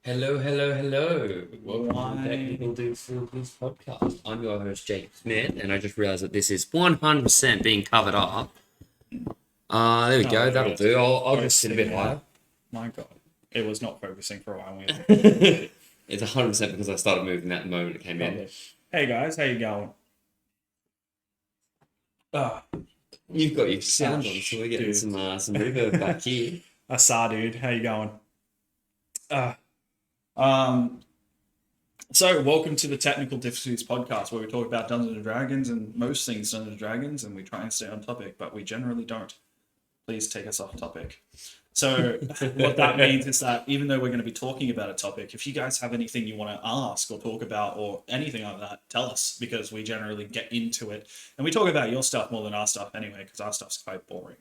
Hello. Welcome to the TDPodcast podcast. I'm your host, Jake Smith, and I just realised that this is 100% being covered up. There we go, that'll do. I'll just sit a bit higher. My God, it was not focusing for a while. It's 100% because I started moving that the moment it came in. Hey guys, how you going? You've got your sound on, so we're getting some reverb back here. Dude, how you going? So welcome to the Technical Difficulties podcast, where we talk about Dungeons and Dragons and most things Dungeons and Dragons, and we try and stay on topic, but we generally don't. Please take us off topic. So what that means is that even though we're going to be talking about a topic, if you guys have anything you want to ask or talk about or anything like that, tell us, because we generally get into it. And we talk about your stuff more than our stuff anyway, because our stuff's quite boring.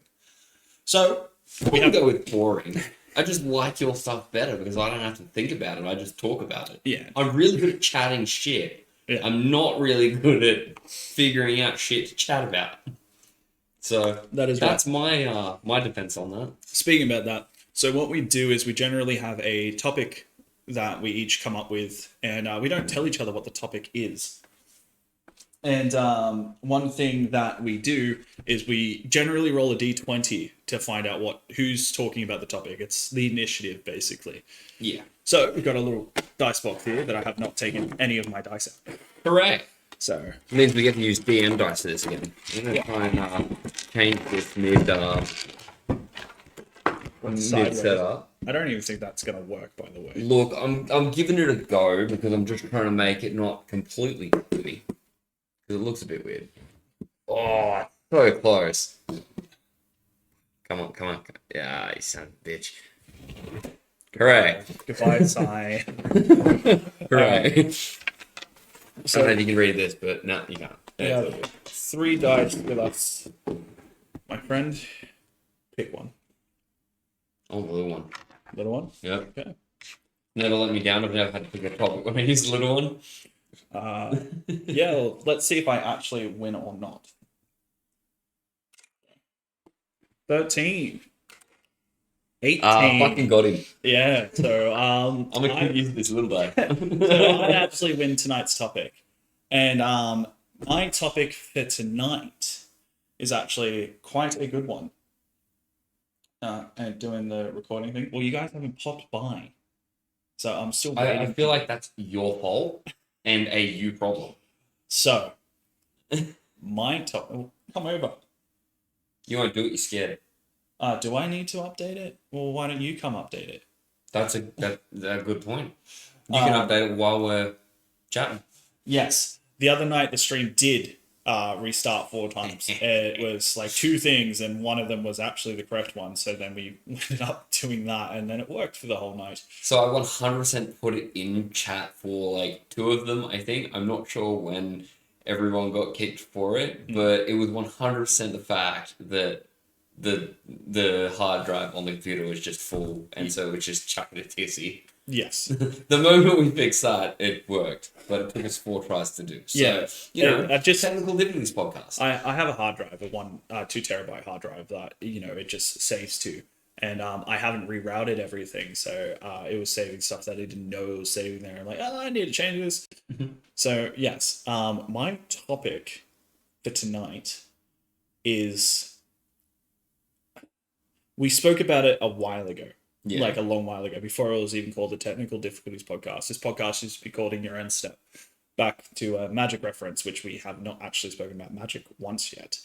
So we have to go with boring. I just like your stuff better because I don't have to think about it. I just talk about it. Yeah. I'm really good at chatting shit. Yeah. I'm not really good at figuring out shit to chat about. So that's my defense on that. Speaking about that, so what we do is we generally have a topic that we each come up with, and we don't tell each other what the topic is. And one thing that we do is we generally roll a d20 to find out who's talking about the topic. It's the initiative, basically. Yeah. So we've got a little dice box here that I have not taken any of my dice out. Hooray! So it means we get to use DM dice for this again. I'm going to try and change this mid setup. I don't even think that's going to work, by the way. Look, I'm giving it a go because I'm just trying to make it not completely goofy. Because it looks a bit weird. Oh, so close. Come on. Yeah, you son of a bitch. Hooray. Goodbye, Sai. Hooray. So, I don't know if you can read this, but no, you can't. Yeah, 3 dice with us. My friend, pick one. Oh, the little one. Little one? Yep. Okay. Never let me down. I've never had to pick a topic when I use the little one. Yeah, well, let's see if I actually win or not. 13. 18. Fucking got him. Yeah, so I'm gonna use this little guy. So I actually win tonight's topic. And my topic for tonight is actually quite a good one. And doing the recording thing. Well, you guys haven't popped by. So I'm still waiting. I feel like that's your fault and a you problem. So, my topic... Come over. You won't do it, you're scared. Do I need to update it? Well, why don't you come update it? That's a good point. You can update it while we're chatting. Yes. The other night, the stream did restart 4 times. It was like 2 things, and one of them was actually the correct one. So then we ended up doing that, and then it worked for the whole night. So I 100% put it in chat for like 2 of them, I think. I'm not sure when everyone got kicked for it, but it was 100% the fact that the hard drive on the computer was just full, and so it just chucked it tissy. Yes. The moment we fixed that, it worked, but it took us 4 tries to do. So, I've just technical difficulties podcast. I have a hard drive, a 2 terabyte hard drive that it just saves to, and I haven't rerouted everything, so it was saving stuff that I didn't know it was saving there. I'm like, I need to change this. So yes, my topic for tonight is we spoke about it a while ago. Yeah. Like a long while ago, before it was even called the Technical Difficulties Podcast. This podcast used to be called In Your Own Step. Back to a Magic reference, which we have not actually spoken about Magic once yet.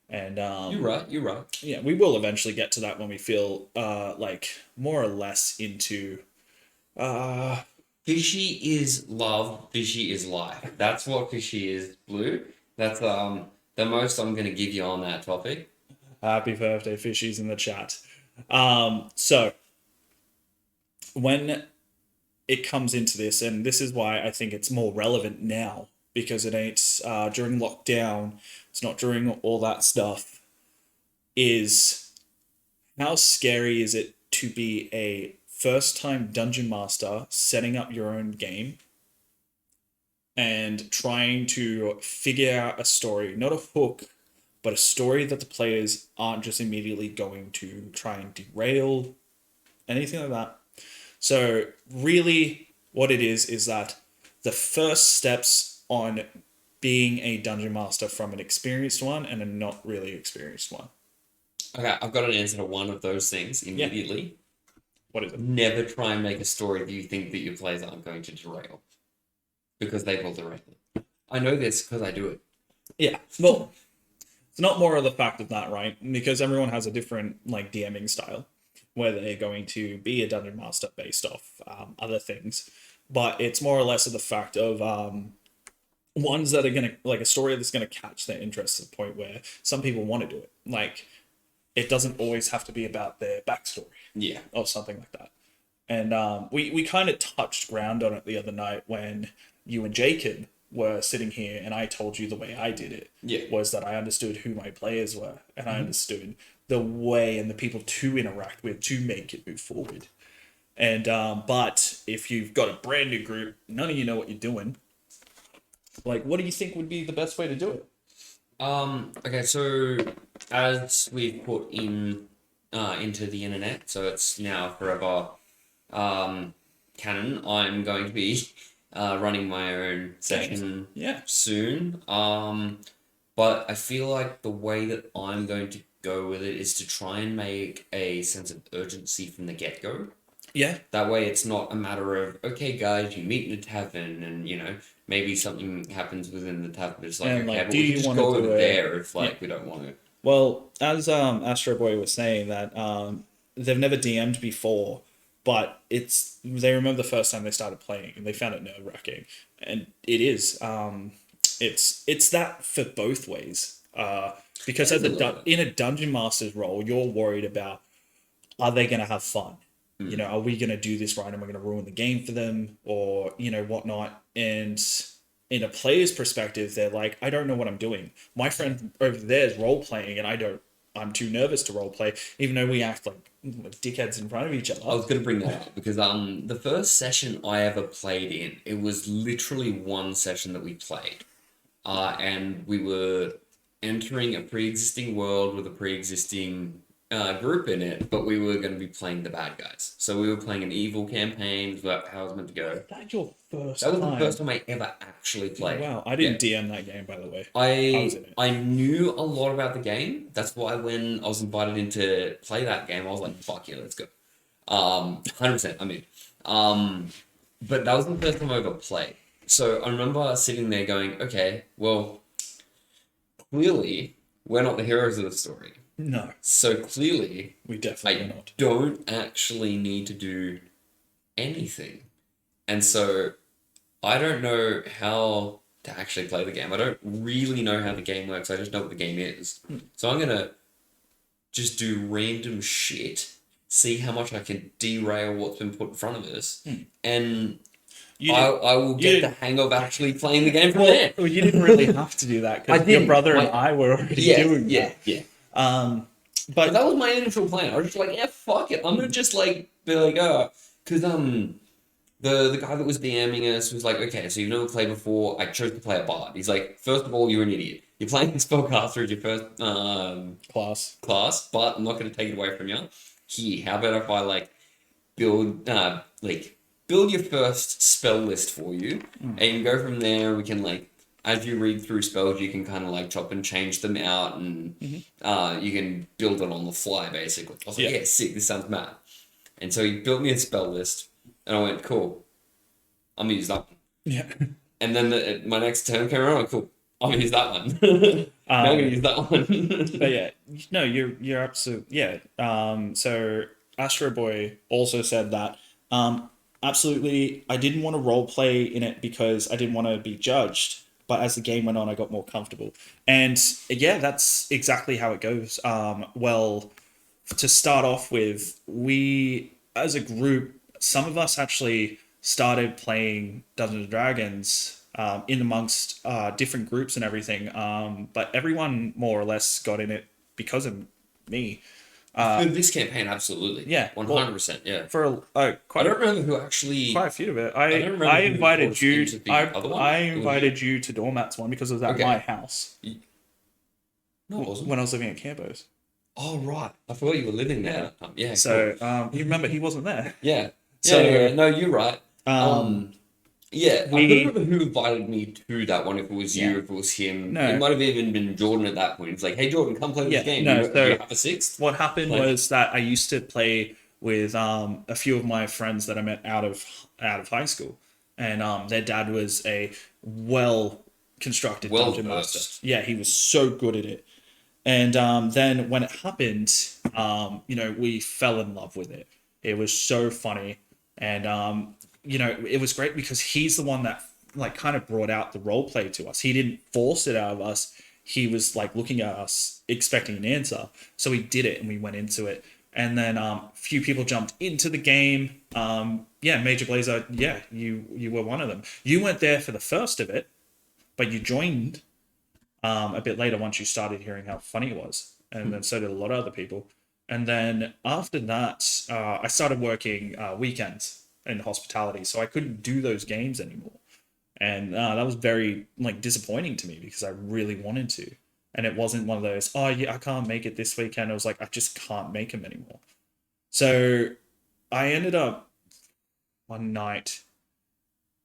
And You're right. yeah, we will eventually get to that when we feel like more or less into Fishy is love, fishy is life. That's what fishy is, Blue. That's the most I'm gonna give you on that topic. happy birthday fishies in the chat. So when it comes into this, and this is why I think it's more relevant now, because it ain't during lockdown, it's not during all that stuff, is how scary is it to be a first-time dungeon master setting up your own game and trying to figure out a story, not a hook, but a story that the players aren't just immediately going to try and derail, anything like that. So really what it is that the first steps on being a dungeon master from an experienced one and a not really experienced one. Okay, I've got an answer to one of those things immediately. Yeah. What is it? Never try and make a story that you think that your players aren't going to derail. Because they will derail it. I know this because I do it. Yeah. Well, it's not more of the fact of that, right? Because everyone has a different like DMing style, where they're going to be a dungeon master based off other things. But it's more or less of the fact of ones that are going to, like a story that's going to catch their interest to the point where some people want to do it. Like, it doesn't always have to be about their backstory. Yeah. Or something like that. And we kind of touched ground on it the other night when you and Jacob were sitting here and I told you the way I did it. Yeah. Was that I understood who my players were and I understood the way and the people to interact with to make it move forward. And but if you've got a brand new group, none of you know what you're doing. Like, what do you think would be the best way to do it? Okay, so as we've put in into the internet, so it's now forever canon, I'm going to be running my own session soon. But I feel like the way that I'm going to go with it is to try and make a sense of urgency from the get-go. Yeah. That way it's not a matter of, okay, guys, you meet in a tavern and, you know, maybe something happens within the tavern. It's like, And, okay, like, but do we you can just wanna go do over it? there if, like, we don't want to. Well, as Astro Boy was saying that they've never DM'd before, but they remember the first time they started playing and they found it nerve-wracking, and it is it's that for both ways. Because as in a dungeon master's role, you're worried about, are they going to have fun? You know, are we going to do this right and we're going to ruin the game for them, or, you know, whatnot? And in a player's perspective, they're like, I don't know what I'm doing. My friend over there is role playing and I'm too nervous to role play, even though we act like dickheads in front of each other. I was going to bring that up because the first session I ever played in, it was literally one session that we played. And we were entering a pre-existing world with a pre-existing group in it, but we were going to be playing the bad guys. So we were playing an evil campaign. That's how it was meant to go. That's your first That was time. the first time I ever actually played. Wow, I didn't DM that game, by the way. I knew a lot about the game. That's why when I was invited in to play that game, I was like, fuck yeah, let's go. 100%, I mean. But that was the first time I ever played. So I remember sitting there going, okay, well, clearly we're not the heroes of the story. No. So clearly, we definitely not. Don't actually need to do anything. And so I don't know how to actually play the game. I don't really know how the game works. I just know what the game is. So I'm going to just do random shit, see how much I can derail what's been put in front of us, and I will get the hang of actually playing the game from there. Well, you didn't really have to do that because your brother and I were already doing that. Yeah. But that was my initial plan. I was just like, yeah, fuck it. I'm gonna just like be like, because the guy that was DMing us was like, okay, so you've never played before. I chose to play a bard. He's like, first of all, you're an idiot. You're playing spellcaster as your first class, but I'm not gonna take it away from you. Here, how about if I like build your first spell list for you, and you can go from there. We can like as you read through spells, you can kind of like chop and change them out, and you can build it on the fly, basically. I was like, yeah, sick, this sounds mad. And so he built me a spell list, and I went, cool, I'm gonna use that one. Yeah. And then my next turn came around, cool, I'm gonna use that one. Now I'm gonna use that one. But yeah, no, you're absolute yeah. So Astro Boy also said that absolutely I didn't want to role play in it because I didn't want to be judged. But as the game went on, I got more comfortable. And yeah, that's exactly how it goes. Well, to start off with, we as a group, some of us actually started playing Dungeons and Dragons in amongst different groups and everything. But everyone more or less got in it because of me. For this campaign, absolutely. Yeah, 100%. Yeah. For I quite don't remember who actually. quite a few of it. don't remember I who invited was you. into the other one. I It was invited you to Doormat's one because it was at Okay. my house No, it wasn't. when I was living at Campos. Oh, right. I forgot you were living there that time. Yeah. So Cool. you remember he wasn't there. Yeah. So- Yeah. No, you're right. Yeah, I we- don't remember who invited me to that one. If it was you, Yeah. if it was him, No. it might have even been Jordan at that point. It's like, hey, Jordan, come play Yeah, this game. no, do so- you have a sixth? What happened Like- was that I used to play with a few of my friends that I met out of high school, and their dad was a well constructed Well dungeon versed. master. Yeah, he was so good at it. And then when it happened, we fell in love with it. It was so funny, and it was great because he's the one that like kind of brought out the role play to us. He didn't force it out of us. He was like looking at us expecting an answer, so we did it and we went into it. And then a few people jumped into the game. Major Blazer, yeah, you were one of them. You weren't there for the first of it, but you joined a bit later once you started hearing how funny it was. And then so did a lot of other people. And then after that, I started working weekends in hospitality, so I couldn't do those games anymore. And that was very like disappointing to me because I really wanted to. And it wasn't one of those, oh yeah, I can't make it this weekend. It was like, I just can't make them anymore. So I ended up one night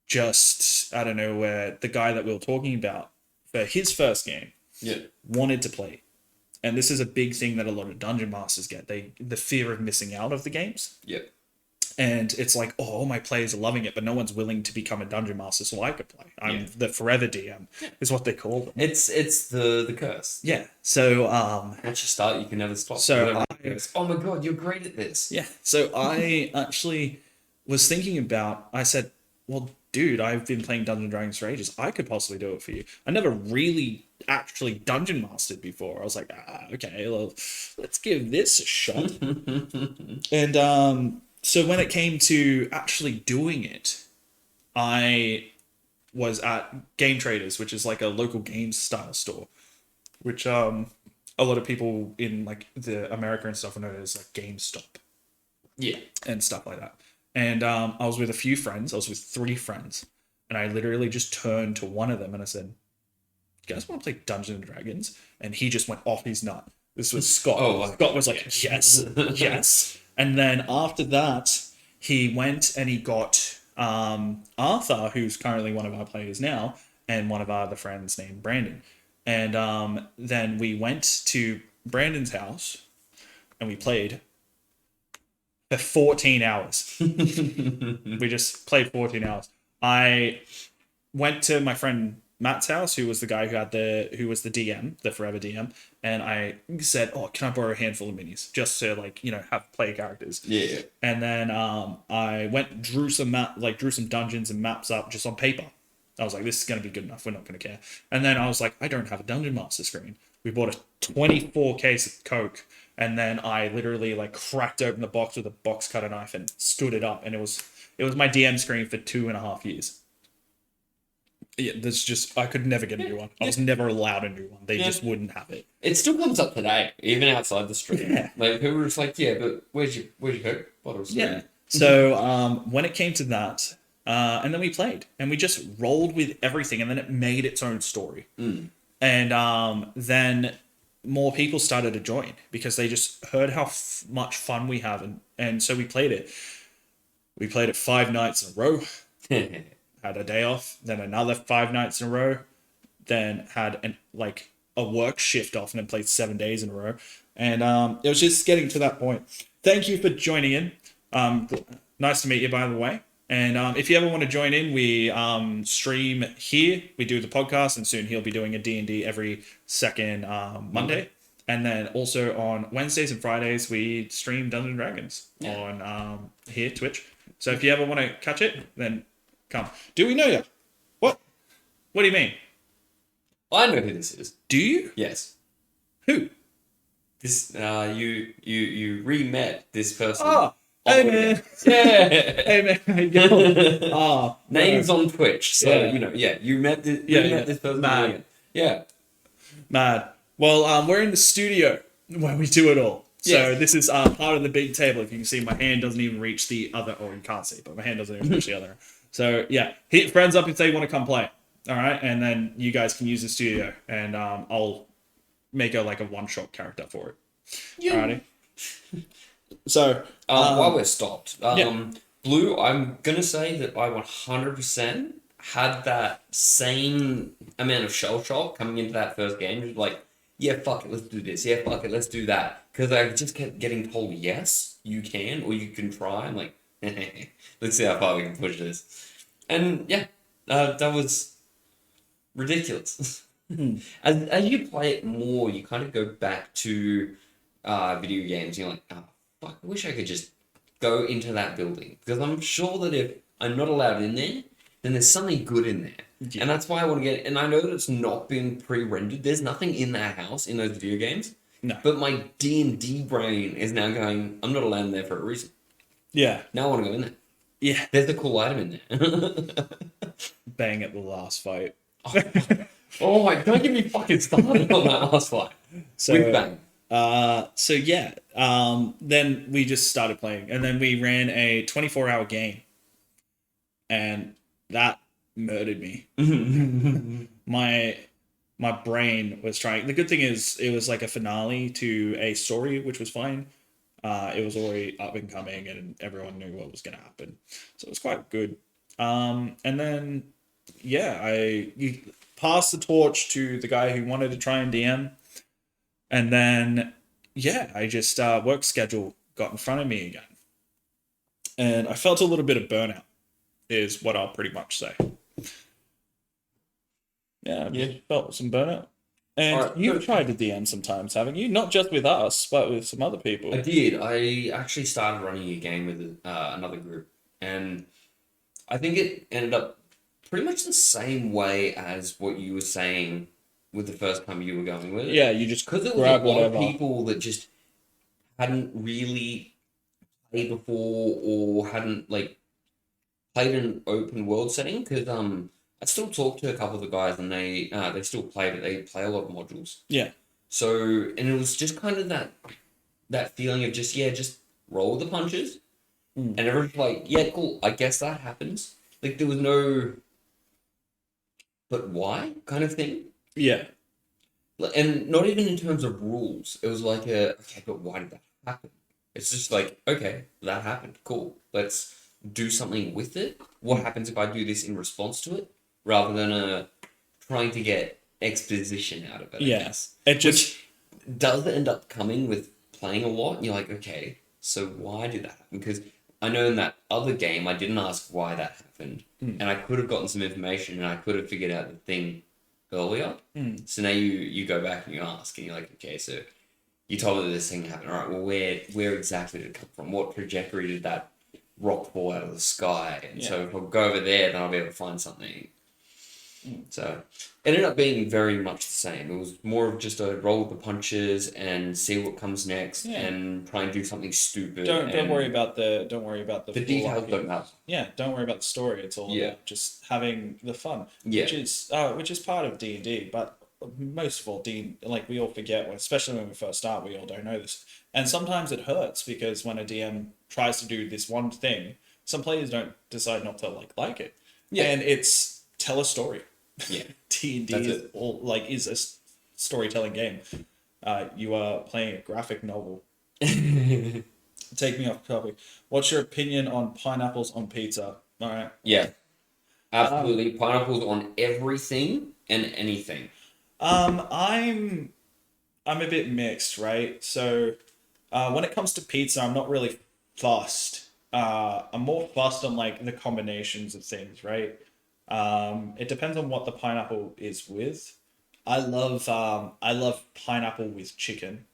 just, I don't know, where the guy that we were talking about for his first game Yeah. wanted to play. And this is a big thing that a lot of dungeon masters get. The fear of missing out of the games. Yep. And it's like, oh, all my players are loving it, but no one's willing to become a dungeon master so I could play. I'm the forever DM, is what they call them. It's the curse. Yeah. So Once you start, you can never stop. So Whoever I- goes, oh my god, you're great at this. yeah. So I actually was thinking about, I said, well, dude, I've been playing Dungeons and Dragons for ages. I could possibly do it for you. I never really actually dungeon mastered before. I was like, okay, well, let's give this a shot. And so when it came to actually doing it, I was at Game Traders, which is like a local games style store, which a lot of people in like the America and stuff know it as like GameStop Yeah. and stuff like that. And I was with a few friends. I was with 3 friends, and I literally just turned to one of them and I said, "You guys want to play Dungeons and Dragons?" And he just went off his nut. This was Scott. Oh, Scott was like, "Yes, yes." And then after that, he went and he got Arthur, who's currently one of our players now, and one of our other friends named Brandon. And then we went to Brandon's house and we played for 14 hours. We just played 14 hours. I went to my friend Matt's house, who was the guy who was the DM, the forever DM, and I said, "Oh, can I borrow a handful of minis just to have play characters?" Yeah. And then I went drew some dungeons and maps up just on paper. I was like, "This is gonna be good enough. We're not gonna care." And then I was like, "I don't have a dungeon master screen." We bought a 24 case of Coke, and then I literally like cracked open the box with a box cutter knife and stood it up, and it was my DM screen for 2.5 years. Yeah, I could never get a new one. I was never allowed a new one. They just wouldn't have it. It still comes up today, even outside the street. Yeah. Like people are just like, yeah, but where's your Coke bottle screen? Yeah. So when it came to that, and then we played, and we just rolled with everything, and then it made its own story. And then more people started to join because they just heard how much fun we have, and so we played it. We played it 5 nights in a row. Had a day off, then another 5 nights in a row. then had a work shift off and then played 7 days in a row. And it was just getting to that point. Thank you for joining in. Nice to meet you, by the way. And if you ever want to join in, we stream here. We do the podcast, and soon he'll be doing a D&D every second Monday. And then also on Wednesdays and Fridays, we stream Dungeons and Dragons on here, Twitch. So if you ever want to catch it, then come. Do we know you? What? What do you mean? I know who this is. Do you? Yes. Who? This you re-met this person. Oh, hey man. Yeah. Hey man, how you going? Oh, names on Twitch. So you met this. Met this person. Mad. Yeah. Mad. Well, we're in the studio where we do it all. So this is part of the big table. If you can see, my hand doesn't even reach the other, or you can't see, but my hand doesn't even reach the other. So yeah, hit friends up if they want to come play. All right, and then you guys can use the studio, and I'll make a one-shot character for it. Yeah. Alrighty. So while we're stopped, Blue, I'm gonna say that I 100% had that same amount of shell shock coming into that first game. Just like, yeah, fuck it, let's do this. Yeah, fuck it, let's do that. Because I just kept getting told, yes, you can, or you can try. I'm like, let's see how far we can push this. And yeah, that was ridiculous. As you play it more, you kind of go back to video games. You're like, oh, fuck, I wish I could just go into that building. Because I'm sure that if I'm not allowed in there, then there's something good in there. Yeah. And that's why I want to get it. And I know that it's not been pre-rendered. There's nothing in that house, in those video games. No. But my D&D brain is now going, I'm not allowed in there for a reason. Yeah. Now I want to go in there. Yeah. There's a cool item in there. Bang at the last fight. Oh my, don't get me fucking started on that last fight. With bang. Then we just started playing. And then we ran a 24-hour game. And that murdered me. My brain was trying. The good thing is it was like a finale to a story, which was fine. It was already up and coming, and everyone knew what was going to happen, so it was quite good. And then you passed the torch to the guy who wanted to try and DM, and then I just work schedule got in front of me again, and I felt a little bit of burnout. Is what I'll pretty much say. Yeah, I felt some burnout. And you've tried to DM sometimes, haven't you? Not just with us, but with some other people. I did. I actually started running a game with another group. And I think it ended up pretty much the same way as what you were saying with the first time you were going with it. Yeah, you just because there was a lot of people that just hadn't really played before or hadn't played an open world setting. Because I still talk to a couple of the guys, and they still play, but they play a lot of modules. Yeah. So, and it was just kind of that feeling of just roll the punches, and everyone's like, yeah, cool, I guess that happens. Like there was no, but why kind of thing. Yeah. And not even in terms of rules. It was like okay, but why did that happen? It's just like, okay, that happened. Cool. Let's do something with it. What happens if I do this in response to it? Rather than trying to get exposition out of it. Yeah. I guess. It just which does end up coming with playing a lot. And you're like, okay, so why did that happen? Because I know in that other game, I didn't ask why that happened. And I could have gotten some information, and I could have figured out the thing earlier. So now you go back and you ask, and you're like, okay, so you told me this thing happened. All right, well, where exactly did it come from? What trajectory did that rock fall out of the sky? And so if I go over there, then I'll be able to find something. So it ended up being very much the same. It was more of just a roll the punches and see what comes next, and try and do something stupid. Don't worry about the details don't matter. Yeah, don't worry about the story. It's all about just having the fun. Which is part of D&D, but most of all, we all forget, especially when we first start, we all don't know this. And sometimes it hurts because when a DM tries to do this one thing, some players don't decide not to like it. Yeah. And it's tell a story. Yeah. D&D is a storytelling game. You are playing a graphic novel. Take me off topic. What's your opinion on pineapples on pizza? All right. Yeah. Absolutely. Pineapples on everything. and anything. I'm a bit mixed, right? So, when it comes to pizza, I'm not really fussed. I'm more fussed on like the combinations of things, right? It depends on what the pineapple is with. I love pineapple with chicken.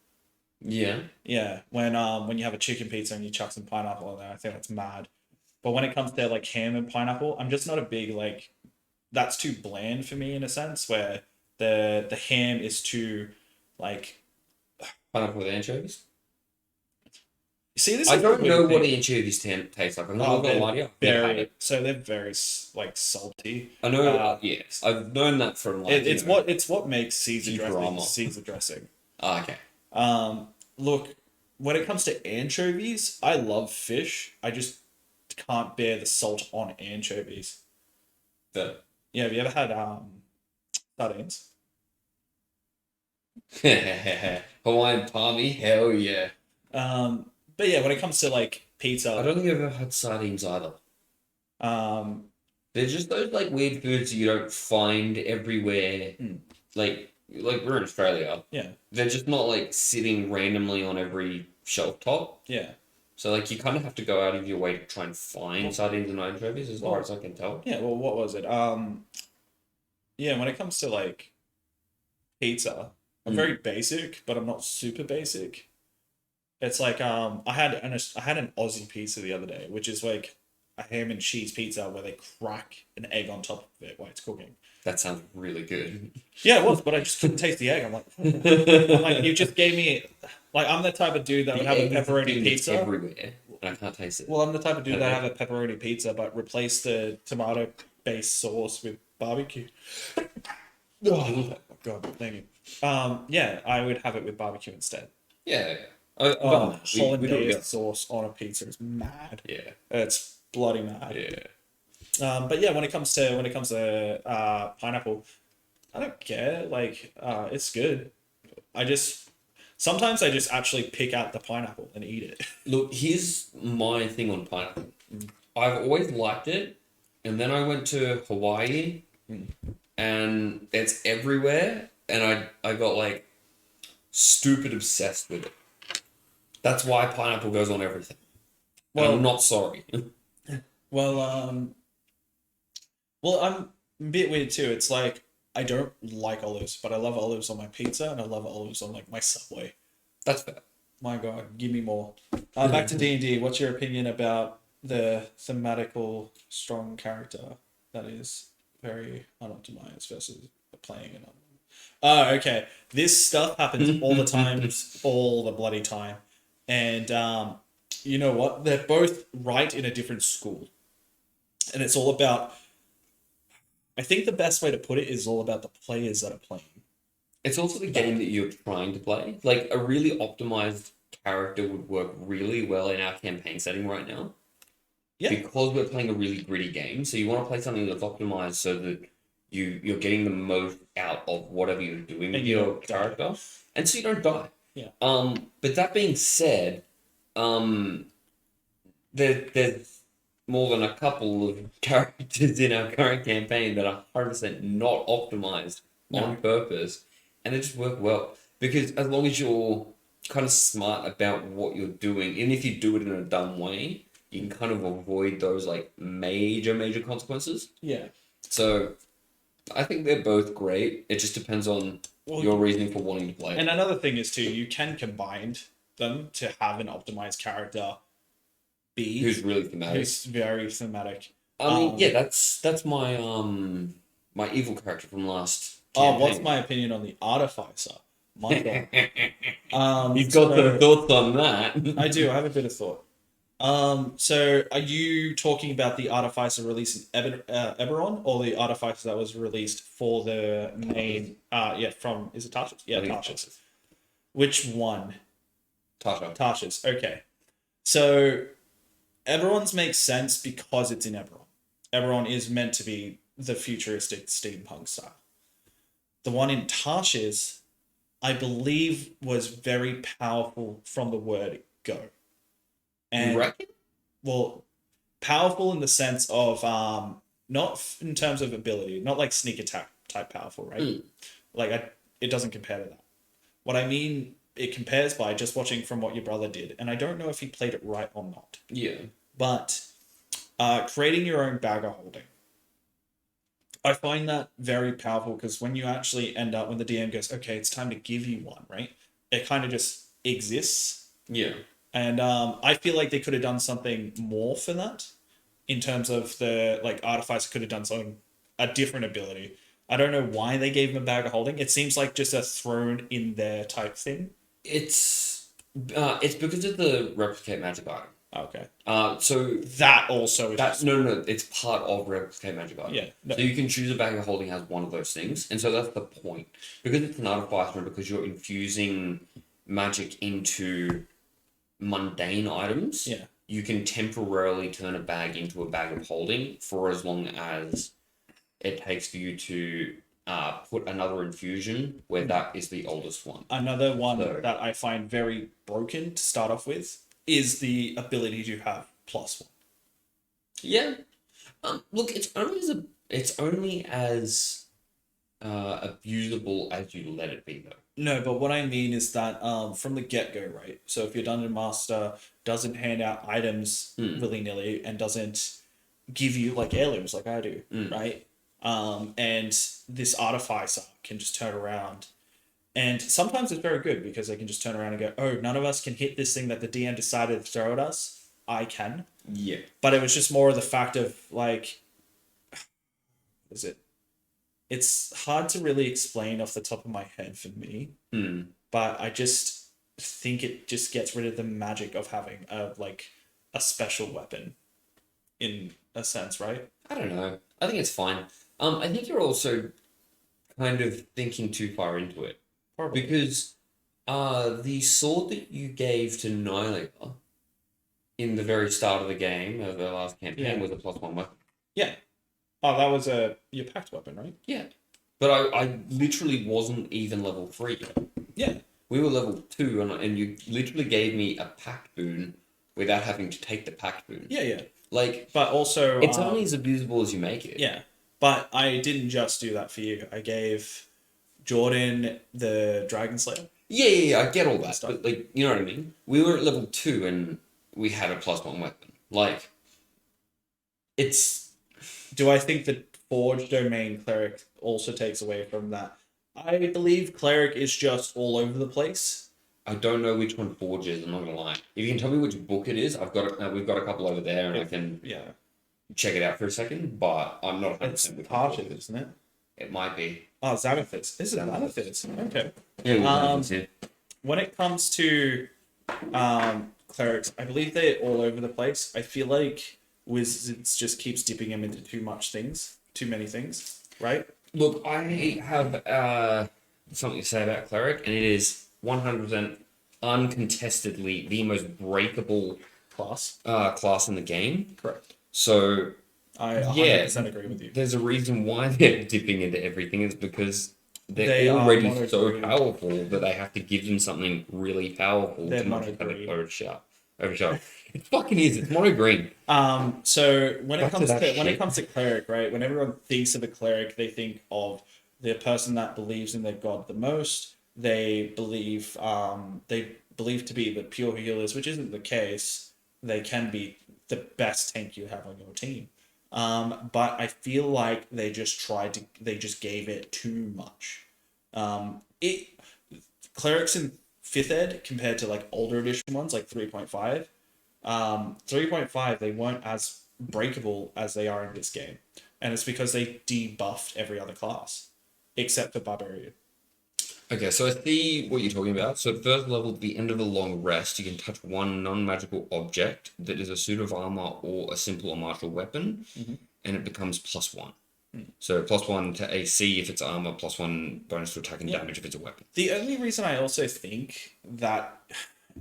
Yeah. Yeah, when you have a chicken pizza and you chuck some pineapple in there, I think that's mad. But when it comes to like ham and pineapple, I'm just not a big like that's too bland for me in a sense where the ham is too like Pineapple with anchovies. see this I is the don't know weird what thing. anchovies taste like. I'm not Oh, gonna they're lie to you. I've never had it. they're very like salty. I know. Uh, Yes, I've known that from like it's what makes Futurama. Caesar dressing. Ah, okay. Look, when it comes to anchovies, I love fish. I just can't bear the salt on anchovies. The Yeah, have you ever had sardines? Hawaiian palmy. Hell yeah. But yeah, when it comes to like I pizza, don't think I've ever had sardines either. um, They're just those like weird foods you don't find everywhere. Like we're in Australia. yeah, They're just not like sitting randomly on every shelf top. yeah. So like you kind of have to go out of your way to try and find Well, sardines and anchovies, as far well, as I can tell. yeah. Well, what was it? Yeah, when it comes to like pizza, I'm Mm. very basic, but I'm not super basic. It's like I had an Aussie pizza the other day, which is like a ham and cheese pizza where they crack an egg on top of it while it's cooking. That sounds really good. Yeah, it was, but I just couldn't taste the egg. I'm like, you just gave me like I'm the type of dude that would The have a egg is the pepperoni thing that's pizza. everywhere, and I can't taste it. Well, I'm the type of dude that Okay. have a pepperoni pizza, but replace the tomato based sauce with barbecue. Oh my god, thank you. Yeah, I would have it with barbecue instead. Yeah, I've done Oh, that. We do it hollandaise together. sauce on a pizza is mad. Yeah, It's bloody mad. yeah. But yeah, when it comes to pineapple, I don't care. Like, it's good. I just sometimes I just actually pick out the pineapple and eat it. Look, here's my thing on pineapple. I've always liked it, and then I went to Hawaii, and it's everywhere, and I got like stupid obsessed with it. That's why pineapple goes on everything. And Well, I'm not sorry. well, I'm a bit weird too. It's like I don't like olives, but I love olives on my pizza and I love olives on like my Subway. That's fair. My God, give me more. Back to D&D. What's your opinion about the thematical strong character that is very unoptimized versus playing an oh, okay. This stuff happens all the times, all the bloody time. And you know what? They're both right in a different school. And it's all about I think the best way to put it is all about the players that are playing. It's also the game that you're trying to play. Like a really optimized character would work really well in our campaign setting right now. Yeah. Because we're playing a really gritty game, so you want to play something that's optimized so that you're getting the most out of whatever you're doing with And you your don't die. character, and so you don't die. Yeah. But that being said, um, there's more than a couple of characters in our current campaign that are 100% not optimized No. on purpose, and they just work well because as long as you're kind of smart about what you're doing, even if you do it in a dumb way, you can kind of avoid those like major consequences. Yeah. So I think they're both great. It just depends on Well, your reasoning for wanting to play and it. another thing is too, you can combine them to have an optimized character be Who's really thematic? who's very thematic. I mean, um, yeah, that's my my evil character from last Oh, what's campaign. my opinion on the artificer? My God. You've got so some thoughts on that. I do. I have a bit of thought. So are you talking about the artificer released in Eberron or the artificer that was released for the main? Yeah, from is it Tarsus? Yeah, I think Tarsus. Which one? Tasha. Tarsus. Okay. So Eberron's makes sense because it's in Eberron. Eberron is meant to be the futuristic steampunk style. The one in Tarshish, I believe, was very powerful from the word go. And You reckon? well, powerful in the sense of not in terms of ability, not like sneak attack type powerful, right? Like it doesn't compare to that. What I mean, it compares by just watching from what your brother did, and I don't know if he played it right or not. Yeah. But creating your own bagger holding, I find that very powerful because when you actually end up when the DM goes, okay, it's time to give you one, right? It kind of just exists. Yeah. And I feel like they could have done something more for that in terms of the like Artificer could have done something a different ability. I don't know why they gave him a bag of holding. It seems like just a thrown in there type thing. It's because of the replicate magic item. Okay. So That also is that no, it's part of replicate magic item. Yeah. No. So you can choose a bag of holding has one of those things, and so that's the point. Because it's an artificer, and because you're infusing magic into mundane items. Yeah. You can temporarily turn a bag into a bag of holding for as long as it takes for you to put another infusion where that is the oldest one. Another one So- that I find very broken to start off with is the ability to have +1. Yeah. Look, it's only as abusable as you let it be, though. No, but what I mean is that from the get-go, right? So if your dungeon master doesn't hand out items willy-nilly and doesn't give you like heirlooms like I do, right? And this artificer can just turn around. And sometimes it's very good because they can just turn around and go, oh, none of us can hit this thing that the DM decided to throw at us. I can. Yeah. But it was just more of the fact of like, is it? It's hard to really explain off the top of my head for me, but I just think it just gets rid of the magic of having a special weapon, in a sense, right? I don't know. I think it's fine. I think you're also kind of thinking too far into it. Probably. Because the sword that you gave to Nyla in the very start of the game, of the last campaign, was a +1 weapon. Yeah. Oh, that was your pact weapon, right? Yeah. But I literally wasn't even level 3 yet. Yeah. We were level 2, and you literally gave me a pact boon without having to take the pact boon. Yeah, yeah. Like, But also... it's only as abusable as you make it. Yeah. But I didn't just do that for you. I gave Jordan the Dragon Slayer. Yeah, I get all that. Stuff. But, like, you know what I mean? We were at level 2, and we had a +1 weapon. Like, it's... Do I think that Forge Domain Cleric also takes away from that? I believe Cleric is just all over the place. I don't know which one Forge is, I'm not gonna lie. If you can tell me which book it is, we've got a couple over there, and I can check it out for a second, but I'm not 100% It's which Partial, book it is. isn't it? It might be. Oh, Xanathus. Is it Xanathus? Okay. Yeah, When it comes to clerics, I believe they're all over the place. I feel like Wizards just keeps dipping them into too many things, right? Look, I have something to say about Cleric, and it is 100% uncontestedly the most breakable class in the game. Correct. So, I 100% agree with you. There's a reason why they're dipping into everything. Is because They they're are already monogreed. so powerful that they have to give them something really powerful They're to not have monogreed. it overshot. It fucking is. It's mono green. So when it Back to comes that to when it shit. comes to cleric, right? When everyone thinks of a cleric, they think of the person that believes in their god the most. They believe to be the pure healers, which isn't the case. They can be the best tank you have on your team. But I feel like they just gave it too much. Clerics in 5th ed compared to like older edition ones like 3.5. 3.5 they weren't as breakable as they are in this game. And it's because they debuffed every other class. Except for Barbarian. Okay, so I see what you're talking about. So at first level, at the end of a long rest, you can touch one non-magical object that is a suit of armor or a simple or martial weapon, and it becomes +1. So +1 to AC if it's armor, +1 bonus to attack and damage if it's a weapon. The only reason I also think that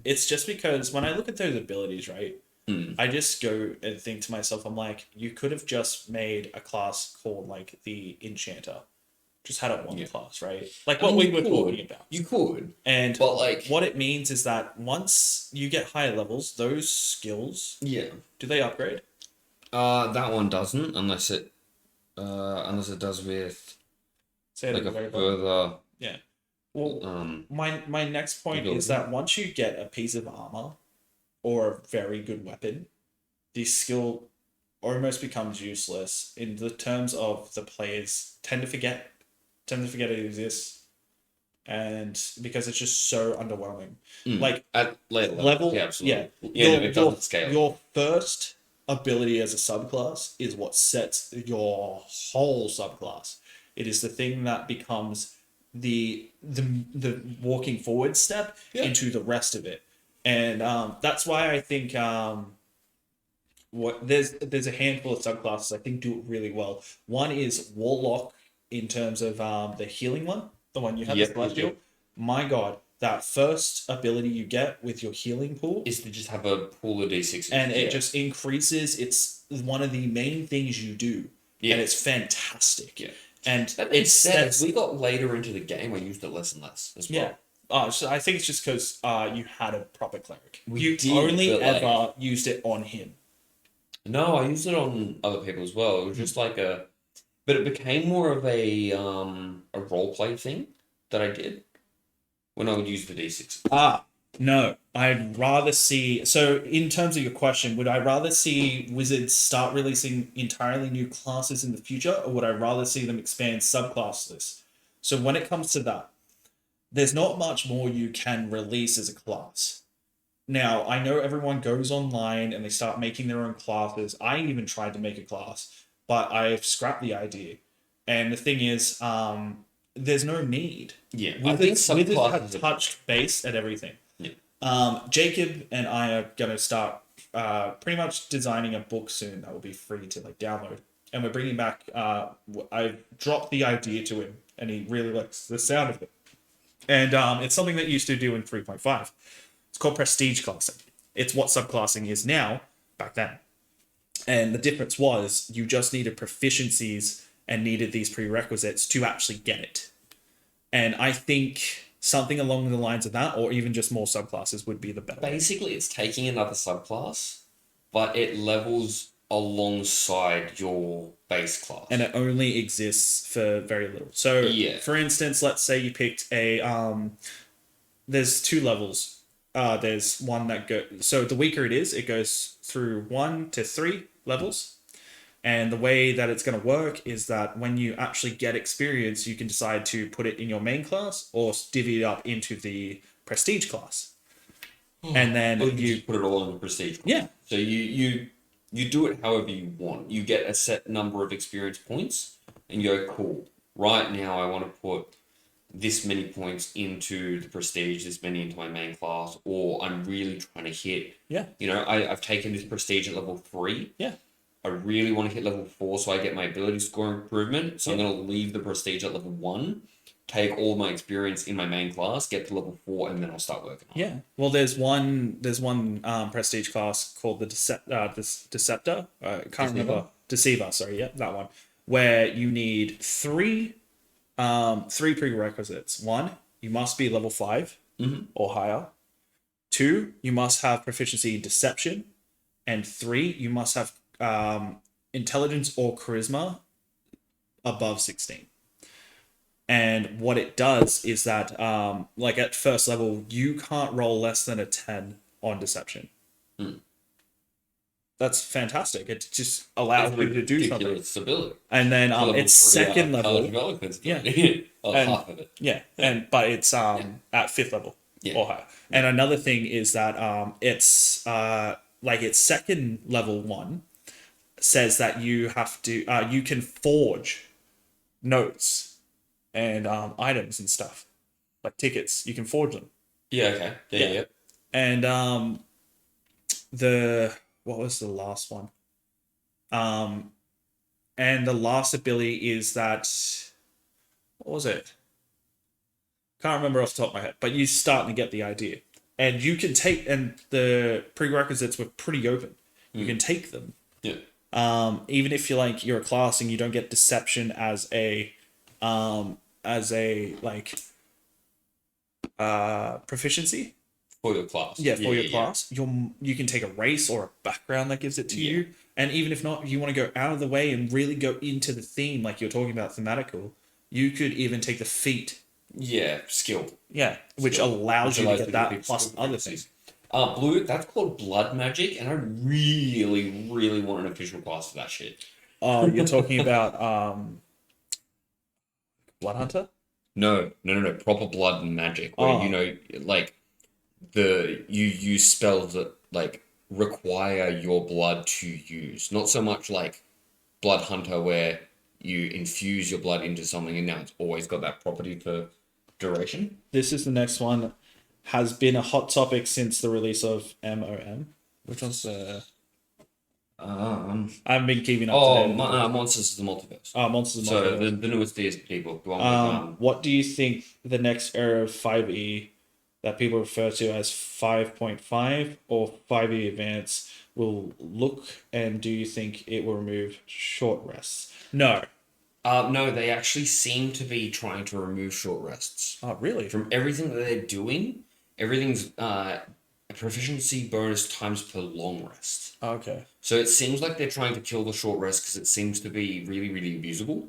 it's just because when I look at those abilities, right, I just go and think to myself, I'm like, you could have just made a class called like the Enchanter. Just had it one class, right? Like what we were talking about. You could. And but like what it means is that once you get higher levels, those skills, do they upgrade? That one doesn't unless it does with Say it like at the a very bottom. further Yeah. Well, my next point is ability. that once you get a piece of armor or a very good weapon, the skill almost becomes useless in the terms of the players tend to forget it exists, and because it's just so underwhelming. Like At later levels, yeah, absolutely. Yeah, no, it doesn't scale. Your first ability as a subclass is what sets your whole subclass. It is the thing that becomes the walking forward step into the rest of it, and that's why I think what there's a handful of subclasses I think do it really well. One is Warlock in terms of the healing one, the one you have, the Celestial. My God, that first ability you get with your healing pool is to just have a pool of D6s. And it just increases. It's one of the main things you do. Yeah. And it's fantastic. Yeah. And it's as we got later into the game, I used it less and less as well. Yeah. So I think it's just because you had a proper cleric. You only ever used it on him. No, I used it on other people as well. It was just like but it became more of a role play thing that I did when I would use the D6. No. I'd rather see... So, in terms of your question, would I rather see Wizards start releasing entirely new classes in the future, or would I rather see them expand subclasses? So, when it comes to that, there's not much more you can release as a class. Now, I know everyone goes online and they start making their own classes. I even tried to make a class, but I've scrapped the idea. And the thing is... there's no need. Yeah, I think Wizards have touched base at everything. Yeah. Jacob and I are gonna start pretty much designing a book soon that will be free to download, and we're bringing back. I dropped the idea to him, and he really likes the sound of it. And it's something that you used to do in 3.5. It's called prestige classing. It's what subclassing is now. Back then, and the difference was you just needed proficiencies and needed these prerequisites to actually get it. And I think something along the lines of that, or even just more subclasses, would be the better. Basically, it's taking another subclass, but it levels alongside your base class. And it only exists for very little. So, for instance, let's say you picked a... there's 2 levels. There's one that goes... So the weaker it goes through 1 to 3 levels. And the way that it's going to work is that when you actually get experience, you can decide to put it in your main class or divvy it up into the prestige class. And then you just put it all in the prestige class. Yeah. So you do it however you want. You get a set number of experience points and you go, cool, right now I want to put this many points into the prestige, this many into my main class, or I'm really trying to hit. Yeah. I've taken this prestige at level 3. Yeah. I really want to hit level 4 so I get my ability score improvement. So I'm going to leave the prestige at level 1, take all my experience in my main class, get to level 4, and then I'll start working on it. Yeah. Well, there's one prestige class called the Deceptor. I can't remember. Deceiver, sorry. Yeah, that one. Where you need 3 prerequisites. 1, you must be level 5 or higher. 2, you must have proficiency in deception. And 3, you must have intelligence or charisma above 16. And what it does is that at first level you can't roll less than a 10 on deception. That's fantastic. It just allows you to do something. Stability. And then it's second level. Half of it. Yeah. But it's at 5th level or higher. And another thing is that it's its second level 1 says that you have to you can forge notes and items and stuff, like tickets. You can forge them. Yeah. Okay. Yeah. And what was the last one? And the last ability is that, what was it? Can't remember off the top of my head, but you're starting to get the idea. And you can take, and the prerequisites were pretty open. You can take them. Yeah. Even if you're a class and you don't get deception as a proficiency for your class. Yeah, for your class. You can take a race or a background that gives it to you. And even if not, you want to go out of the way and really go into the theme, like you're talking about thematical. You could even take the feat, Yeah, skill. which Skill. allows you to allows get you that pick plus skill other frequencies. things. Blue, that's called blood magic, and I really, really want an official class for that shit. You're talking about Blood Hunter? No. Proper blood magic, where Oh, like you use spells that like require your blood to use. Not so much like Blood Hunter, where you infuse your blood into something, and now it's always got that property for duration. this is the next one. Has been a hot topic since the release of MOM. Which one's I haven't been keeping up to date with the Monsters of the Multiverse. Monsters of So Multiverse. the newest DSP book, the one with What do you think the next era of 5e that people refer to as 5.5 or 5e Advance will look, and do you think it will remove short rests? No. no, they actually seem to be trying to remove short rests. Oh, really? From everything that they're doing, everything's a proficiency bonus times per long rest. Okay. So it seems like they're trying to kill the short rest because it seems to be really, really abusable.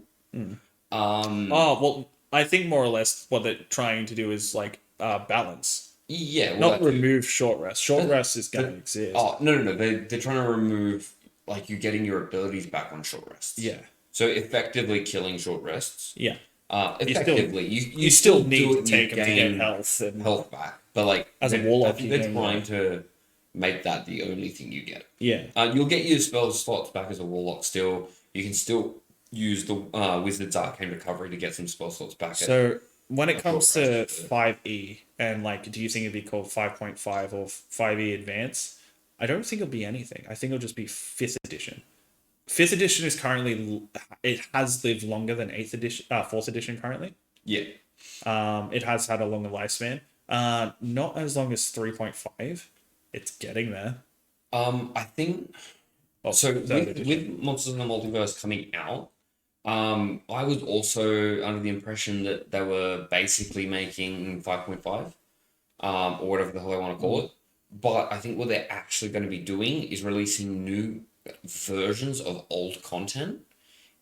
Well, I think more or less what they're trying to do is like balance, Yeah, well, not remove short rest. Short rest is going to exist. Oh, no. They're trying to remove, like, you getting your abilities back on short rests. Yeah. So effectively killing short rests. Yeah. Effectively, You still need do to it, take you them to get gain health and health back. But, like, as a I warlock, think you they're gain trying to make that the only thing you get. yeah. You'll get your spell slots back as a warlock still. You can still use the Wizard's Arcane Recovery to get some spell slots back. So when it comes to rest, 5e and like, do you think it'd be called 5.5 or 5e Advance? I don't think it'll be anything. I think it'll just be 5th edition. 5th edition is currently, it has lived longer than 8th edition, 4th edition currently. Yeah. It has had a longer lifespan. Not as long as 3.5. It's getting there. I think Oh, so. third With edition. Monsters in the Multiverse coming out, I was also under the impression that they were basically making 5.5, or whatever the hell they want to call it. But I think what they're actually going to be doing is releasing new versions of old content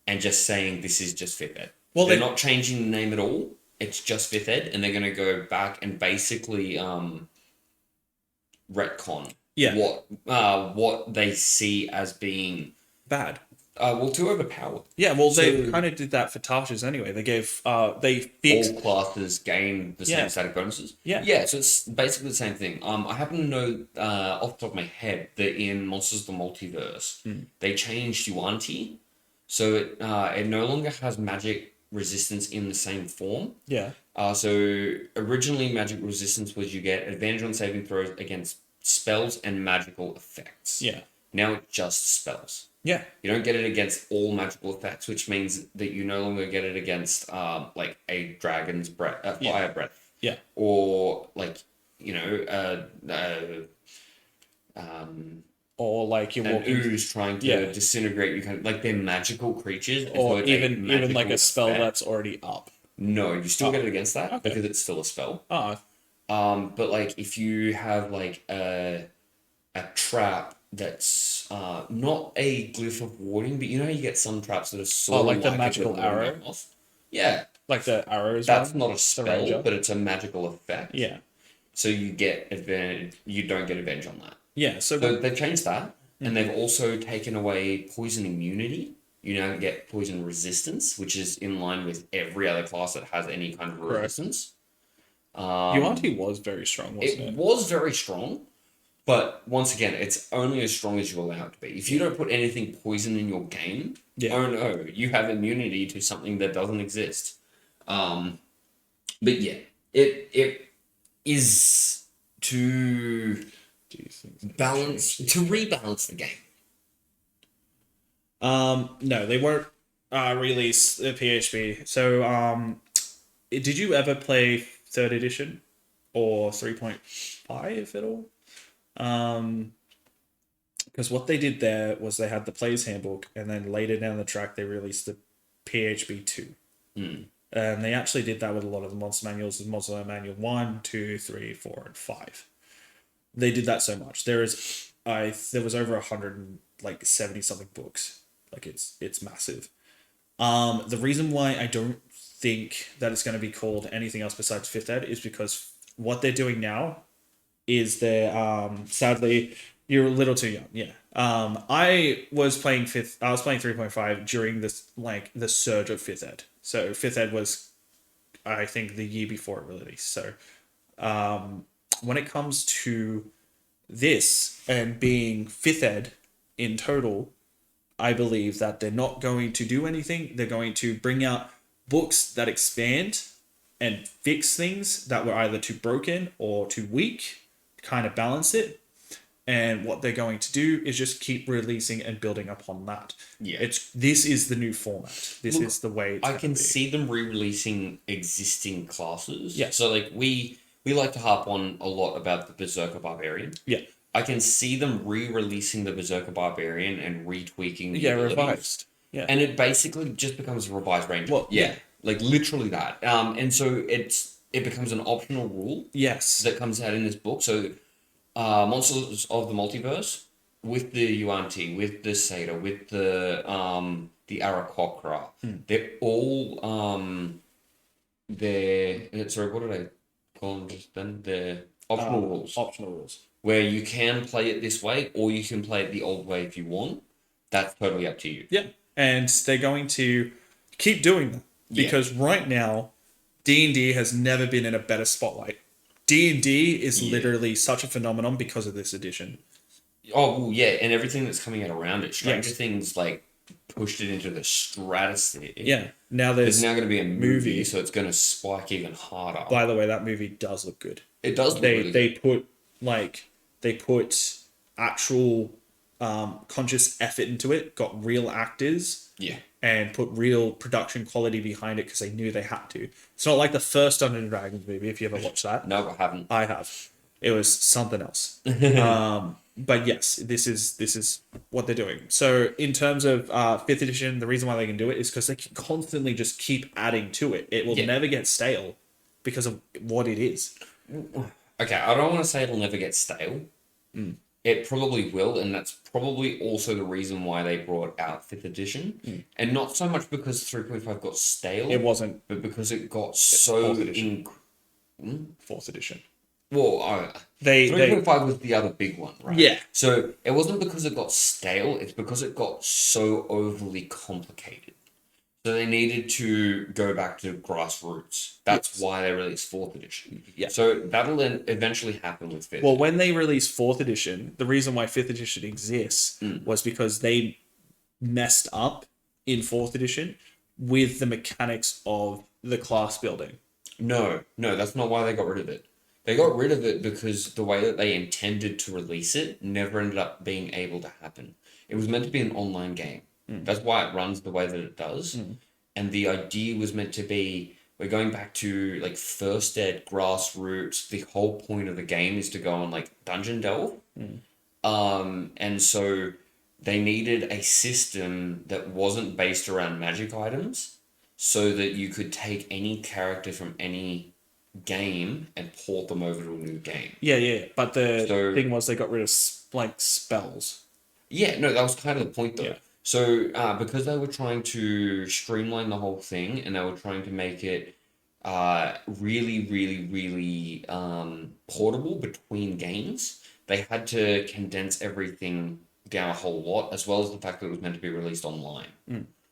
and just saying this is just fifth ed. Well, They're not changing the name at all. It's just fifth ed, and they're going to go back and basically retcon Yeah. what they see as being bad. too overpowered. Yeah, well, they So- kind of did that for Tasha's anyway. They gave, they fixed. All classes gain the same static bonuses. Yeah. So it's basically the same thing. I happen to know off the top of my head that in Monsters of the Multiverse, they changed Yuan-Ti, so it no longer has magic resistance in the same form. Yeah. So originally magic resistance was you get advantage on saving throws against spells and magical effects. Yeah. Now it's just spells. Yeah. You don't get it against all magical effects, which means that you no longer get it against like a dragon's breath, fire breath. Yeah. Or like, Or like you're an walking, ooze trying to disintegrate you, kind of like they're magical creatures. or so it's a even like a magical spell effect. that's already up. No, you still get it against that Okay. because it's still a spell. Oh, But like if you have like a trap that's not a glyph of warding, but you know how you get some traps that are sort of like the a magical glyph of warding arrow? off? Yeah, like the arrows. that's one? not a The spell, ranger? but it's a magical effect. Yeah. So you get advantage. You don't get advantage on that. Yeah. So So they've changed that, and they've also taken away poison immunity. You now get poison resistance, which is in line with every other class that has any kind of resistance. Yuan-Ti was very strong, wasn't It it? was very strong, but once again, it's only as strong as you allow it to be. If you don't put anything poison in your game, oh no, you have immunity to something that doesn't exist. But yeah, it is to rebalance the game. No, they won't release the PHP. So, did you ever play 3rd edition or 3.5 at all? Because what they did there was they had the player's handbook, and then later down the track they released the PHP 2. And they actually did that with a lot of the monster manuals. The Monster Manual 1, 2, 3, 4, and 5. They did that so much. There was over 170 something books. Like it's massive. The reason why I don't think that it's going to be called anything else besides fifth ed is because what they're doing now is they're sadly you're a little too young. Yeah. I was playing 3.5 during this like the surge of fifth ed. So fifth ed was I think the year before it released. So when it comes to this and being fifth ed in total, I believe that they're not going to do anything. They're going to bring out books that expand and fix things that were either too broken or too weak, kind of balance it. And what they're going to do is just keep releasing and building upon that. Yeah. This is the new format. This is the way I can see them re-releasing existing classes. Yeah. So like we like to harp on a lot about the Berserker Barbarian. Yeah. I can see them re-releasing the Berserker Barbarian and retweaking the abilities. Revised. Yeah. And it basically just becomes a revised Ranger. Well, yeah. Like literally that. And so it becomes an optional rule. Yes. That comes out in this book. So Monsters of the Multiverse with the Yuan-Ti, with the Seder, with the Aarakocra, they're all sorry, what did I call them just then? They're optional rules. Optional rules. Where you can play it this way, or you can play it the old way if you want. That's totally up to you. Yeah. And they're going to keep doing that. Because right now, D&D has never been in a better spotlight. D&D is literally such a phenomenon because of this edition. Oh, well, yeah, and everything that's coming out around it. Stranger Things, like, pushed it into the stratosphere. Yeah. Now there's now going to be a movie, so it's going to spike even harder. By the way, that movie does look good. It does look really good. They put actual conscious effort into it, got real actors. Yeah. And put real production quality behind it because they knew they had to. It's not like the first Dungeons and Dragons movie, if you ever watched that. No, I haven't. I have. It was something else. But yes, this is what they're doing. So in terms of 5th edition, the reason why they can do it is because they can constantly just keep adding to it. It will never get stale because of what it is. Okay, I don't want to say it'll never get stale. It probably will, and that's probably also the reason why they brought out 5th edition. And not so much because 3.5 got stale. It wasn't. But because it got so... 4th edition. 4th edition. Well, 3.5 was the other big one, right? Yeah. So it wasn't because it got stale, it's because it got so overly complicated. So they needed to go back to grassroots. That's why they released 4th edition. Yeah. So that'll then eventually happen with 5th. Well, when they released 4th edition, the reason why 5th edition exists was because they messed up in 4th edition with the mechanics of the class building. No, that's not why they got rid of it. They got rid of it because the way that they intended to release it never ended up being able to happen. It was meant to be an online game. That's why it runs the way that it does. And the idea was meant to be, we're going back to like first ed, grassroots. The whole point of the game is to go on like dungeon delve. And so they needed a system that wasn't based around magic items so that you could take any character from any game and port them over to a new game. Yeah. But the thing was they got rid of like spells. Yeah, no, that was kind of the point though. Yeah. So, because they were trying to streamline the whole thing and they were trying to make it really, really, really portable between games, they had to condense everything down a whole lot, as well as the fact that it was meant to be released online.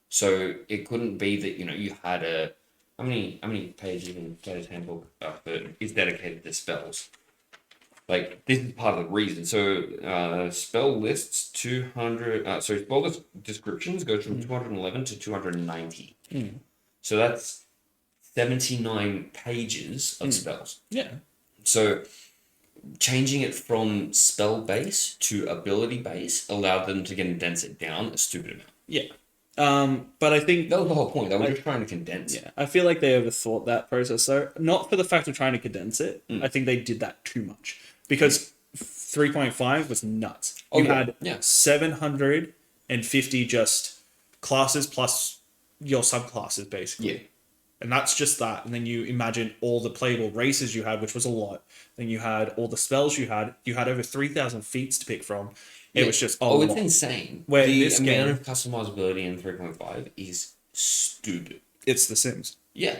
So it couldn't be that, you had a... How many pages in Player's Handbook is dedicated to spells? Like, this is part of the reason. So, spell lists 200... spell list descriptions go from 211 to 290. So that's 79 pages of spells. Yeah. So, changing it from spell base to ability base allowed them to condense it down a stupid amount. Yeah. But I think... That was the whole point. They were just trying to condense. Yeah. I feel like they overthought that process, though. Not for the fact of trying to condense it. I think they did that too much. Because 3.5 was nuts. You had 750 just classes plus your subclasses, basically. Yeah. And that's just that. And then you imagine all the playable races you had, which was a lot. Then you had all the spells you had. You had over 3,000 feats to pick from. It was just it's insane. Where the this amount game, of customizability in 3.5 is stupid. It's The Sims. Yeah,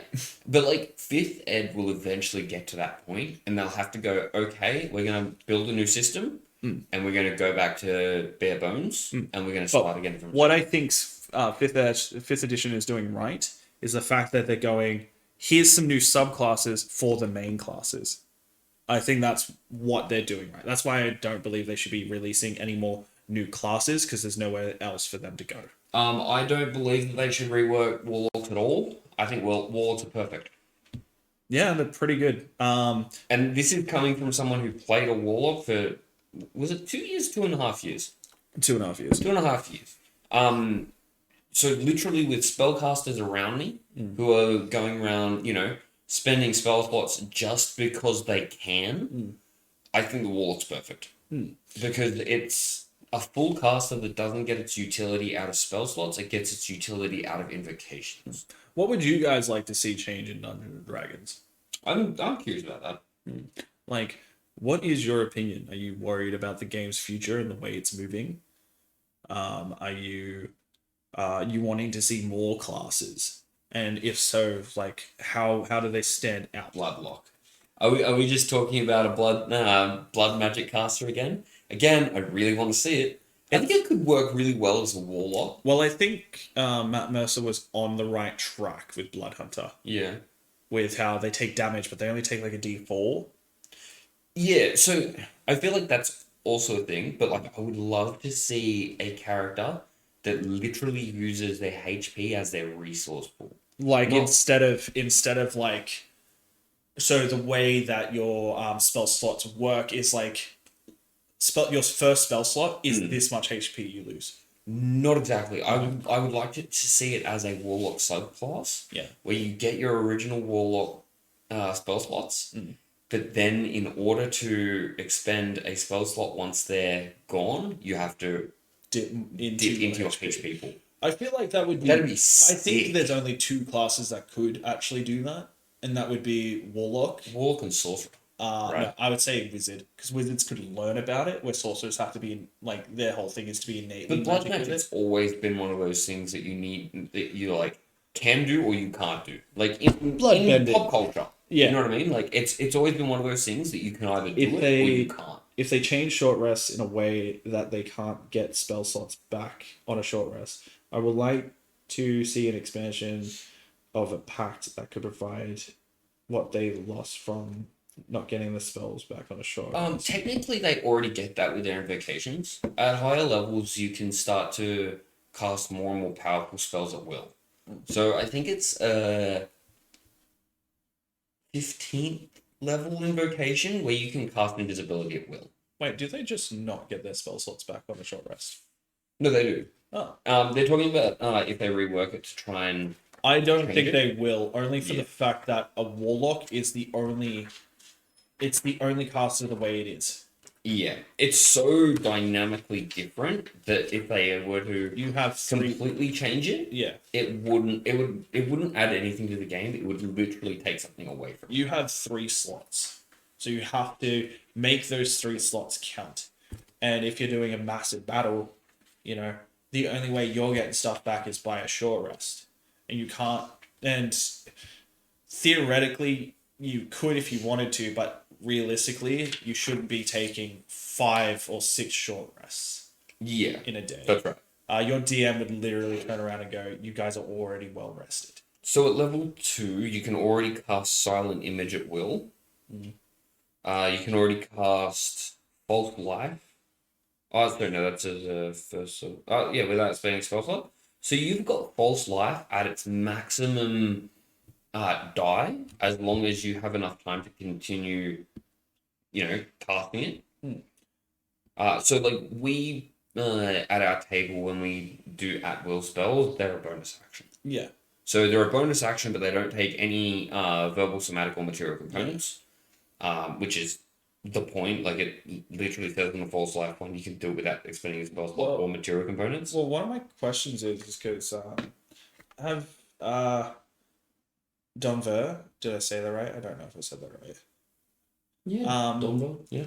but like fifth ed will eventually get to that point, and they'll have to go. Okay, we're gonna build a new system, and we're gonna go back to bare bones, and we're gonna start But again from what zero. I think fifth edition is doing right is the fact that they're going, here's some new subclasses for the main classes. I think that's what they're doing right. That's why I don't believe they should be releasing any more new classes because there's nowhere else for them to go. I don't believe that they should rework warlocks at all. I think warlocks are perfect. Yeah, they're pretty good. And this is coming from someone who played a warlock for, was it 2 years, 2.5 years? 2.5 years. 2.5 years. So literally with spellcasters around me who are going around, spending spell slots just because they can, I think the warlock's perfect. Because it's a full caster that doesn't get its utility out of spell slots, it gets its utility out of invocations. What would you guys like to see change in Dungeons and Dragons? I'm curious about that. Like, what is your opinion? Are you worried about the game's future and the way it's moving? Are you wanting to see more classes? And if so, like how do they stand out? Bloodlock. Are we just talking about a blood magic caster again? Again, I really want to see it. I think it could work really well as a warlock. Well, I think Matt Mercer was on the right track with Blood Hunter. Yeah. With how they take damage, but they only take like a D4. Yeah, so I feel like that's also a thing, but like I would love to see a character that literally uses their HP as their resource pool. Like Not- instead of like, so the way that your spell slots work is like your first spell slot is this much HP you lose. Not exactly. I would like to see it as a warlock subclass. Yeah. Where you get your original warlock spell slots, but then in order to expend a spell slot once they're gone, you have to Dip dip into your HP pool. I feel like that would be. That'd be I sick. think there's only two classes that could actually do that, and that would be Warlock. Warlock and sorcerer. Right. No, I would say Wizard, because Wizards could learn about it, where Sorcerers have to be like their whole thing is to be innately But blood magic with magic's it. always been one of those things that you like can do or you can't do. Like in Bloodbending. pop culture. Yeah. You know what I mean? Like it's always been one of those things that you can either do If it they- or you can't. If they change short rests in a way that they can't get spell slots back on a short rest, I would like to see an expansion of a pact that could provide what they lost from not getting the spells back on a short rest. Technically they already get that with their invocations. At higher levels you can start to cast more and more powerful spells at will. So I think it's 15th level invocation where you can cast invisibility at will. Wait, do they just not get their spell slots back on a short rest? No, they do. Oh. They're talking about if they rework it to try and. I don't Change think it? they will, only for Yeah. the fact that a warlock is the only caster the way it is. Yeah, it's so dynamically different that if they were to You have three. completely change it, Yeah, it wouldn't add anything to the game. It would literally take something away from it. you have 3 slots, so you have to make those 3 slots count. And if you're doing a massive battle, the only way you're getting stuff back is by a short rest, and you can't. And theoretically, you could if you wanted to, but realistically, you shouldn't be taking 5 or 6 short rests Yeah, in a day. that's right. Your DM would literally turn around and go, "You guys are already well rested." So at level 2, you can already cast Silent Image at will. You can already cast False Life. Oh, sorry, no, that's a first. Yeah, without spending spell slot. So you've got False Life at its maximum die, as long as you have enough time to continue, casting it. So like we at our table when we do at will spells, they're a bonus action. Yeah. So they're a bonus action, but they don't take any verbal, somatic, or material components, which is the point. Like it literally says in the False Life one, you can do it without expending your spell slot or material components. Well, one of my questions is because have Donver, did I say that right? I don't know if I said that right. Yeah. Yeah.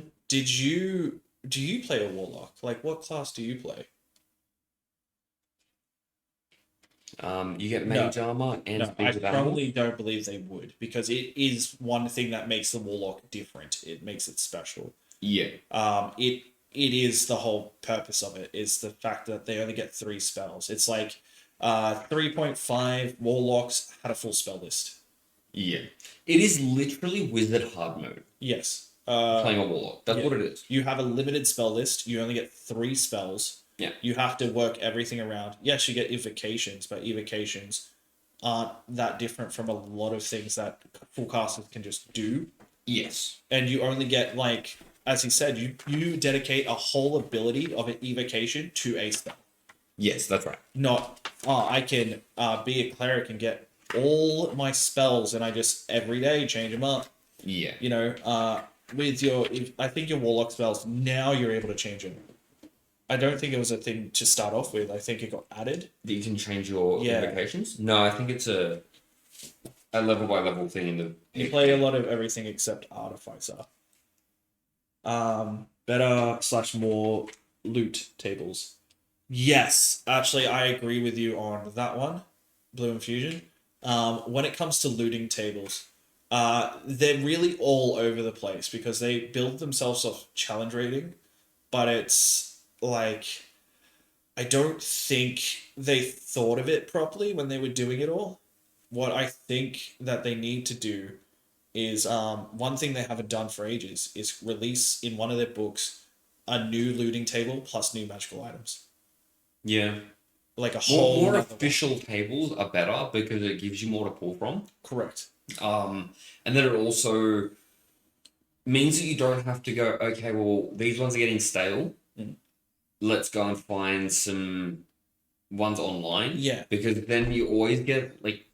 Do you play a warlock? Like, what class do you play? You get No. mage armor and No, I speed with animal. strongly don't believe they would, because it is one thing that makes the Warlock different. It makes it special. Yeah. It is the whole purpose of it, is the fact that they only get 3 spells. It's like 3.5 Warlocks had a full spell list. Yeah. It is literally wizard hard mode. Yes. Playing a warlock. That's yeah. what it is. You have a limited spell list. You only get 3 spells. Yeah. You have to work everything around. Yes, you get evocations, but evocations aren't that different from a lot of things that full casters can just do. Yes. And you only get, like, as he said, you dedicate a whole ability of an evocation to a spell. Yes, that's right. Not, I can be a cleric and get all my spells and I just every day change them up. Yeah. You know, with your, I think your warlock spells, now you're able to change them. I don't think it was a thing to start off with. I think it got added. That you can change your Yeah. invocations? No, I think it's a level by level thing in the. You play a lot of everything except Artificer. Better / more loot tables. Yes, actually, I agree with you on that one, Blue Infusion. When it comes to looting tables, they're really all over the place because they build themselves off challenge rating, but it's like, I don't think they thought of it properly when they were doing it all. What I think that they need to do is, one thing they haven't done for ages is release in one of their books a new looting table plus new magical items. Yeah. Like a whole More other official tables are better because it gives you more to pull from. Correct. And then it also means that you don't have to go, okay, well, these ones are getting stale. Mm. Let's go and find some ones online. Yeah. Because then you always get, like,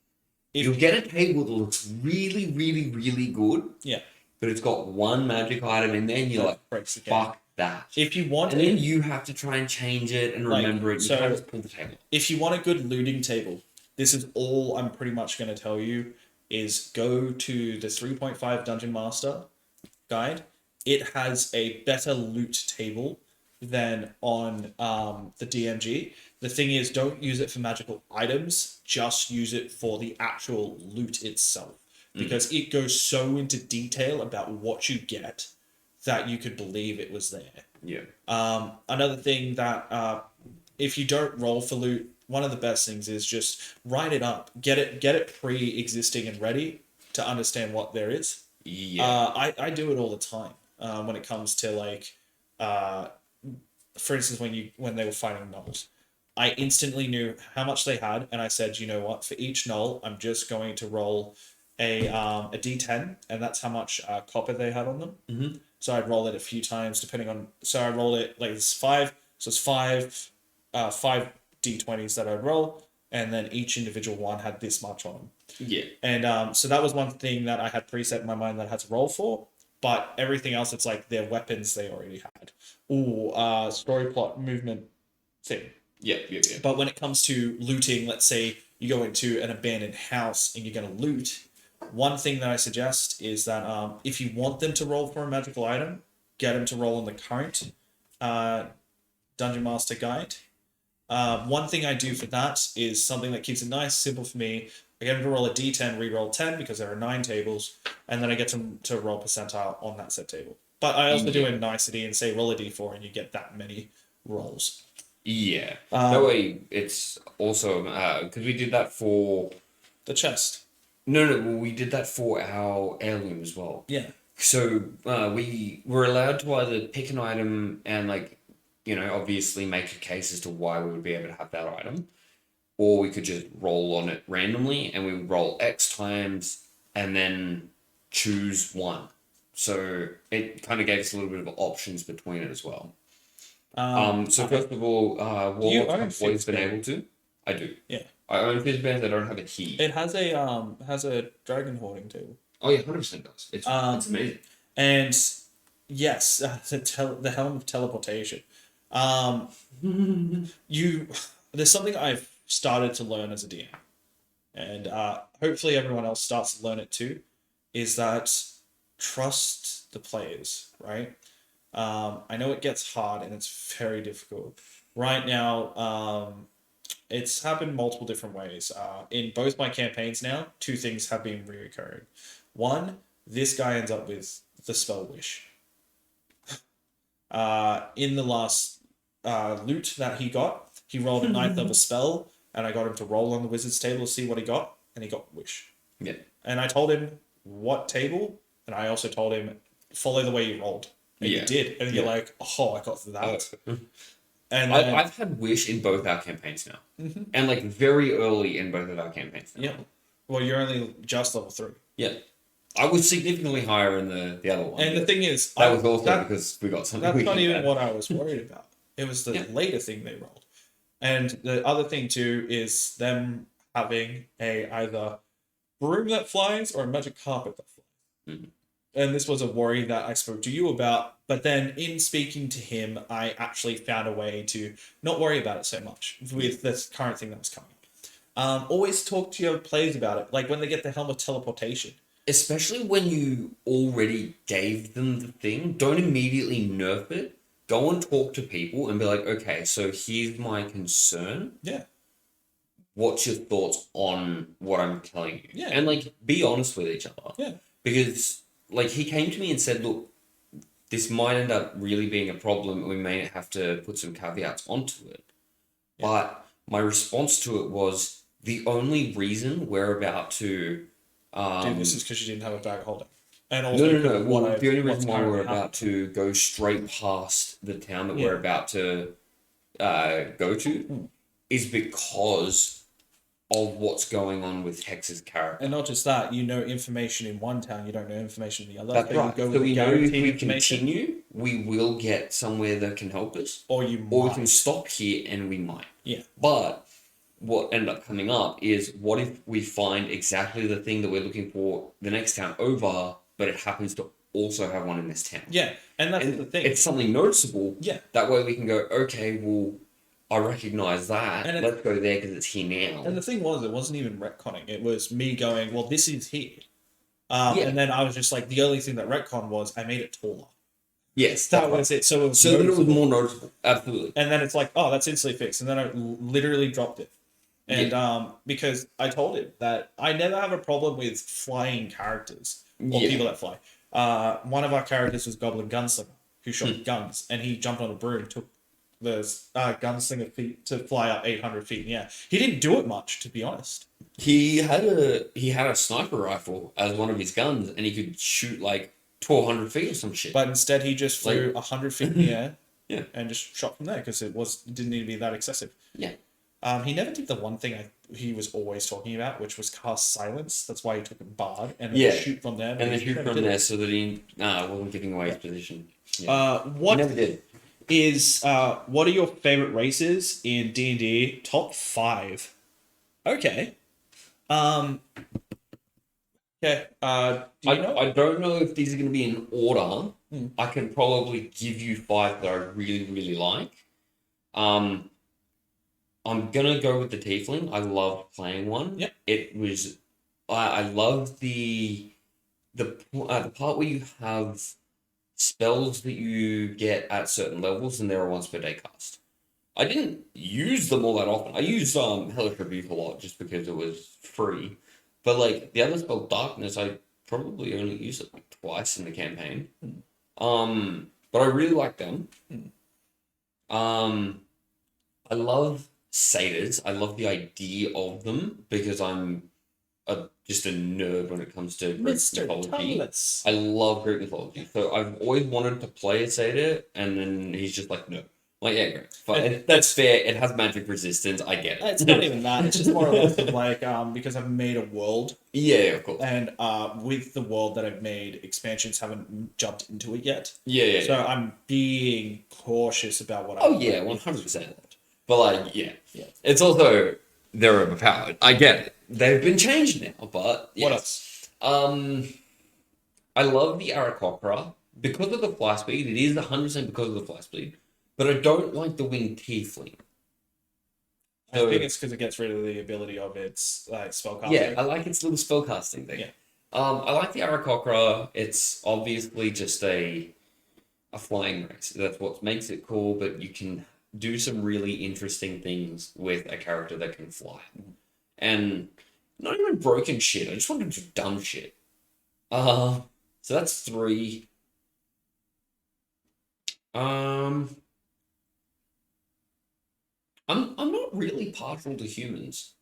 you'll get a table that looks really, really, really good. Yeah. But it's got one magic item in there and you're like, breaks the game. fuck that. If you want And then you have to try and change it and Like, remember it. You so- can't just pull the table. If you want a good looting table, this is all I'm pretty much going to tell you, is go to the 3.5 Dungeon Master guide. It has a better loot table than on the DMG. The thing is, don't use it for magical items, just use it for the actual loot itself. Because it goes so into detail about what you get that you could believe it was there. Yeah. Another thing that if you don't roll for loot, one of the best things is just write it up, get it pre-existing and ready to understand what there is. Yeah. I do it all the time when it comes to, like, for instance, when they were fighting gnolls. I instantly knew how much they had, and I said, you know what, for each gnoll, I'm just going to roll a D10, and that's how much copper they had on them. Mm-hmm. So I'd roll it a few times, depending on. So I rolled it like it's 5. So it's 5 D20s that I'd roll, and then each individual one had this much on them. Yeah. And so that was one thing that I had preset in my mind that I had to roll for. But everything else, it's like their weapons they already had. Ooh, story plot movement thing. Yeah. But when it comes to looting, let's say you go into an abandoned house and you're going to loot, one thing that I suggest is that if you want them to roll for a magical item, get them to roll in the current Dungeon Master guide. One thing I do for that is something that keeps it nice, simple for me. I get them to roll a D10, re-roll 10 because there are 9 tables, and then I get them to roll percentile on that set table. But I also do a nicety and say roll a D4 and you get that many rolls. Yeah. That way, it's also because we did that for the chest. No, well, we did that for our heirloom as well. Yeah. So we were allowed to either pick an item and, like, obviously make a case as to why we would be able to have that item, or we could just roll on it randomly and we would roll X times and then choose one. So it kind of gave us a little bit of options between it as well. So first of all, Warlocks have always been able to. I do. Yeah. I own Fizzbands. I don't have a key. It has a dragon hoarding table. Oh yeah, 100% does. It's amazing. And yes, the helm of teleportation. There's something I've started to learn as a DM, and hopefully everyone else starts to learn it too. Is that trust the players, right? I know it gets hard and it's very difficult. Right now, It's happened multiple different ways. In both my campaigns now, two things have been reoccurring. One, this guy ends up with the spell wish. In the last loot that he got, he rolled a ninth of a spell, and I got him to roll on the wizard's table to see what he got, and he got wish. Yeah. And I told him what table, and I also told him follow the way you rolled. And you did. And you're like, oh, I got that. And then, I've had wish in both our campaigns now. And like very early in both of our campaigns now. Yeah. Well, you're only just level 3. Yeah. I was significantly higher in the other one. And the thing is, that was also because we got something. That's not even what I was worried about. It was the later thing they rolled. And the other thing too is them having a either broom that flies or a magic carpet that flies. And this was a worry that I spoke to you about. But then in speaking to him, I actually found a way to not worry about it so much with this current thing that was coming up. Always talk to your players about it. Like when they get the helm of teleportation. Especially when you already gave them the thing, don't immediately nerf it. Go and talk to people and be like, okay, so here's my concern. Yeah. What's your thoughts on what I'm telling you? Yeah. And like, be honest with each other. Yeah. Because like he came to me and said, look, this might end up really being a problem. We may have to put some caveats onto it. Yeah. But my response to it was the only reason we're about to do this is because you didn't have a bag of holding. And also no. Well, the only reason why we're about to go straight past the town that we're about to go to is because of what's going on with Hex's character. And not just that, you know information in one town, you don't know information in the other. That's right. So we know if we continue, we will get somewhere that can help us. Or we can stop here and we might. Yeah. But what ended up coming up is what if we find exactly the thing that we're looking for the next town over, but it happens to also have one in this town. Yeah, and that's the thing. It's something noticeable. Yeah. That way we can go, okay, well, I recognize that. And let's go there because it's here now. And the thing was, it wasn't even retconning. It was me going, well, this is here. And then I was just like, the only thing that retcon was I made it taller. Yes. That was it. So that it was more noticeable. Absolutely. And then it's like, oh, that's instantly fixed. And then I literally dropped it. And because I told him that I never have a problem with flying characters or people that fly. One of our characters was Goblin Gunslinger, who shot guns, and he jumped on a broom, took the gunslinger feet to fly up 800 feet in the air. He didn't do it much, to be honest. He had a sniper rifle as one of his guns, and he could shoot like 1,200 feet or some shit. But instead, he just flew 100 feet in the air, yeah, and just shot from there because it didn't need to be that excessive. Yeah. He never did the one thing he was always talking about, which was cast silence. That's why he took a bard and then shoot from there. And then shoot from there so that he wasn't giving away his position. Yeah. What he never did. What are your favorite races in D&D? Top 5. Okay. Okay. I don't know if these are going to be in order. I can probably give you 5 that I really, really like. I'm gonna go with the Tiefling. I loved playing one. Yep. It was, I loved the part where you have spells that you get at certain levels, and there are once per day cast. I didn't use them all that often. I used Hellish Rebuke a lot just because it was free, but like the other spell, Darkness, I probably only used it like twice in the campaign. But I really like them. I love satyrs. I love the idea of them because I'm just a nerd when it comes to Greek mythology. I love Greek mythology. So I've always wanted to play a satyr, and then he's just like, no. Like, yeah, great. But that's fair. It has magic resistance. I get it. It's not even that. It's just more or less of like, because I've made a world. Yeah, of course. And with the world that I've made, expansions haven't jumped into it yet. Yeah. So I'm being cautious about what 100%. But like, yeah. It's also, they're overpowered. I get it. They've been changed now, but yes. What else? I love the Aarakocra. Because of the fly speed, it is 100% because of the fly speed. But I don't like the winged tiefling. I think it's because it gets rid of the ability of its spellcasting. Yeah, I like its little spellcasting thing. Yeah. I like the Aarakocra. It's obviously just a flying race. That's what makes it cool, but you can do some really interesting things with a character that can fly. And not even broken shit. I just want to do dumb shit. So that's 3. I'm not really partial to humans.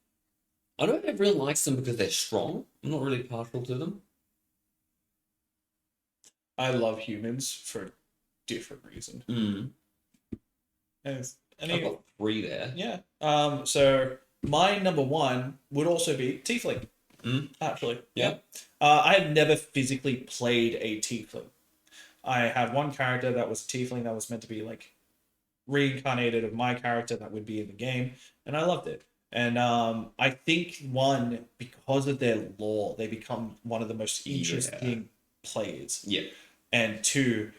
I know everyone likes them because they're strong. I'm not really partial to them. I love humans for a different reason. I've got 3 there. Yeah. So my number 1 would also be Tiefling. Actually. Yeah. I have never physically played a Tiefling. I had one character that was a Tiefling that was meant to be like reincarnated of my character that would be in the game, and I loved it. And I think because of their lore, they become one of the most interesting players. Yeah. And 2,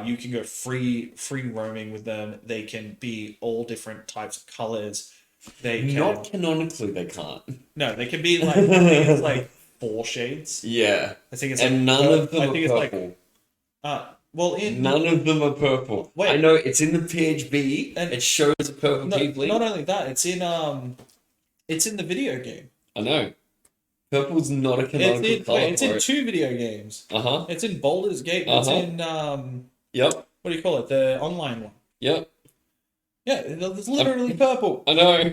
you can go free roaming with them. They can be all different types of colors. They can not canonically. They can't. No, they can be like I think it's like 4 shades. Yeah. I think it's and like, none of them I are think purple. It's None of them are purple. Wait. I know it's in the PHB and it shows a purple Tiefling. Not only that, it's in the video game. I know. Purple's not a canonical color. It's in 2 video games. It's in Baldur's Gate. It's in Yep. What do you call it? The online one. Yep. Yeah, it's literally purple. I know.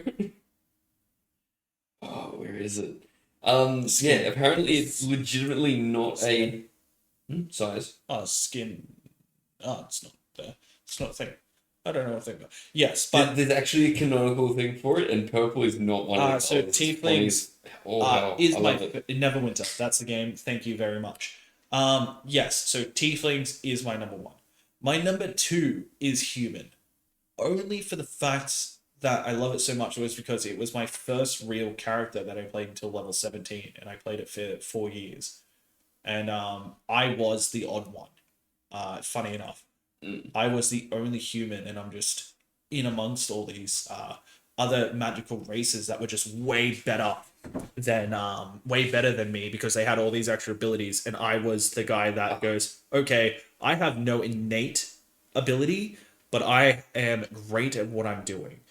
Oh, where is it? Yeah, apparently it's legitimately not a size. Skin. It's not there. It's not a thing. I don't know what thing. Yes, but there's actually a canonical thing for it, and purple is not one of the so colors. Tieflings is my Neverwinter. That's the game. Thank you very much. Yes, so Tieflings is my number 1. My number 2 is human. Only for the fact that I love it so much was because it was my first real character that I played until level 17, and I played it for 4 years. And I was the odd one. Funny enough. I was the only human, and I'm just in amongst all these other magical races that were just way better than me because they had all these extra abilities, and I was the guy that goes, okay, I have no innate ability, but I am great at what I'm doing.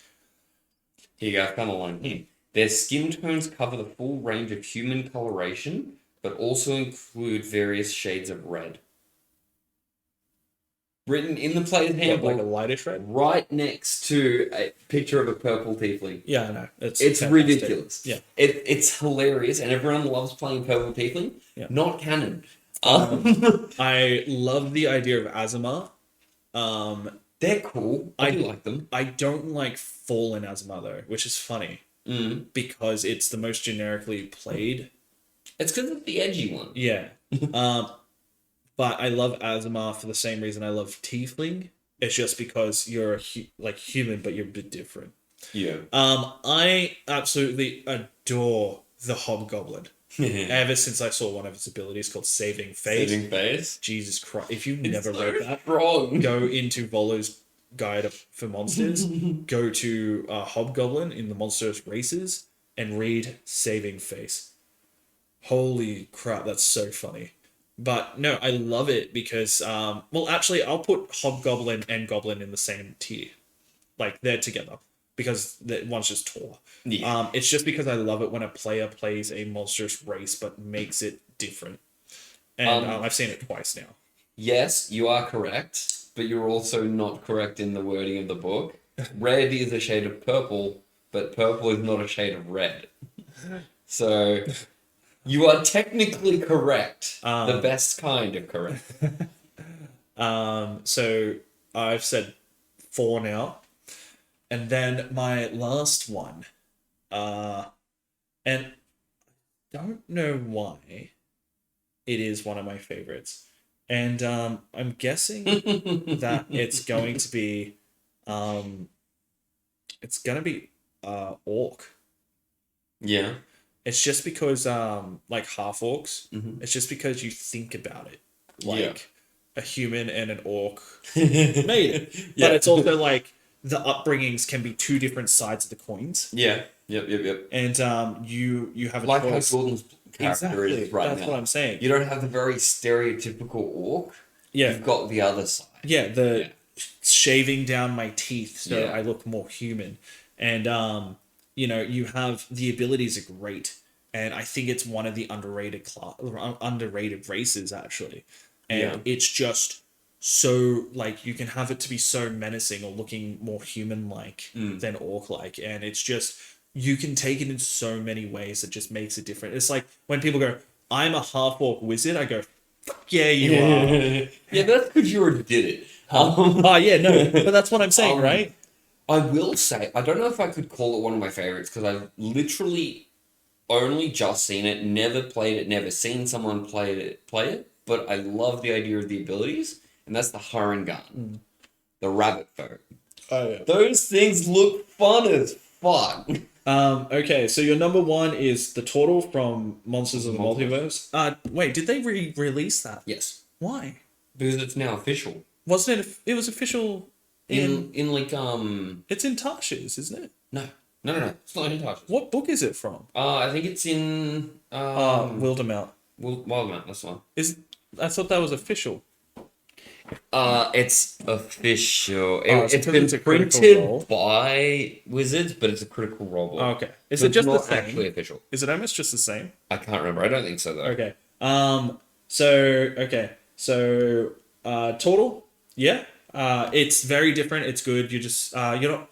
Here you go, I found a line here. Their skin tones cover the full range of human coloration, but also include various shades of red. Written in the player's handbook, like a lightish red, right next to a picture of a purple Tiefling. Yeah, I know. It's ridiculous. Yeah, it's hilarious, and everyone loves playing purple Tiefling. Yeah. Not canon. I love the idea of Azamar. They're cool. I do like them. I don't like Fallen Azamar though, which is funny because it's the most generically played. It's because it's the edgy one. Yeah. But I love Azamar for the same reason I love Tiefling. It's just because you're human, but you're a bit different. Yeah. I absolutely adore the Hobgoblin. Ever since I saw one of its abilities called Saving Face. Saving Face? Jesus Christ. If you've never read that, wrong. Go into Volo's Guide for Monsters, go to Hobgoblin in the Monsters Races, and read Saving Face. Holy crap, that's so funny. But no, I love it because, actually, I'll put Hobgoblin and Goblin in the same tier. Like, they're together. Because one's just taller. Yeah. It's just because I love it when a player plays a monstrous race but makes it different. And I've seen it twice now. Yes, you are correct, but you're also not correct in the wording of the book. Red is a shade of purple, but purple is not a shade of red. So, you are technically correct. The best kind of correct. So, I've said 4 now. And then my last one, and I don't know why it is one of my favorites. And I'm guessing that it's going to be orc. Yeah. It's just because like half orcs. It's just because you think about it. Like a human and an orc made it. Yeah. But it's also like the upbringings can be 2 different sides of the coins. Yeah. Yep. And you have a like choice. how Gordon's character is right now. That's what I'm saying. You don't have the very stereotypical orc. Yeah. You've got the other side. Yeah, shaving down my teeth so Yeah. I look more human. And you know, you have the abilities are great, and I think it's one of the underrated races actually. And Yeah. it's just so like you can have it to be so menacing or looking more human like than orc like, and it's just you can take it in so many ways that just makes it different. It's like when people go, "I'm a half orc wizard," I go, "Fuck yeah, you are." Yeah, that's because you already did it. Oh yeah, no, but that's what I'm saying, Um, right? I will say, I don't know if I could call it one of my favorites because I've literally only just seen it, never played it, never seen someone play it, but I love the idea of the abilities, and that's the Harengan, the rabbit folk. Oh yeah. Those things look fun as fuck. Okay, so your number one is the turtle from Monsters of the Multiverse. Multiverse. Wait, did they release that? Yes, Why? because it's now official. Wasn't it? It was official in. In like It's in Tasha's, isn't it? no, it's not in touch. What book is it from? I think it's in Wildermount. Wildman. That's the one. I thought that was official. It's official. It's It's because been it's a critical printed role. by Wizards, but it's a critical role book. Oh, okay. Is So it it's just the not same? actually official? Is it almost just the same? I can't remember. I don't think so though. Okay. So total, yeah. It's very different. It's good. You just you're not.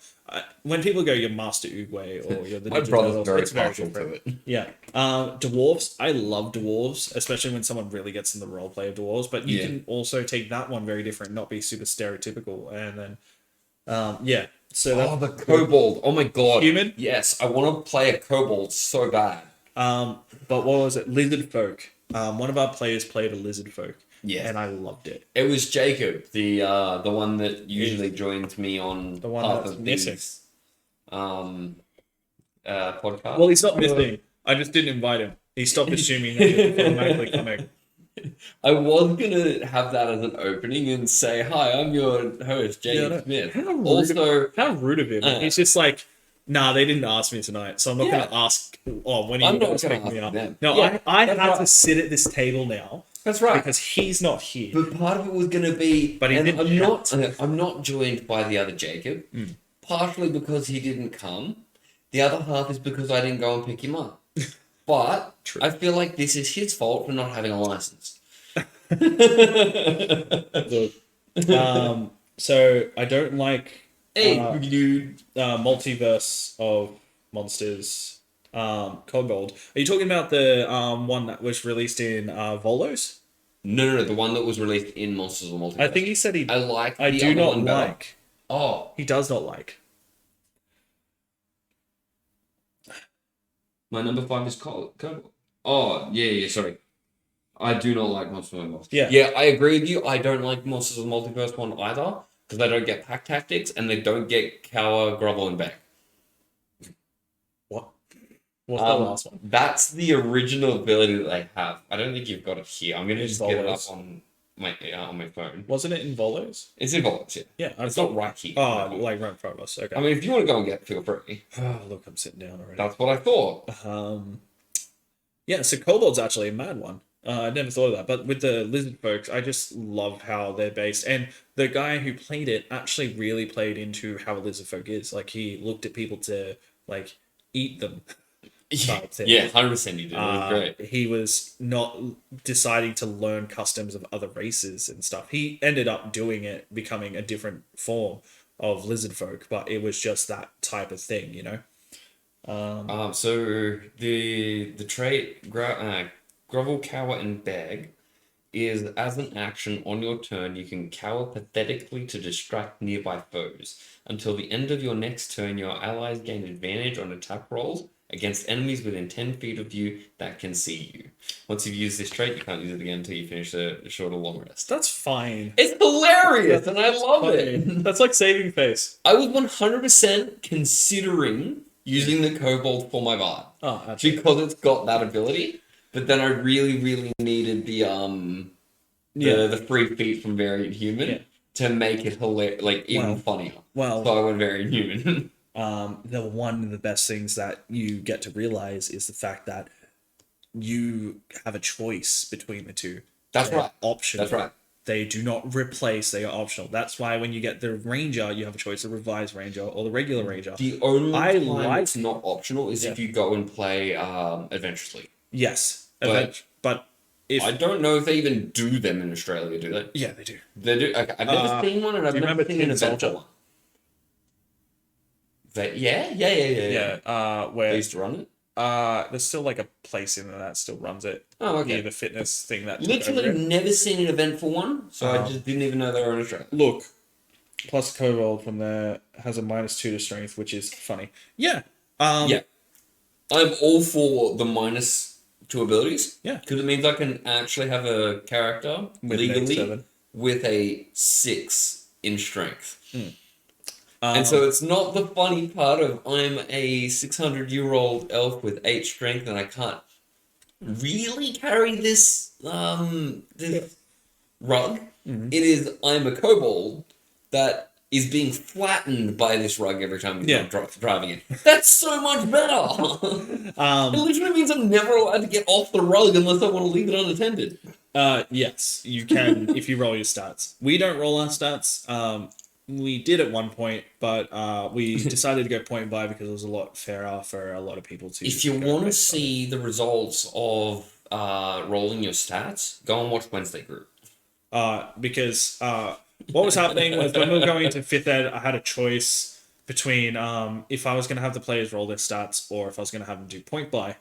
When people go, you're Master Oogway or you're the My Ninja brother's Turtles, very it's very partial different. to it. Yeah. Dwarves. I love dwarves, especially when someone really gets in the role play of dwarves. But you Yeah. can also take that one very different, not be super stereotypical, and then yeah. So Oh, that the kobold. Oh my god. Human? Yes, I want to play a kobold so bad. but what was it? Lizard folk. One of our players played a lizard folk. Yes. And I loved it. It was Jacob, the one that usually joins me on The one Path that's of missing. Thieves, podcast. Well, he's not missing. I just didn't invite him. He stopped assuming that he was automatically coming. I was gonna have that as an opening and say, "Hi, I'm your host, Jacob Smith." How rude of him. He's just like, nah, they didn't ask me tonight, so I'm not Yeah. going to ask, when are I'm you not guys gonna picking me ask up? them. No, Yeah, I that's had right. to sit at this table now That's right. because he's not here. But part of it was gonna be, But he and didn't I'm not joined by the other Jacob, partially because he didn't come. The other half is because I didn't go and pick him up. But True. I feel like this is his fault for not having a license. Look, so I don't like Hey, dude, Multiverse of Monsters, Kobold. Are you talking about the one that was released in Volos? No, the one that was released in Monsters of the Multiverse. I think he said he. I like. I the do other not one better. like. Oh, He does not like. my number 5 is Kobold. Oh, yeah, sorry. I do not like Monsters of the Multiverse. Yeah. Yeah, I agree with you. I don't like Monsters of the Multiverse one either, because they don't get pack tactics, and they don't get cower, grovel, and beg. What? What's the last one? That's the original ability that they have. I don't think you've got it here. I'm going to just get it up Volos. on my phone. Wasn't it in Volos? It's in Volos, yeah. Yeah, I It's thought. not right here. Oh, like right in front of us. Okay. I mean, if you want to go and get it, feel free. Oh, look, I'm sitting down already. That's what I thought. Yeah, so Kobold's actually a mad one. I never thought of that, but with the lizard folks, I just love how they're based. And the guy who played it actually really played into how a lizard folk is. Like he looked at people to like eat them. type thing. Yeah, 100% he did. It was great. He was not deciding to learn customs of other races and stuff. He ended up doing it, becoming a different form of lizard folk, but it was just that type of thing, you know. So the trait grovel, cower, and beg is as an action on your turn, you can cower pathetically to distract nearby foes. Until the end of your next turn, your allies gain advantage on attack rolls against enemies within 10 feet of you that can see you. Once you've used this trait, you can't use it again until you finish a short or long rest. That's fine. It's hilarious, and I love it. That's like saving face. I was 100% considering using the kobold for my bard. Oh, actually. Because it's got that ability. But then I really needed the free feat from Variant Human to make it even funnier. Well, so I went Variant Human. One of the best things that you get to realize is the fact that you have a choice between the two. That's right. Option. That's right. They do not replace, they are optional. That's why when you get the Ranger, you have a choice of Revised Ranger or the regular Ranger. The only I time like- it's not optional is if you go and play Adventurous League. Yes. But- But if... I don't know if they even do them in Australia, do they? Yeah, they do. They do. Okay, I've never seen one, and I've do you never remember seen an Tin eventful Soldier? one. Yeah. Where They used to run it. there's still like a place in there that still runs it. Oh, okay. Near the fitness thing that took Literally over it. never seen an eventful one, so I just didn't even know they were in Australia. Look, plus Kobold from there has a -2 to strength, which is funny. Yeah. Yeah. I'm all for the -2 abilities. Yeah. Because it means I can actually have a character With an legally 7. with a 6 in strength. And so it's not the funny part of I'm a 600-year-old elf with 8 strength and I can't really carry this this rug. It is I'm a kobold that is being flattened by this rug every time he's driving it. That's so much better. It literally means I'm never allowed to get off the rug unless I want to leave it unattended. Yes, you can if you roll your stats. We don't roll our stats. We did at one point, but we decided to go point by because it was a lot fairer for a lot of people to. If you want to see the results of rolling your stats, go and watch Wednesday Group. Because what was happening was when we were going to 5th ed, I had a choice between if I was going to have the players roll their stats or if I was going to have them do point by.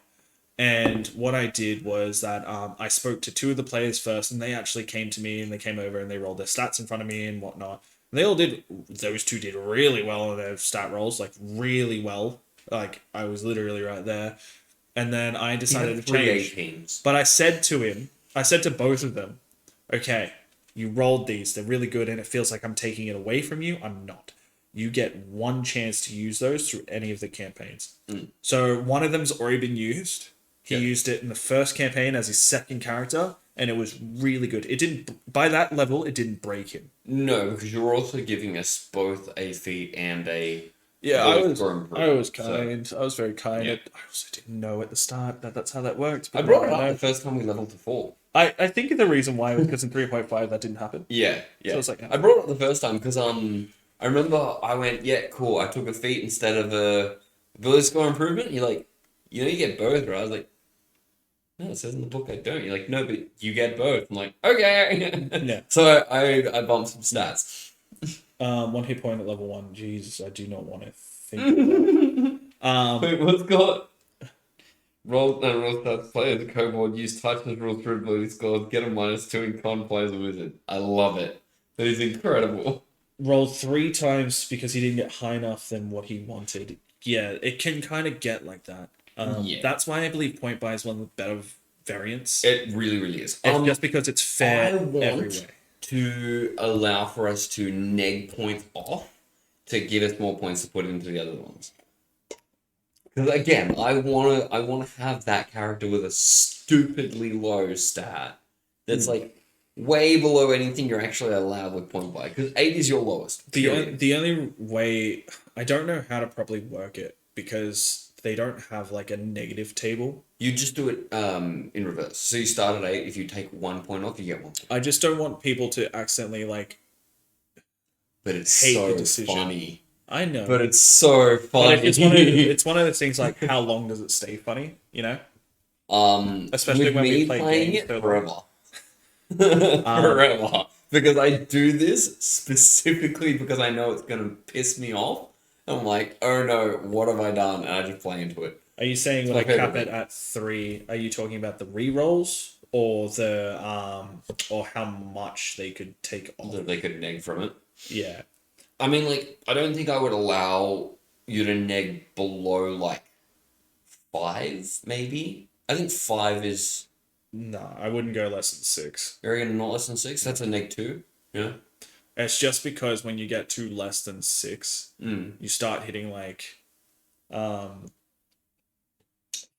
And what I did was that I spoke to 2 of the players first, and they actually came to me and they came over and they rolled their stats in front of me and whatnot. And they all did, those 2 did really well on their stat rolls, like really well. Like I was literally right there. And then I decided to change. 18s. But I said to both of them, okay, you rolled these, they're really good, and it feels like I'm taking it away from you. I'm not. You get 1 chance to use those through any of the campaigns. So one of them's already been used. He used it in the first campaign as his second character, and it was really good. It didn't, by that level, it didn't break him. No, because you're also giving us both a feat and a... Yeah, I was kind. So, I was very kind. Yeah. I also didn't know at the start that that's how that worked. I But brought it now I up know. the first time we leveled to 4. I think the reason why was because in 3.5 that didn't happen. Yeah. So it's like, I brought it up the first time because I remember I went, yeah, cool, I took a feat instead of a ability score improvement. You're like, you know you get both, right? I was like, no, it says in the book I don't. You're like, no, but you get both. I'm like, okay. Yeah. So I bumped some stats. 1 hit point at level 1. Jesus, I do not want to think of that. Wait, what's got roll stats play as a kobold, use touches rules through ability scores, get a -2 in con play as a wizard. I love it. That is incredible. Rolled 3 times because he didn't get high enough than what he wanted. Yeah, it can kind of get like that. That's why I believe point by is one of the better variants. It really, really is. It's just because it's fair everywhere. To allow for us to neg points off to give us more points to put into the other ones. Because again, I wanna have that character with a stupidly low stat that's like way below anything you're actually allowed with point by. Because 8 is your lowest. The only way I don't know how to properly work it because they don't have like a negative table. You just do it in reverse. So you start at 8. If you take 1 point off, you get 1 point. I just don't want people to accidentally like. But it's hate so the decision. funny. I know. But it's so funny. But it's one of those things like how long does it stay funny? You know. Especially with when me we play playing games it forever. Forever. Because I do this specifically because I know it's gonna piss me off. I'm like, oh no, what have I done? And I just play into it. Are you saying when I cap it at 3? Are you talking about the rerolls or the or how much they could take off? That they could neg from it. Yeah. I mean, like, I don't think I would allow you to neg below like 5, maybe. I think 5 is. No, I wouldn't go less than 6. You're gonna not less than 6. That's a neg 2. Yeah. It's just because when you get to less than 6, you start hitting like 5,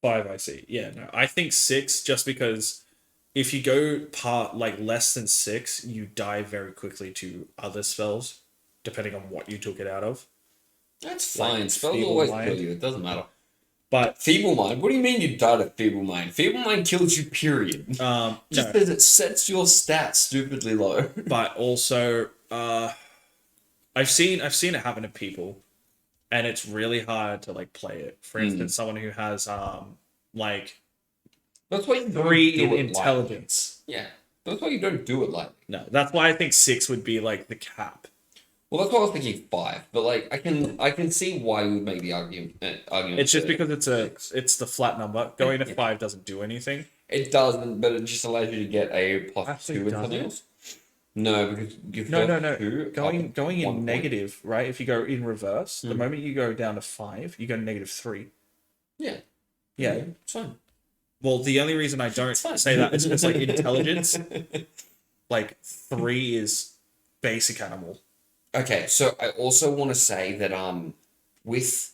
I see. Yeah, no. I think 6 just because if you go like less than 6, you die very quickly to other spells, depending on what you took it out of. That's fine. Like, Spells Feeble always Mind. kill you. It doesn't matter. But Feeble mind? What do you mean you died of feeble mind? Feeble mind kills you, period. Just no, because it sets your stats stupidly low. but also I've seen it happen to people, and it's really hard to like play it. For instance, someone who has like That's why you don't 3 do in it intelligence. lightly. Yeah. That's why you don't do it lightly. No, that's why I think 6 would be like the cap. Well, that's why I was thinking 5, but like I can see why you would make the argument. It's just for because it's the flat number. Going to Yeah. 5 doesn't do anything. It doesn't, but it just allows you to get a plus Actually, 2 in does something it? else. No, because you No. two Going in 1 point. negative, right? If you go in reverse, the Mm. moment you go down to 5, you go to -3. Yeah, Yeah. it's fine. Well, the only reason I don't It's fine. say that is because like intelligence, like 3 is basic animal. Okay, so I also want to say that with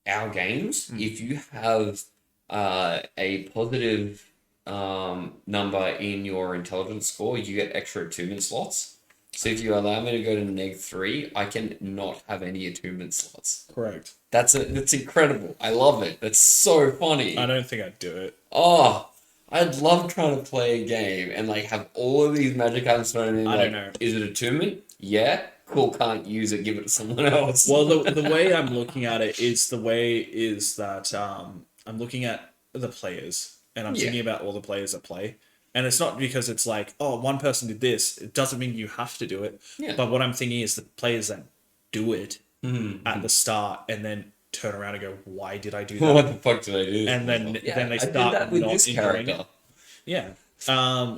our games, if you have a positive number in your intelligence score, you get extra attunement slots. So if you allow me to go to -3, I can not have any attunement slots. Correct. That's incredible. I love it. That's so funny. I don't think I'd do it. Oh, I'd love trying to play a game and like have all of these magic items thrown in. I like, don't know. Is it attunement? Yeah. Cool. Can't use it. Give it to someone else. Well, the way I'm looking at it is that I'm looking at the players, and I'm Yeah. thinking about all the players that play. And it's not because it's like, oh, one person did this. It doesn't mean you have to do it. Yeah. But what I'm thinking is the players that do it Mhm. at the start and then turn around and go, why did I do What that? the fuck did I do? And then Yeah, they I did start that with not this enjoying character. it. Yeah.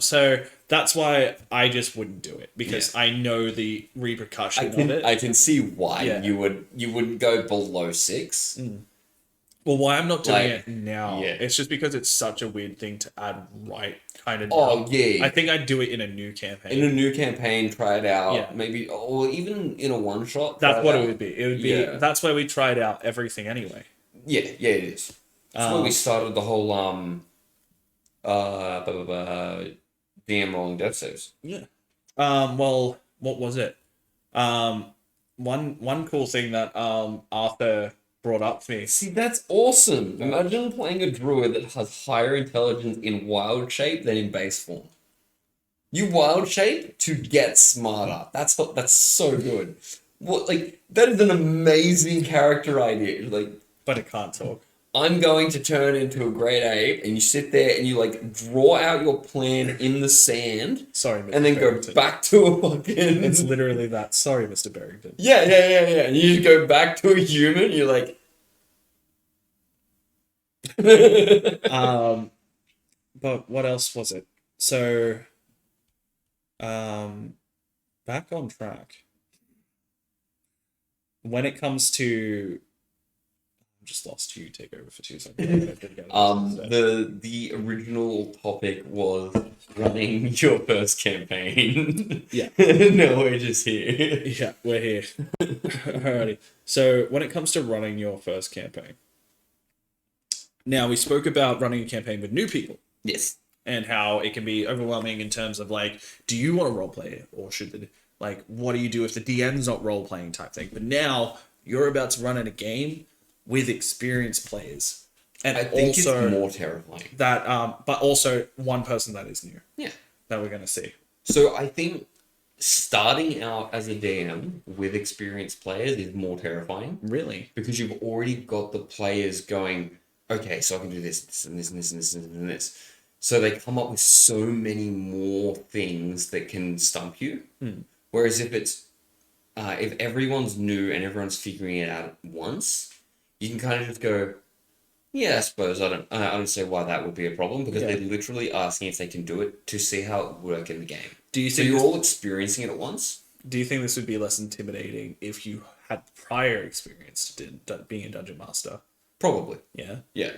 So that's why I just wouldn't do it, because I know the repercussion of it. I can see why Yeah. you wouldn't go below 6. Well, why I'm not doing Like, it now, yeah. it's just because it's such a weird thing to add right kind of Oh, now. yeah. I think I'd do it in a new campaign. In a new campaign, try it out. Yeah. Maybe, or even in a one shot. That's what it would be. It would be. Yeah. That's where we tried out everything anyway. Yeah, it is. That's where we started the whole DM rolling death saves. Yeah. Well, what was it? One cool thing that Arthur brought up to me. See, that's awesome. Imagine playing a druid that has higher intelligence in wild shape than in base form. You wild shape to get smarter. That's so good. What, like, that is an amazing character idea. Like, But it can't talk. I'm going to turn into a great ape, and you sit there and you like draw out your plan in the sand, Sorry, Mr. and then go Barrington. back to a fucking. It's literally that. Sorry, Mr. Barrington. Yeah. And you just go back to a human. You're like. But what else was it? So, back on track. When it comes to, I'm just lost. You take over for 2 seconds. The original topic was running your first campaign. Yeah. No, we're just here. Yeah, we're here. Alrighty. So when it comes to running your first campaign, now we spoke about running a campaign with new people Yes. and how it can be overwhelming in terms of like, do you want to role play it, or should the like, what do you do if the DM's not role playing type thing? But now you're about to run in a game with experienced players, and I think also it's more terrifying. that but also one person that is new Yeah. that we're gonna see. So I think starting out as a DM with experienced players is more terrifying Really? because you've already got the players going, okay, so I can do this and this and this and this and this. So they come up with so many more things that can stump you. Whereas if it's if everyone's new and everyone's figuring it out at once, you can kind of just go, yeah, I suppose I don't see why that would be a problem, because they're literally asking if they can do it to see how it would work in the game. Do you So think you're this, all experiencing it at once? do you think this would be less intimidating if you had prior experience being a dungeon master? Probably. Yeah. Yeah.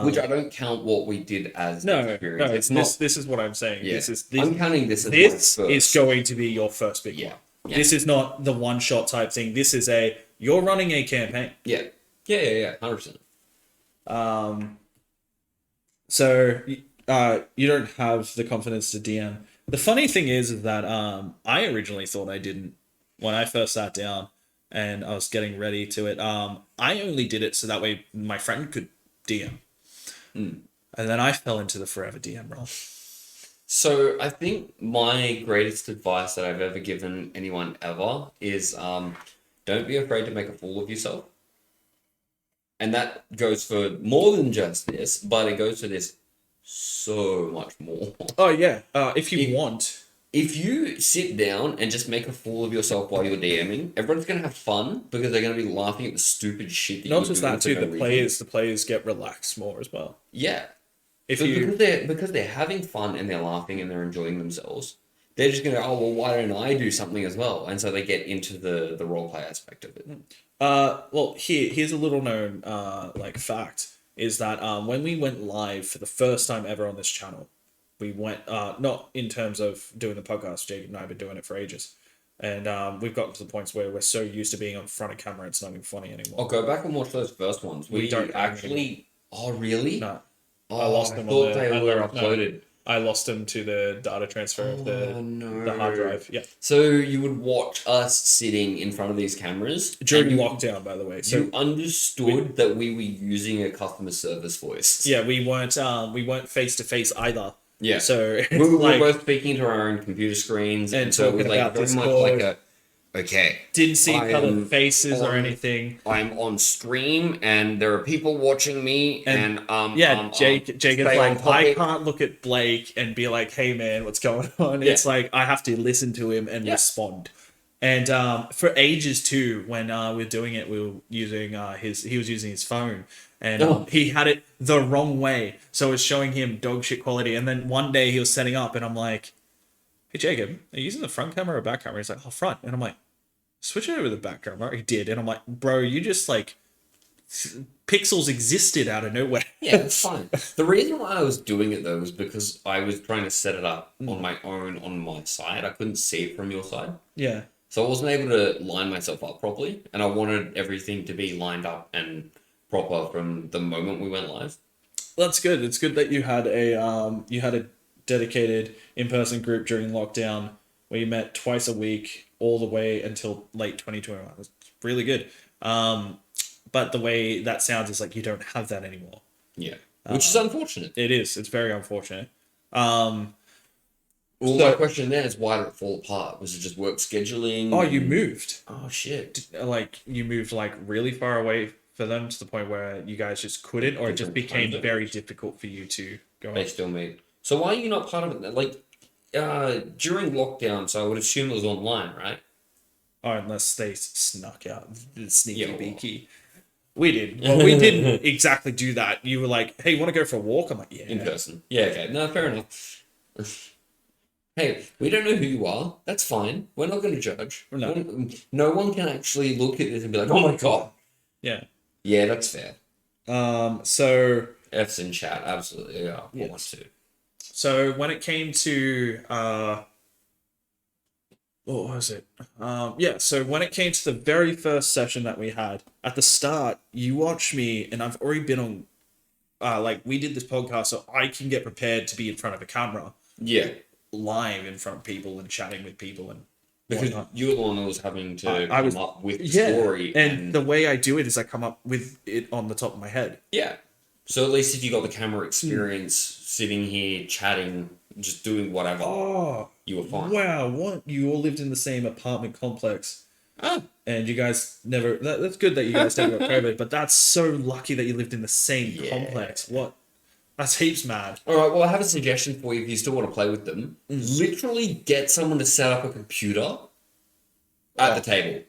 Which I don't count what we did as No, experience. no. It's not. This is what I'm saying. Yeah. This I'm counting this as my this first. is going to be your first big Yeah. one. Yeah. This is not the one shot type thing. This is you're running a campaign. Yeah. 100%. So you don't have the confidence to DM. The funny thing is that I originally thought I didn't when I first sat down, and I was getting ready to it. I only did it so that way my friend could DM. And then I fell into the forever DM role. So I think my greatest advice that I've ever given anyone ever is don't be afraid to make a fool of yourself. And that goes for more than just this, but it goes for this so much more. Oh yeah, if you want. If you sit down and just make a fool of yourself while you're DMing, everyone's gonna have fun because they're gonna be laughing at the stupid shit that Not you're just doing that for too, no reason. the players get relaxed more as well. Yeah. If But you because they're having fun and they're laughing and they're enjoying themselves, they're just gonna, oh well, why don't I do something as well? And so they get into the role play aspect of it. well here's a little known like fact is that when we went live for the first time ever on this channel, we went not in terms of doing the podcast, Jake and I have been doing it for ages. And we've gotten to the points where we're so used to being on front of camera it's not even funny anymore. I'll go back and watch those first ones. We don't actually. Oh really? No. Oh, I lost I them thought on the they were uploaded. No, I lost them to the data transfer of Oh no. the hard drive. Yeah. So you would watch us sitting in front of these cameras During and lockdown, by the way. So you understood that we were using a customer service voice. yeah, we weren't face to face either. Yeah. So it's We were like both speaking to our own computer screens, And and so it was talking like about very much Discord. like a, okay, didn't see I each other's am faces or on- anything. I'm on stream and there are people watching me, and Yeah, Jake is stay on like, I topic. can't look at Blake and be like, hey man, what's going on? Yeah. It's like I have to listen to him and Yeah. respond. And for ages too, when we were doing it, we were using he was using his phone, and Oh. he had it the wrong way, so it was showing him dog shit quality. And then one day he was setting up, and I'm like, "Hey Jacob, are you using the front camera or back camera?" He's like, "Oh, front." And I'm like, "Switch it over to the back camera." He did, and I'm like, "Bro, you just like pixels existed out of nowhere." Yeah, it's fine. The reason why I was doing it though was because I was trying to set it up on my own on my side. I couldn't see it from your side. Yeah. So I wasn't able to line myself up properly, and I wanted everything to be lined up and proper from the moment we went live. That's good. It's good that you had a dedicated in-person group during lockdown where you met twice a week all the way until late 2021. It's really good. But the way that sounds is like you don't have that anymore. Yeah, which is unfortunate. It is. It's very unfortunate. Well, So- my question there is, why did it fall apart? Was it just work scheduling? Oh, you moved. Oh shit! Like you moved like really far away for them to the point where you guys just couldn't, or it just Different became time very difficult for you to go They on. still meet. So why are you not part of it? Like, during lockdown, so I would assume it was online, right? Oh, unless they snuck out the sneaky Yeah, well. beaky. We did. Well, we didn't exactly do that. You were like, "Hey, you want to go for a walk?" I'm like, "Yeah." In person. Yeah. Okay. No, fair enough. Hey, we don't know who you are. That's fine. We're not going to judge. No. No one can actually look at this and be like, "Oh my god." Yeah. Yeah, that's fair. So F's in chat, absolutely. Yeah, I Yes. want to. so when it came to what was it? Yeah, so when it came to the very first session that we had, at the start, you watched me, and I've already been on like we did this podcast so I can get prepared to be in front of a camera, Yeah, live in front of people and chatting with people and because whatnot. you were the one that was having to I come was- up with the Yeah, story. and the way I do it is I come up with it on the top of my head. Yeah. So at least if you got the camera Hmm. experience, sitting here, chatting, just doing whatever, Oh, you were fine. wow! What, you all lived in the same apartment complex, Ah, and you guys never. That's good that you guys never got COVID, but that's so lucky that you lived in the same Yeah. complex. What? That's heaps mad. all right, well, I have a suggestion for you if you still want to play with them. Literally get someone to set up a computer at the table.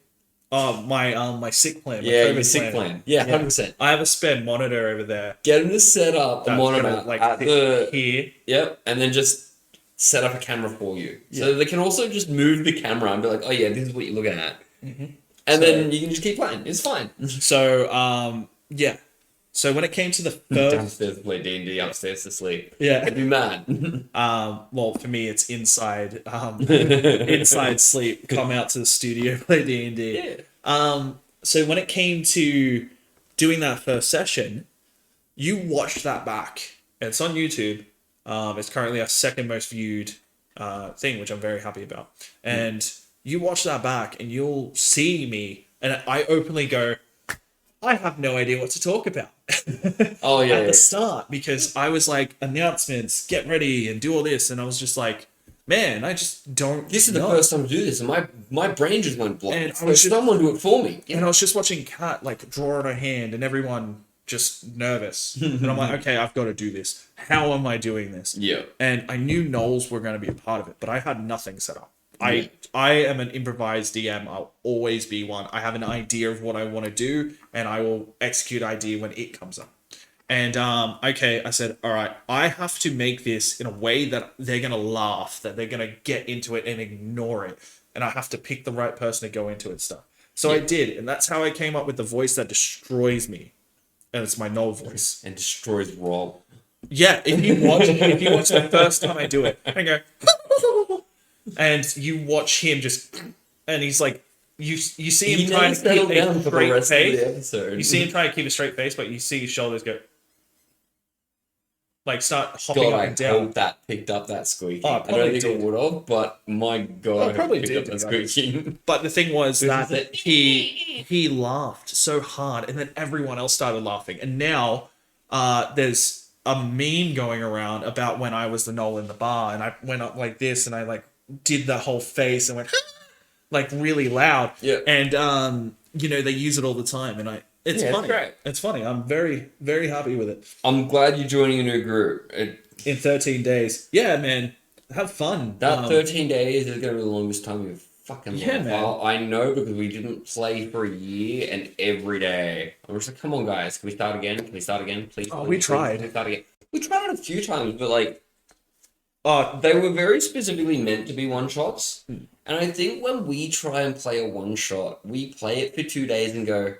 Oh, my sick plan. My Yeah, COVID your sick plan. Yeah, 100%. I have a spare monitor over there. Get them to set up a That's monitor gonna, like at fit the... here. Yep, and then just set up a camera for you. So they can also just move the camera and be like, oh yeah, this is what you're looking at. And then you can just keep playing. It's fine. So yeah. So when it came to the first, Downstairs to play D&D, upstairs to sleep. yeah. I'd be mad. Well, for me, it's inside, inside sleep. Come out to the studio, play D&D. Yeah. So when it came to doing that first session, you watched that back. It's on YouTube. It's currently our second most viewed thing, which I'm very happy about. And you watch that back, and you'll see me And I openly go, I have no idea what to talk about. Oh, yeah, At yeah. the start, because I was like, announcements, get ready and do all this. And I was just like, man, I just don't This is the know. first time to do this, and my brain just went blank. And I So was just- someone do it for me. And I was just watching Kat like draw on her hand and everyone just nervous. And I'm like, okay, I've got to do this. How am I doing this? Yeah. And I knew Knowles were going to be a part of it, but I had nothing set up. Yeah. I am an improvised DM. I'll always be one. I have an idea of what I want to do, and I will execute idea when it comes up. And okay, I said, all right, I have to make this in a way that they're gonna laugh, that they're gonna get into it and ignore it, and I have to pick the right person to go into it stuff. So I did, and that's how I came up with the voice that destroys me, and it's my Noel voice. And destroys Rob. Yeah, if you watch the first time I do it, I go, and you watch him just, and he's like, you see him trying to keep a straight face. You see him trying to keep a straight face, but you see his shoulders go, like start hopping up I and down. hope that picked up that squeaking. Oh, it I don't probably think it did. would have, but my God, Oh, it I hope probably it picked did, up that to be honest. squeaking. But the thing was that it. he laughed so hard, and then everyone else started laughing. And now there's a meme going around about when I was the Noel in the bar, and I went up like this, and I like did the whole face and went like really loud. Yeah. And they use it all the time, and it's Yeah, it's funny. great. It's funny. I'm very, very happy with it. I'm glad you're joining a new group. In 13 days. Yeah, man. Have fun. That 13 days is going to be the longest time of your fucking Yeah, life. man. I know because we didn't play for a year and every day. I'm just like, come on, guys. Can we start again? Can we start again? Please. Oh, please, we please, tried. Can we start again? We tried it a few times, but like, Oh, they were very specifically meant to be one shots. And I think when we try and play a one shot, we play it for 2 days and go,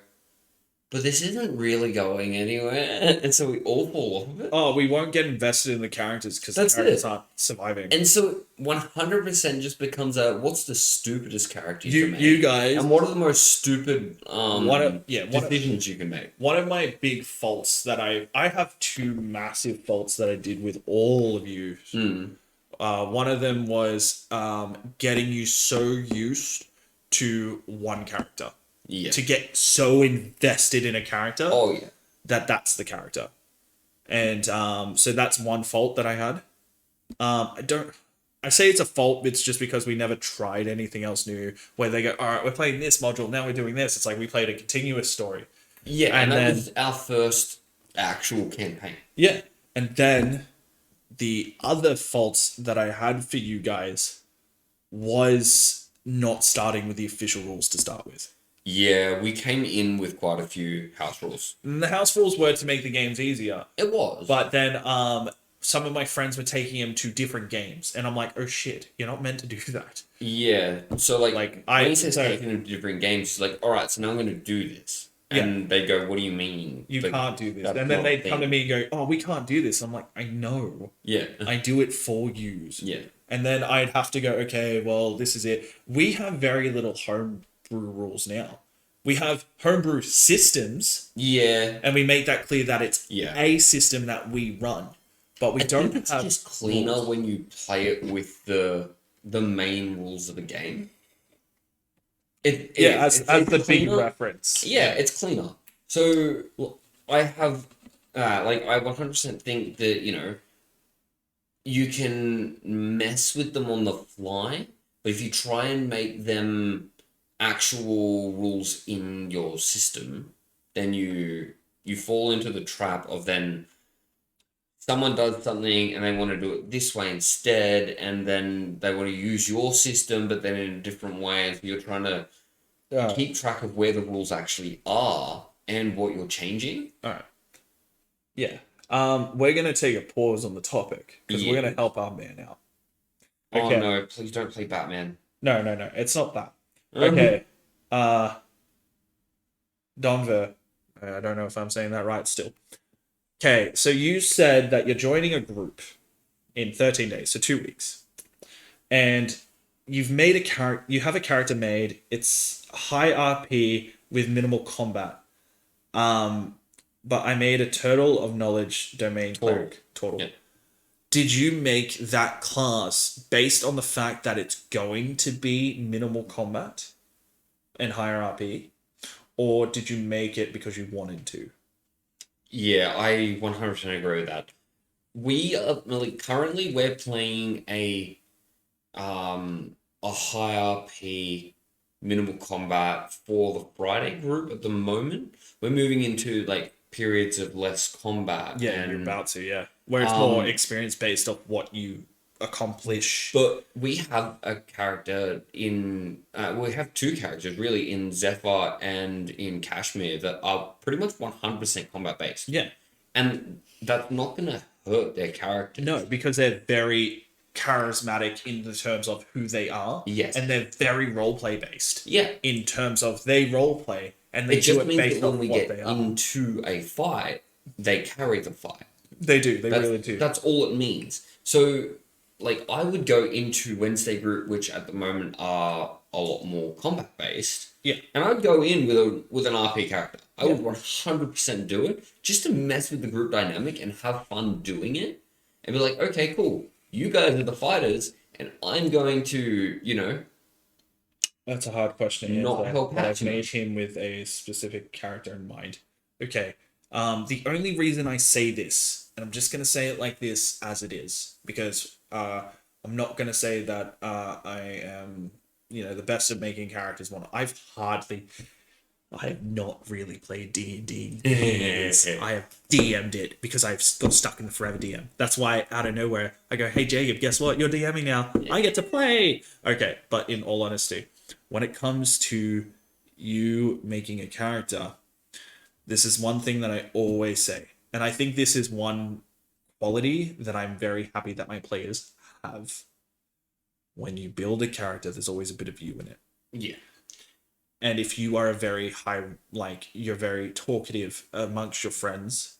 but this isn't really going anywhere. And so we all fall off of it. oh, we won't get invested in the characters because the That's characters it. aren't surviving. And so 100% just becomes what's the stupidest character you can make? You guys. And what are the most stupid decisions you can make? One of my big faults that I have two massive faults that I did with all of you. One of them was getting you so used to one character. Yeah. To get so invested in a character Oh, yeah. that's the character. And so that's one fault that I had. I say it's a fault, it's just because we never tried anything else new where they go, all right, we're playing this module, now we're doing this. It's like we played a continuous story. Yeah, And and that then- was our first actual campaign. Yeah. And then the other faults that I had for you guys was not starting with the official rules to start with. Yeah, we came in with quite a few house rules. And the house rules were to make the games easier. It was. But then some of my friends were taking him to different games. And I'm like, oh shit, you're not meant to do that. Yeah, so like when he says so- taking them to different games, he's like, all right, so now I'm going to do this. And they go, what do you mean? You Like, can't do this. that's And then not they'd a come to thing. me and go, oh, we can't do this. I'm like, I know. Yeah. I do it for yous. Yeah. And then I'd have to go, okay, well, this is it. We have very little homebrew rules now. We have homebrew systems, Yeah. and we make that clear that it's Yeah. a system that we run. But we I don't think it's have just cleaner rules. when you play it with the main rules of the game. As it's the big cleaner. reference. Yeah, it's cleaner. So I have, I 100% think that, you can mess with them on the fly, but if you try and make them actual rules in your system, then you fall into the trap of then someone does something and they want to do it this way instead, and then they want to use your system, but then in a different way, and so you're trying to keep track of where the rules actually are and what you're changing. All right. Yeah. We're going to take a pause on the topic because we're going to help our man out. Okay. Oh no, please don't play Batman. No. It's not that. Okay. Donver. I don't know if I'm saying that right still. Okay, so you said that you're joining a group in 13 days, so 2 weeks. And you've made a character, you have a character made, it's high RP with minimal combat. But I made a turtle of knowledge domain cleric. Turtle. Yeah. Did you make that class based on the fact that it's going to be minimal combat and higher RP? or did you make it because you wanted to? Yeah, I 100% agree with that. We are like currently we're playing a high RP minimal combat for the Friday group at the moment. We're moving into like periods of less combat Yeah, you're and about to, yeah. Where it's more um experience based off what you accomplish. but we have a character in we have two characters really in Zephyr and in Kashmir that are pretty much 100% combat based. Yeah. And that's not gonna hurt their characters. No, because they're very charismatic in the terms of who they are. Yes. And they're very roleplay based. Yeah. In terms of they roleplay and they It do just it means based that off when we what get they are. into a fight, they carry the fight. They do, they That's, really do. That's all it means. So, like, I would go into Wednesday group, which at the moment are a lot more combat based. Yeah. And I'd go in with an RP character. I Yeah. would 100% do it just to mess with the group dynamic and have fun doing it. And be like, okay, cool. You guys are the fighters, and I'm going to, That's a hard question to not answer, help but out I've too made much. him with a specific character in mind. Okay. The only reason I say this, and I'm just gonna say it like this as it is, because I'm not gonna say that I am, the best at making characters. I have not really played D&D in years. I have DM'd it because I've got stuck in the forever DM. That's why out of nowhere I go, hey Jacob, guess what? You're DMing now. I get to play. Okay, but in all honesty, when it comes to you making a character, this is one thing that I always say. And I think this is one quality that I'm very happy that my players have. When you build a character, there's always a bit of you in it. Yeah. And if you are a very you're very talkative amongst your friends,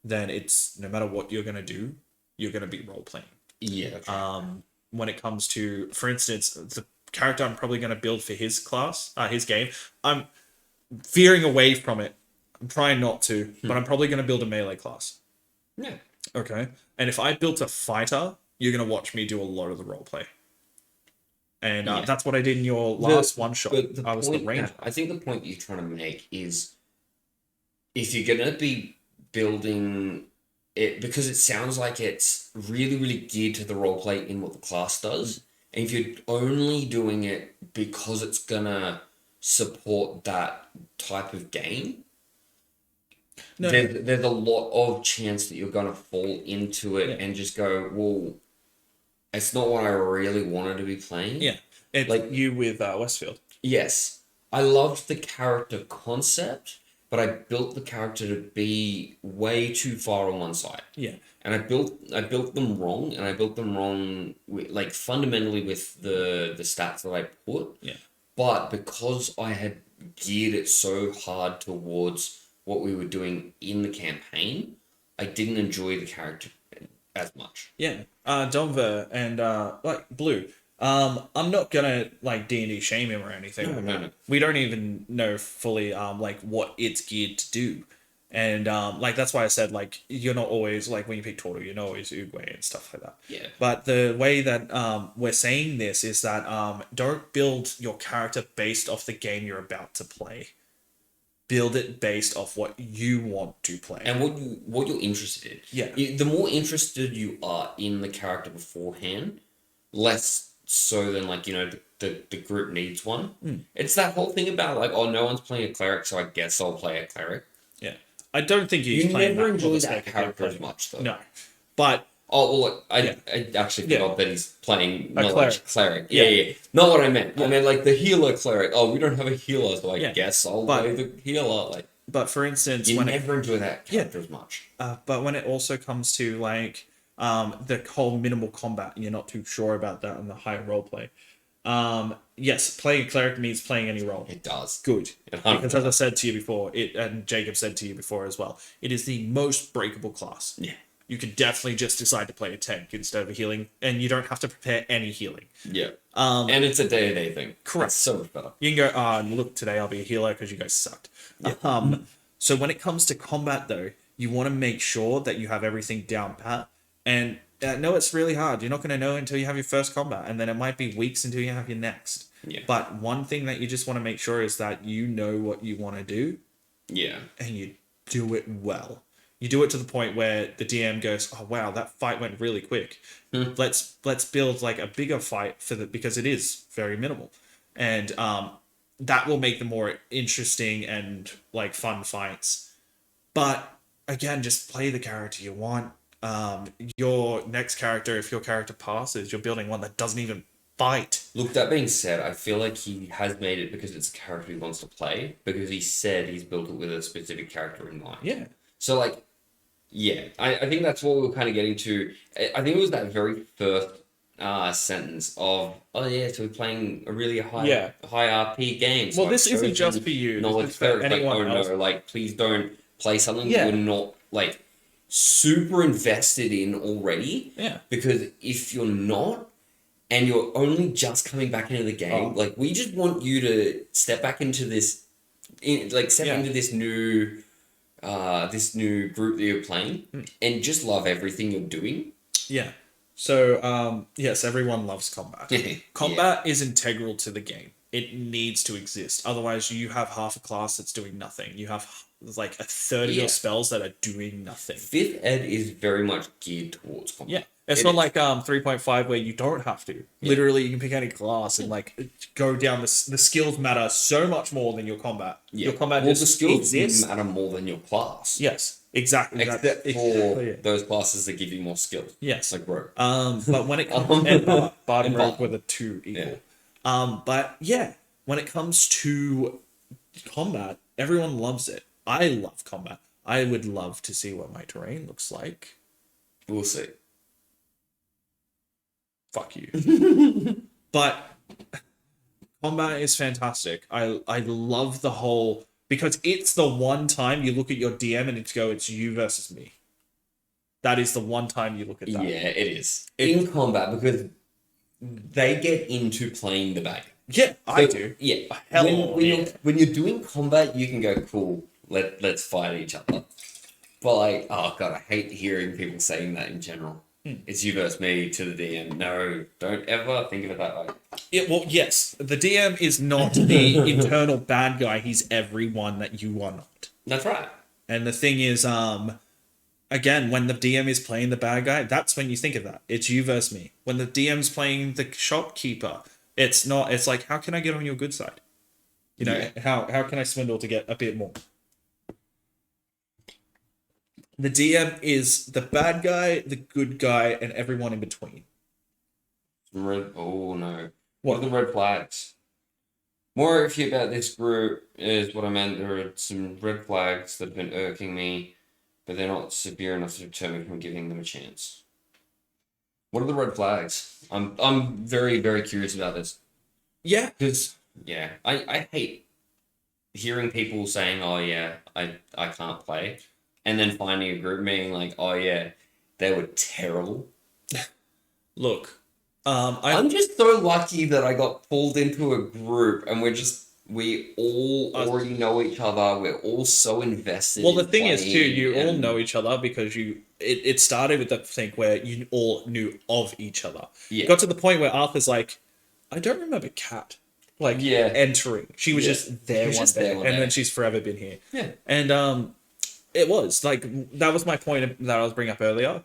then it's no matter what you're going to do, you're going to be role playing. Yeah. Okay. When it comes to, for instance, the character I'm probably going to build for his class, his game, I'm veering away from it. I'm trying not to, but I'm probably going to build a melee class. Yeah. Okay. And if I built a fighter, you're going to watch me do a lot of the role play. And Yeah. that's what I did in your last one shot. But I was the ranger. I think the point you're trying to make is if you're going to be building it, because it sounds like it's really, really geared to the roleplay in what the class does, and if you're only doing it because it's going to support that type of game, there's a lot of chance that you're going to fall into it and just go, well, it's not what I really wanted to be playing. Yeah. It's like you with Westfield. Yes. I loved the character concept, but I built the character to be way too far on one side. Yeah. And I built them wrong, and I built them wrong like fundamentally with the stats that I put. Yeah. But because I had geared it so hard towards what we were doing in the campaign, I didn't enjoy the character as much. Yeah. Donver and Blue. I'm not gonna D&D shame him or anything. No. We don't even know fully what it's geared to do. And that's why I said you're not always when you pick Toro, you're not always Uguay and stuff like that. Yeah. But the way that we're saying this is that don't build your character based off the game you're about to play. Build it based off what you want to play and what you're interested in. Yeah. The more interested you are in the character beforehand, less so than the group needs one. It's that whole thing about no one's playing a cleric, so I guess I'll play a cleric. Yeah. I don't think he's You playing never that enjoy for the that sake of character playing. as much though. No. But Oh well, I actually forgot that he's playing cleric. Yeah. Yeah. Not what I meant. I meant the healer cleric. Oh, we don't have a healer, so I guess I'll play the healer. But for instance, you never enjoy that character as much. But when it also comes to the whole minimal combat, and you're not too sure about that in the higher roleplay. Yes, playing a cleric means playing any role. It does. Good. 100%. Because as I said to you before, and Jacob said to you before as well, it is the most breakable class. Yeah. You could definitely just decide to play a tank instead of a healing, and you don't have to prepare any healing. Yeah. And it's a day-to-day thing. Correct. It's so much better. You can go, look, today I'll be a healer because you guys sucked. Yeah. So when it comes to combat, though, you want to make sure that you have everything down pat. And no, it's really hard. You're not going to know until you have your first combat, and then it might be weeks until you have your next. Yeah. But one thing that you just want to make sure is that you know what you want to do Yeah. and you do it well. You do it to the point where the DM goes, "Oh wow, that fight went really quick. Let's build like a bigger fight for the because it is very minimal, and that will make them more interesting and like fun fights. But again, just play the character you want. Your next character, if your character passes, you're building one that doesn't even fight. Look, that being said, I feel like he has made it because it's a character he wants to play, because he said he's built it with a specific character in mind. Yeah, So, like, yeah, I think that's what we were kind of getting to. I think it was that very first sentence of, oh yeah, so we're playing a really high RP game. So well, I've this isn't just chosen for you. knowledge This is for first. Like, anyone oh else. no, like, please don't play something Yeah. you're not, like, super invested in already. Yeah. Because if you're not, and you're only just coming back into the game, like, we just want you to step back into this, into this new group that you're playing, and just love everything you're doing. Yeah. So, yes, everyone loves combat. Combat is integral to the game. It needs to exist. Otherwise, you have half a class that's doing nothing. You have like a third of your spells that are doing nothing. 5th ed is very much geared towards combat. Yeah. It's not like 3.5 where you don't have to. Literally, you can pick any class and like go down the skills matter so much more than your combat. Yeah. Your combat well, just the skills exists. matter more than your class. Yes, exactly. Except for those classes that give you more skills. Yes. Like Rogue. But when it comes and Bard and Rogue were the two equal. Yeah. But yeah, when it comes to combat, everyone loves it. I love combat. I would love to see what my terrain looks like. We'll see. Fuck you. But combat is fantastic. I love the whole because it's the one time you look at your DM and it's you versus me. That is the one time you look at that. Yeah, it is. In combat, because they get into playing the bag. Yeah, I do. Yeah. When you're doing combat, you can go, cool, let's fight each other. But like, oh god, I hate hearing people saying that in general. It's you versus me to the DM. No, don't ever think of it that way. Yeah, well, yes. The DM is not the internal bad guy. He's everyone that you are not. That's right. And the thing is, again, when the DM is playing the bad guy, that's when you think of that. It's you versus me. When the DM's playing the shopkeeper, it's not. It's like, how can I get on your good side? You know, how can I swindle to get a bit more? The DM is the bad guy, the good guy, and everyone in between. Oh no. What are the red flags? More iffy about this group is what I meant. There are some red flags that have been irking me, but they're not severe enough to deter me from giving them a chance. What are the red flags? I'm very, very curious about this. Yeah. Because, I hate hearing people saying, oh yeah, I can't play. And then finding a group being like, oh yeah, they were terrible. Look, I'm just so lucky that I got pulled into a group and we all already know each other. We're all so invested. Well, the thing is too, you all know each other because it started with the thing where you all knew of each other. Yeah. Got to the point where Arthur's like, I don't remember Kat. Entering. She was just there one day. And then she's forever been here. Yeah. And it was like that was my point that I was bringing up earlier.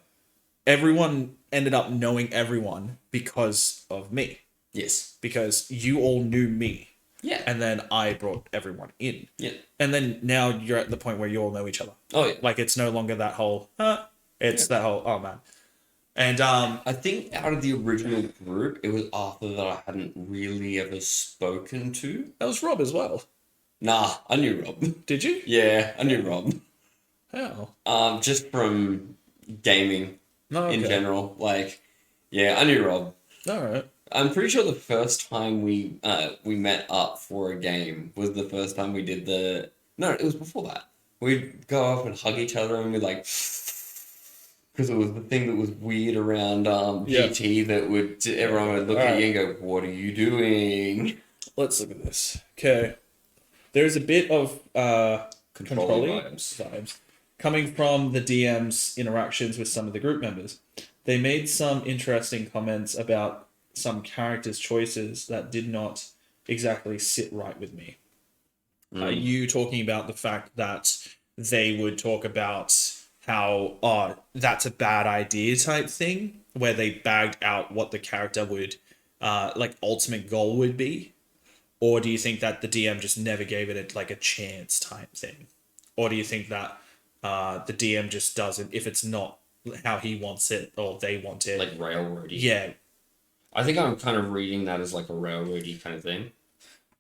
Everyone ended up knowing everyone because of me. Yes. Because you all knew me. Yeah. And then I brought everyone in. Yeah. And then now you're at the point where you all know each other. Oh yeah. Like it's no longer that whole it's that whole oh man. And I think out of the original group, it was Arthur that I hadn't really ever spoken to. that was Rob as well. Nah, I knew Rob. Did you? Yeah, I knew Rob. How? Just from gaming Okay. in general. Like, yeah, I knew Rob. Alright. I'm pretty sure the first time we met up for a game was the first time we did the... No, it was before that. We'd go up and hug each other and we'd like... Because it was the thing that was weird around GT that everyone would look at you and go, what are you doing? Let's look at this. Okay. There's a bit of Controlling vibes coming from the DM's interactions with some of the group members. They made some interesting comments about some characters' choices that did not exactly sit right with me. Are Mm. you talking about the fact that they would talk about how, oh, that's a bad idea type thing, where they bagged out what the character would, like, ultimate goal would be? Or do you think that the DM just never gave it like a chance type thing? Or do you think that the DM just doesn't, if it's not how he wants it or they want it? Like railroady. Yeah. I think I'm kind of reading that as like a railroady kind of thing.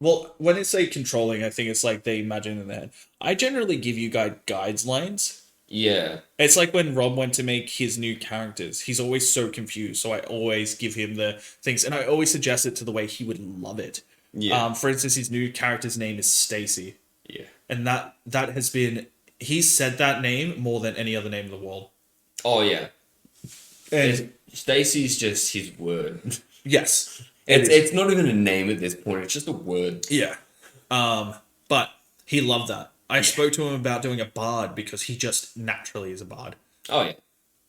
Well, when it's say controlling, I think it's like they imagine in their head. I generally give you guys guidelines. Yeah. It's like when Rob went to make his new characters. He's always so confused, so I always give him the things, and I always suggest it to the way he would love it. Yeah. For instance, his new character's name is Stacy. Yeah. And that has been, he's said that name more than any other name in the world. Oh yeah. And Stacy's just his word. yes, It's not even a name at this point. It's just a word. yeah. But he loved that. I spoke to him about doing a bard because he just naturally is a bard. Oh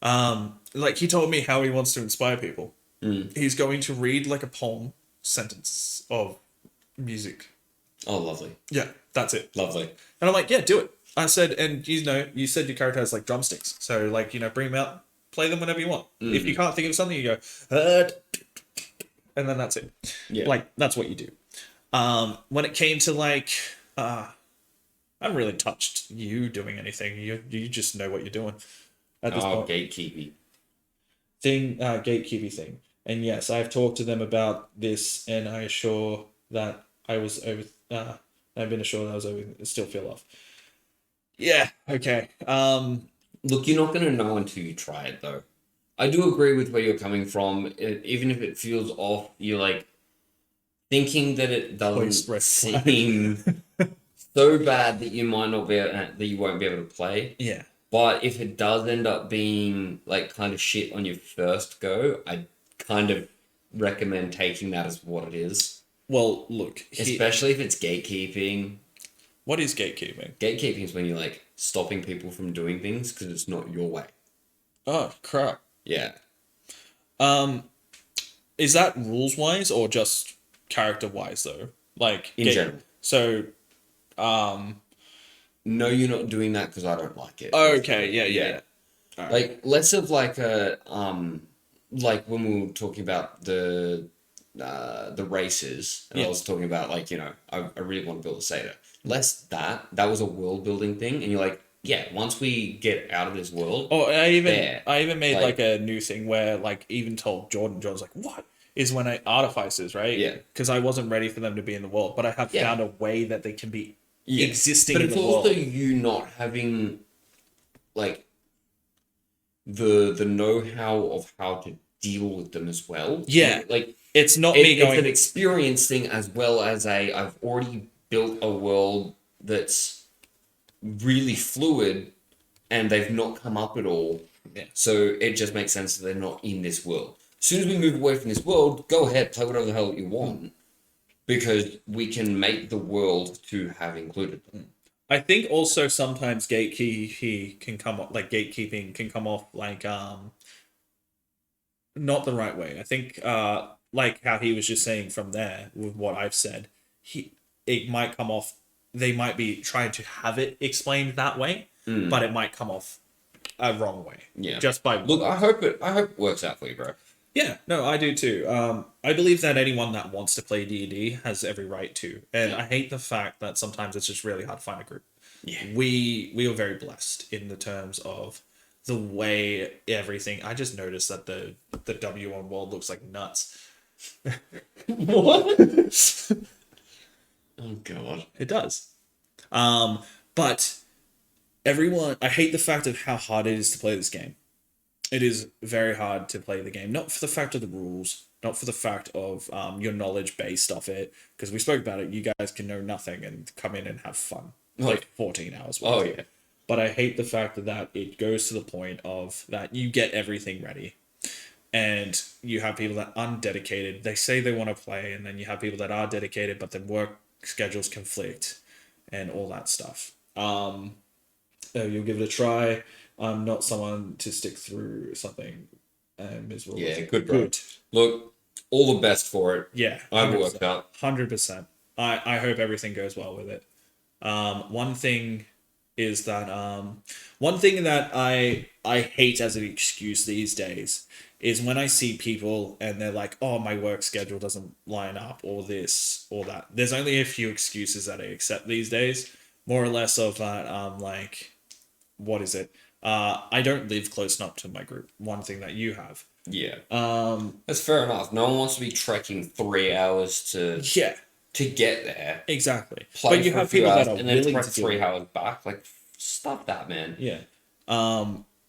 yeah. Like he told me how he wants to inspire people. Mm. He's going to read like a poem, sentence of music. Oh, lovely. Yeah, that's it. Lovely. And I'm like, yeah, do it. I said, and you said your character has like drumsticks, so like bring them out, play them whenever you want. Mm. If you can't think of something, you go, and then that's it. Yeah. Like that's what you do. When it came to like, I haven't really touched you doing anything. You just know what you're doing at this point. Gatekeeping. Gatekeeping thing. And yes, I've talked to them about this, and I assure that I was over. I've been assured I was over. Still feel off. Yeah. Okay. Look, you're not going to know until you try it, though. I do agree with where you're coming from. Even if it feels off, you're like thinking that it doesn't seem so bad that you might not be that you won't be able to play. Yeah. But if it does end up being like kind of shit on your first go, I kind of recommend taking that as what it is. Well, look, Especially if it's gatekeeping. What is gatekeeping? Gatekeeping is when you're like stopping people from doing things because it's not your way. Oh crap. Yeah. Is that rules wise or just character wise though? Like In general. So, No, you're not doing that because I don't like it. okay, yeah. All right. Like less of like a like when we were talking about the races, and I was talking about like I really want to build a Seder. Less that was a world building thing, and you're like, yeah, once we get out of this world. Oh, I even made like a new thing where like even told Jordan's like, what is when artificers, right? Yeah. Because I wasn't ready for them to be in the world, but I have found a way that they can be existing but in it's the world. also you not having like the know-how of how to deal with them as well. Yeah. Like It's not me going. It's an experience thing as well as I've already built a world that's really fluid and they've not come up at all. Yeah. So it just makes sense that they're not in this world. As soon as we move away from this world, go ahead, play whatever the hell you want. Because we can make the world to have included them. I think also sometimes gatekeeping can come off like not the right way. I think like how he was just saying from there with what I've said, it might come off. They might be trying to have it explained that way, but it might come off a wrong way. Yeah. Just by look, I hope it works out for you, bro. Yeah, no, I do too. I believe that anyone that wants to play D&D has every right to, and I hate the fact that sometimes it's just really hard to find a group. Yeah, we are very blessed in the terms of the way everything. I just noticed that the W1 world looks like nuts. What? Oh god, it does. But everyone, I hate the fact of how hard it is to play this game. It is very hard to play the game, not for the fact of the rules, not for the fact of your knowledge based off it, because we spoke about it. You guys can know nothing and come in and have fun, like 14 hours. Oh yeah. But I hate the fact that it goes to the point of that you get everything ready, and you have people that aren't dedicated. They say they want to play, and then you have people that are dedicated, but then work schedules conflict, and all that stuff. You'll give it a try. I'm not someone to stick through something miserable. Yeah, good, bro. Look, All the best for it. Yeah, I hope it works out. 100%. I hope everything goes well with it. One thing is that one thing that I hate as an excuse these days is when I see people and they're like, "Oh, my work schedule doesn't line up," or this or that. There's only a few excuses that I accept these days, more or less of that. Like, what is it? I don't live close enough to my group. One thing that you have. Yeah. Um, That's fair enough. No one wants to be trekking 3 hours yeah, to get there. Exactly. Play But you for a have few people hours that are and then willing trek to do 3 hours back. Like, stop that, man. Yeah.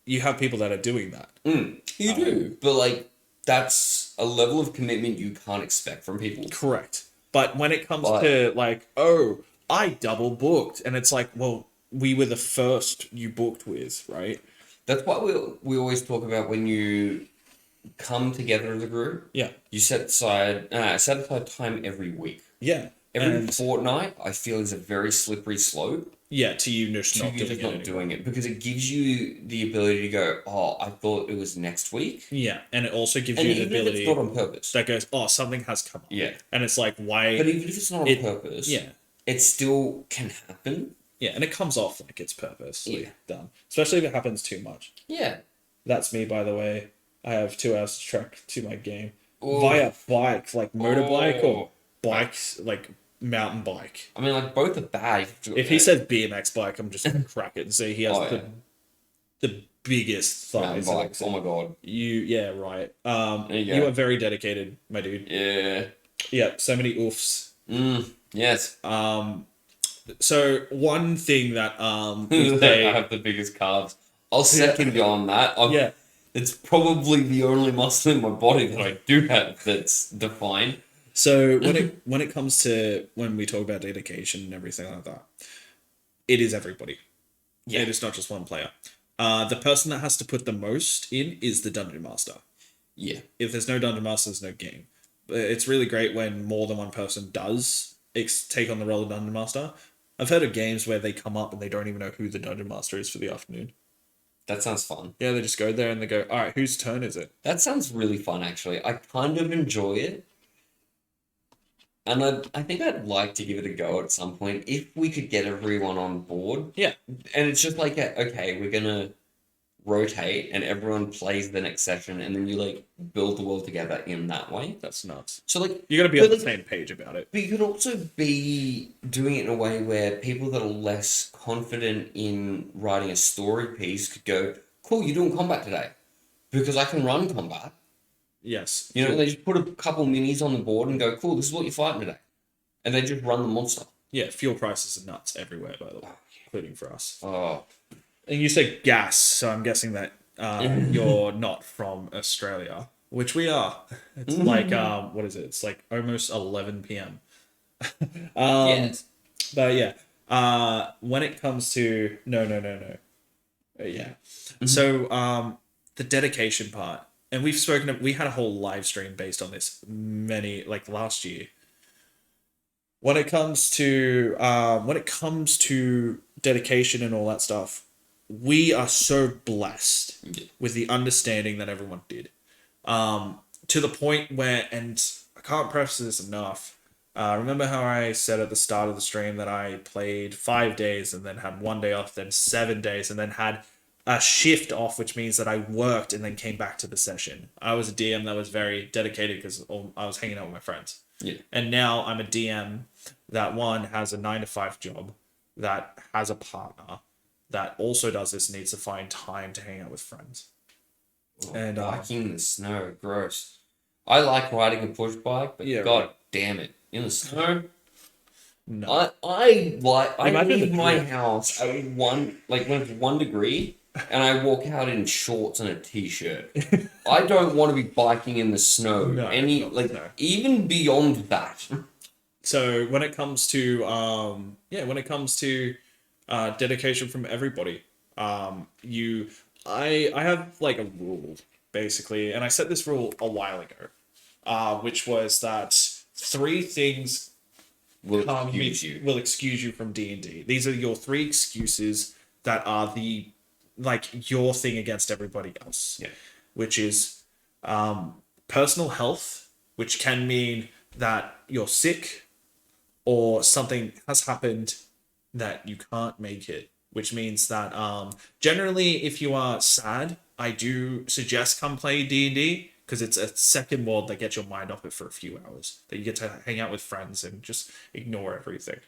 You have people that are doing that. You do. But, like, that's a level of commitment you can't expect from people. Correct. But when it comes to, like, oh, I double booked, and it's like, well, we were the first you booked with, right? That's why we always talk about when you come together as a group. Yeah. You set aside time every week. Yeah. Every fortnight, I feel, is a very slippery slope. Yeah, to you just not doing it because it gives you the ability to go, oh, I thought it was next week. Yeah, and it also gives you the ability. If it's not on purpose. That goes, oh, something has come up. Yeah. And it's like, why? But even if it's not on purpose, yeah, it still can happen. Yeah, and it comes off like it's purposely done. Especially if it happens too much. Yeah. That's me, by the way. I have 2 hours to trek to my game. Via bike, like motorbike or bikes, like mountain bike. I mean, like, both are bad. If he says BMX bike, I'm just gonna crack it and say he has the biggest thighs. Bikes. Oh my god. Right. You are very dedicated, my dude. Yeah. Yeah, so many oofs. Yes. So one thing that I have the biggest calves. I'll second you on that. It's probably the only muscle in my body that I do have that's defined. So when it comes to when we talk about dedication and everything like that, it is everybody. Yeah. It is not just one player. The person that has to put the most in is the dungeon master. Yeah. If there's no dungeon master, there's no game. But it's really great when more than one person does take on the role of dungeon master. I've heard of games where they come up and they don't even know who the dungeon master is for the afternoon. That sounds fun. Yeah, they just go there and they go, all right, whose turn is it? That sounds really fun, actually. I kind of enjoy it. And I think I'd like to give it a go at some point if we could get everyone on board. Yeah. And it's just like, okay, we're going to rotate and everyone plays the next session and then you, like, build the world together in that way. That's nuts. So, like... You got to be on the same page about it. But you could also be doing it in a way where people that are less confident in writing a story piece could go, cool, you're doing combat today. Because I can run combat. Yes. You know, they just put a couple minis on the board and go, cool, this is what you're fighting today. And they just run the monster. Yeah, fuel prices are nuts everywhere, by the way, including for us. Oh. And you said gas, so I'm guessing that you're not from Australia, which we are. It's like, what is it? It's like almost 11 p.m. Yes. But yeah, when it comes to... No. Yeah. So, the dedication part. And we had a whole live stream based on this last year. When it comes to dedication and all that stuff, we are so blessed with the understanding that everyone did. To the point where, and I can't preface this enough, remember how I said at the start of the stream that I played 5 days and then had 1 day off, then 7 days, and then had a shift off, which means that I worked and then came back to the session. I was a DM that was very dedicated because I was hanging out with my friends. Yeah. And now I'm a DM that has a 9-to-5 job, that has a partner, that also does this and needs to find time to hang out with friends. And biking in the snow, gross. I like riding a push bike, but god damn it, in the snow. No. I leave my house at when it's 1 degree. And I walk out in shorts and a t-shirt. I don't want to be biking in the snow. Even beyond that. So when it comes to dedication from everybody, I have like a rule basically, and I set this rule a while ago, which was that 3 things will excuse you from D&D. These are your 3 excuses that are your thing against everybody else. Yeah. Which is personal health, which can mean that you're sick or something has happened that you can't make it, which means that generally if you are sad, I do suggest come play D&D because it's a second world that gets your mind off it for a few hours, that you get to hang out with friends and just ignore everything.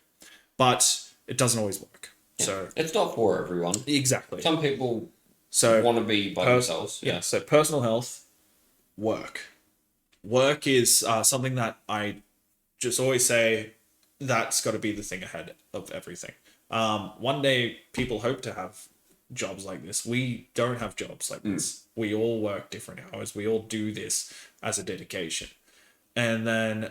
But it doesn't always work. Yeah. So it's not for everyone. exactly. Some people So want to be by themselves. Yeah. So personal health, work. Work is something that I just always say that's got to be the thing ahead of everything. One day people hope to have jobs like this. We don't have jobs like this. We all work different hours. We all do this as a dedication. And then,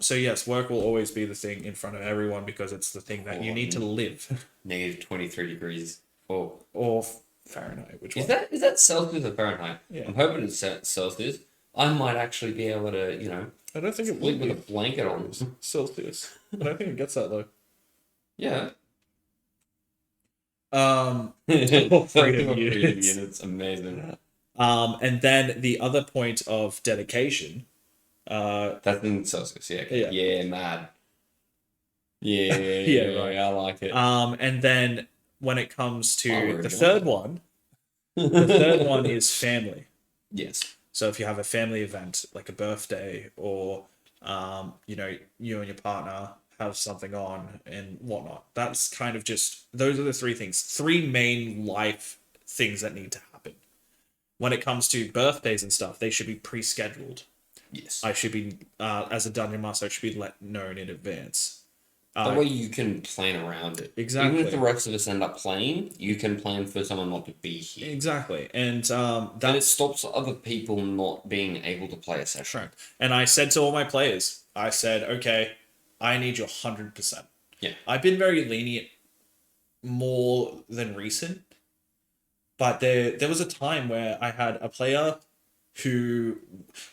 so yes, work will always be the thing in front of everyone because it's the thing that you need to live. Negative 23 degrees. Oh. Or Fahrenheit, which Is one? that Celsius or Fahrenheit? Yeah. I'm hoping it's Celsius. I might actually be able to, I don't think it sleep would with a be blanket on. Celsius. I don't think it gets that low. Yeah. Freedom units. It's amazing. And then the other point of dedication. That's in Celsius, yeah. Okay. Yeah. Yeah, mad. Yeah, Right. I like it. And then when it comes to we're the enjoying third it. one, the third one is family. Yes. So if you have a family event like a birthday or you and your partner have something on and whatnot, that's kind of just those are the three main life things that need to happen. When it comes to birthdays and stuff, they should be pre-scheduled. Yes. I should be as a dungeon master, I should be let known in advance. That way you can plan around it. Exactly. Even if the rest of us end up playing, you can plan for someone not to be here. Exactly. And Then it stops other people not being able to play a session. right. And I said to all my players, I said, okay, I need your 100%. Yeah. I've been very lenient more than recent, but there was a time where I had a player who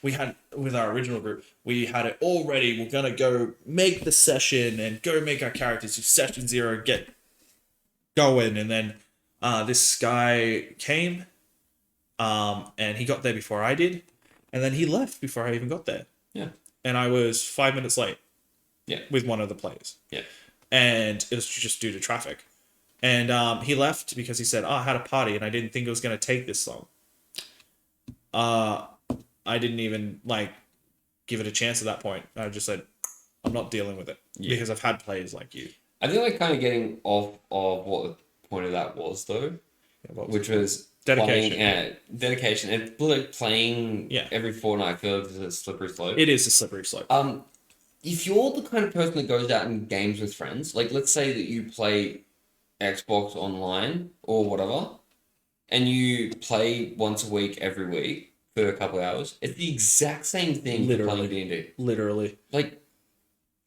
we had with our original group, we had it all ready. We're going to go make the session and go make our characters do session 0, get going. And then this guy came and he got there before I did. And then he left before I even got there. Yeah. And I was 5 minutes late. Yeah. With one of the players. Yeah. And it was just due to traffic. And he left because he said, I had a party and I didn't think it was going to take this long. I didn't even give it a chance at that point. I just said, I'm not dealing with it because I've had players like you. I think kind of getting off of what the point of that was though, which was dedication. Dedication and playing every fortnight. I feel like it's a slippery slope. It is a slippery slope. If you're the kind of person that goes out and games with friends, like let's say that you play Xbox online or whatever, and you play once a week every week for a couple of hours, it's the exact same thing for playing D&D. Literally.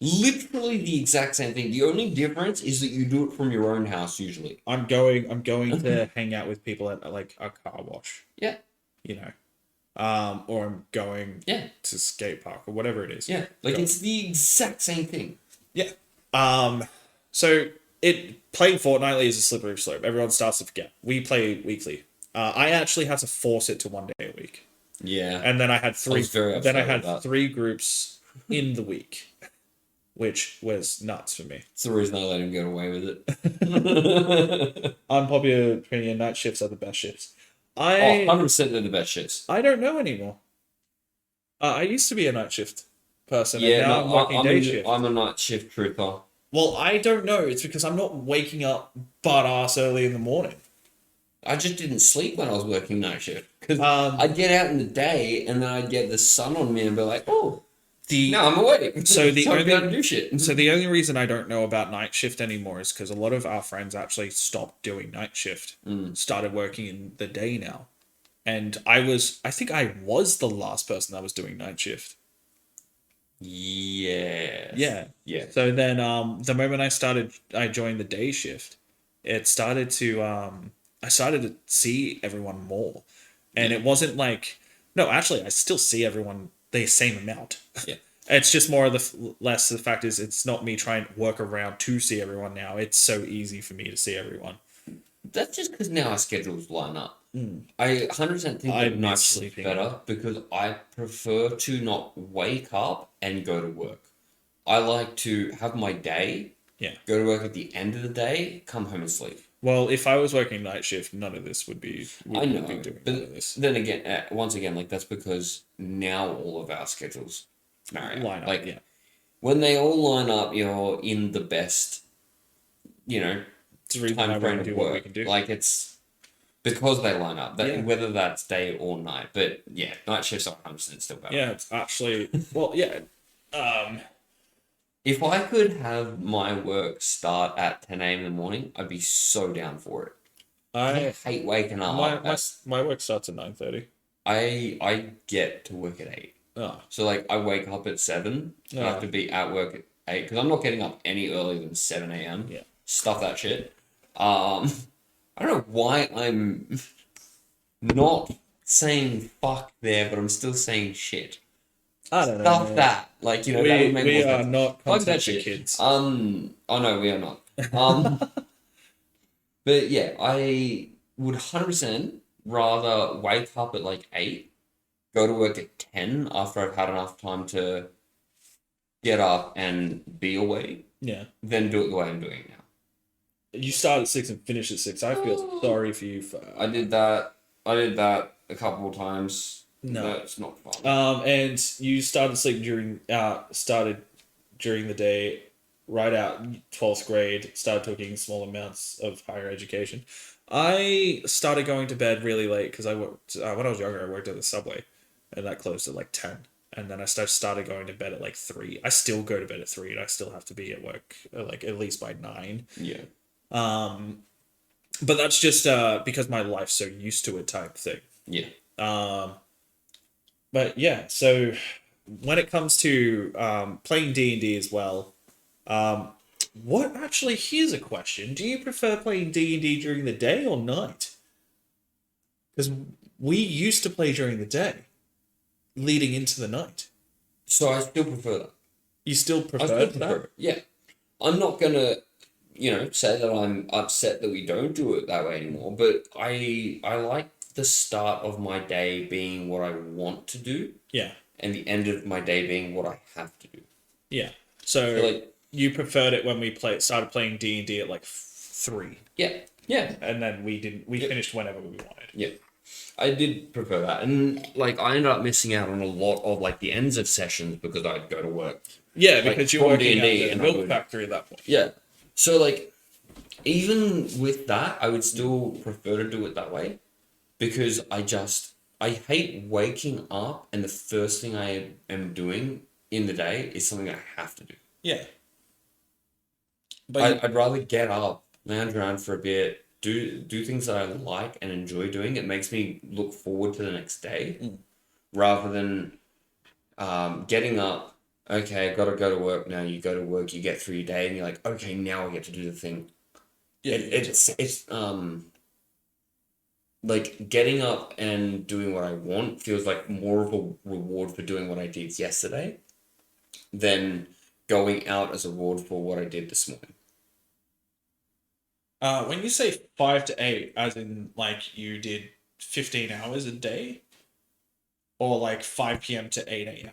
Literally the exact same thing. The only difference is that you do it from your own house usually. I'm going to hang out with people at a car wash. Yeah. Or I'm going to skate park or whatever it is. Yeah. It's the exact same thing. Yeah. So playing fortnightly is a slippery slope. Everyone starts to forget. We play weekly. I actually had to force it to 1 day a week. Yeah. And then I had three. Then I had that. 3 groups in the week, which was nuts for me. It's the reason I let him get away with it. Unpopular opinion: night shifts are the best shifts. 100% they're the best shifts. I don't know anymore. I used to be a night shift person, and now I'm working day shift. I'm a night shift trooper. Well, I don't know. It's because I'm not waking up butt ass early in the morning. I just didn't sleep when I was working night shift. Because I'd get out in the day and then I'd get the sun on me and be like, oh, no, I'm awake. So the only to do shit. So the only reason I don't know about night shift anymore is because a lot of our friends actually stopped doing night shift, started working in the day now. And I think I was the last person that was doing night shift. Yeah. Yeah. Yeah. So then the moment I joined the day shift, it started to I started to see everyone more. And it wasn't I still see everyone the same amount. Yeah. It's just more of the fact is it's not me trying to work around to see everyone now. It's so easy for me to see everyone. that's just because now our schedules line up. Mm. I 100% think I that night miss shift's sleeping. better because I prefer to not wake up and go to work. I like to have my day, Yeah. go to work at the end of the day, come home and sleep. Well, if I was working night shift, none of this would be. I Would be know, doing none of but this. then again, once again, like that's because now all of our schedules marry up. Line up. Like Yeah. when they all line up, you're in the best, you know, It's the reason why time we frame can to do what we work. can do. Like it's because they line up. That Yeah. whether that's day or night. But yeah, night shifts are 100% still better. Yeah, it's actually well, yeah. If I could have my work start at 10 a.m. in the morning, I'd be so down for it. I hate waking up. My work starts at 9:30. I get to work at 8. Oh. So like I wake up at 7. I have to be at work at 8 because I'm not getting up any earlier than 7 a.m. Yeah. Stuff that shit. I don't know why I'm not saying fuck there, but I'm still saying shit. I don't know. Stuff that. Like, that would make We more are sense. not Fuck that content for shit. kids. Oh no, we are not. But yeah, I would 100% rather wake up at like 8, go to work at 10 after I've had enough time to get up and be awake, Yeah. than do it the way I'm doing it now. You start at 6 and finish at 6. I feel sorry for you for. I did that a couple of times. No. That's not fun. And you started started during the day, right out 12th grade, started taking small amounts of higher education. I started going to bed really late because I worked, when I was younger, I worked at the Subway, and that closed at like 10. And then I started going to bed at like 3. I still go to bed at 3, and I still have to be at work like at least by 9. Yeah. But that's just because my life's so used to it type thing. Yeah. But yeah, so when it comes to playing D&D as well, what actually, here's a question. Do you prefer playing D&D during the day or night? Because we used to play during the day, leading into the night. So I still prefer that. You still I prefer still that? prefer it. Yeah. I'm not gonna, say that I'm upset that we don't do it that way anymore, but I like the start of my day being what I want to do, Yeah. and the end of my day being what I have to do. Yeah. So like, you preferred it when we started playing D&D at like 3. yeah. Yeah. And then we finished whenever we wanted. Yeah. I did prefer that. And like I ended up missing out on a lot of like the ends of sessions because I'd go to work. Yeah, because you're from working D&D at the and milk factory at that point. Yeah. So like even with that, I would still prefer to do it that way because I hate waking up and the first thing I am doing in the day is something I have to do. Yeah. But I'd rather get up, lounge around for a bit, do things that I like and enjoy doing. It makes me look forward to the next day rather than getting up. Okay, got to go to work now. You go to work, you get through your day, and you're like, okay, now I get to do the thing. yeah, It's like getting up and doing what I want feels like more of a reward for doing what I did yesterday than going out as a reward for what I did this morning. when you say 5 to 8, as in like you did 15 hours a day, or like 5 p.m. to 8 a.m.,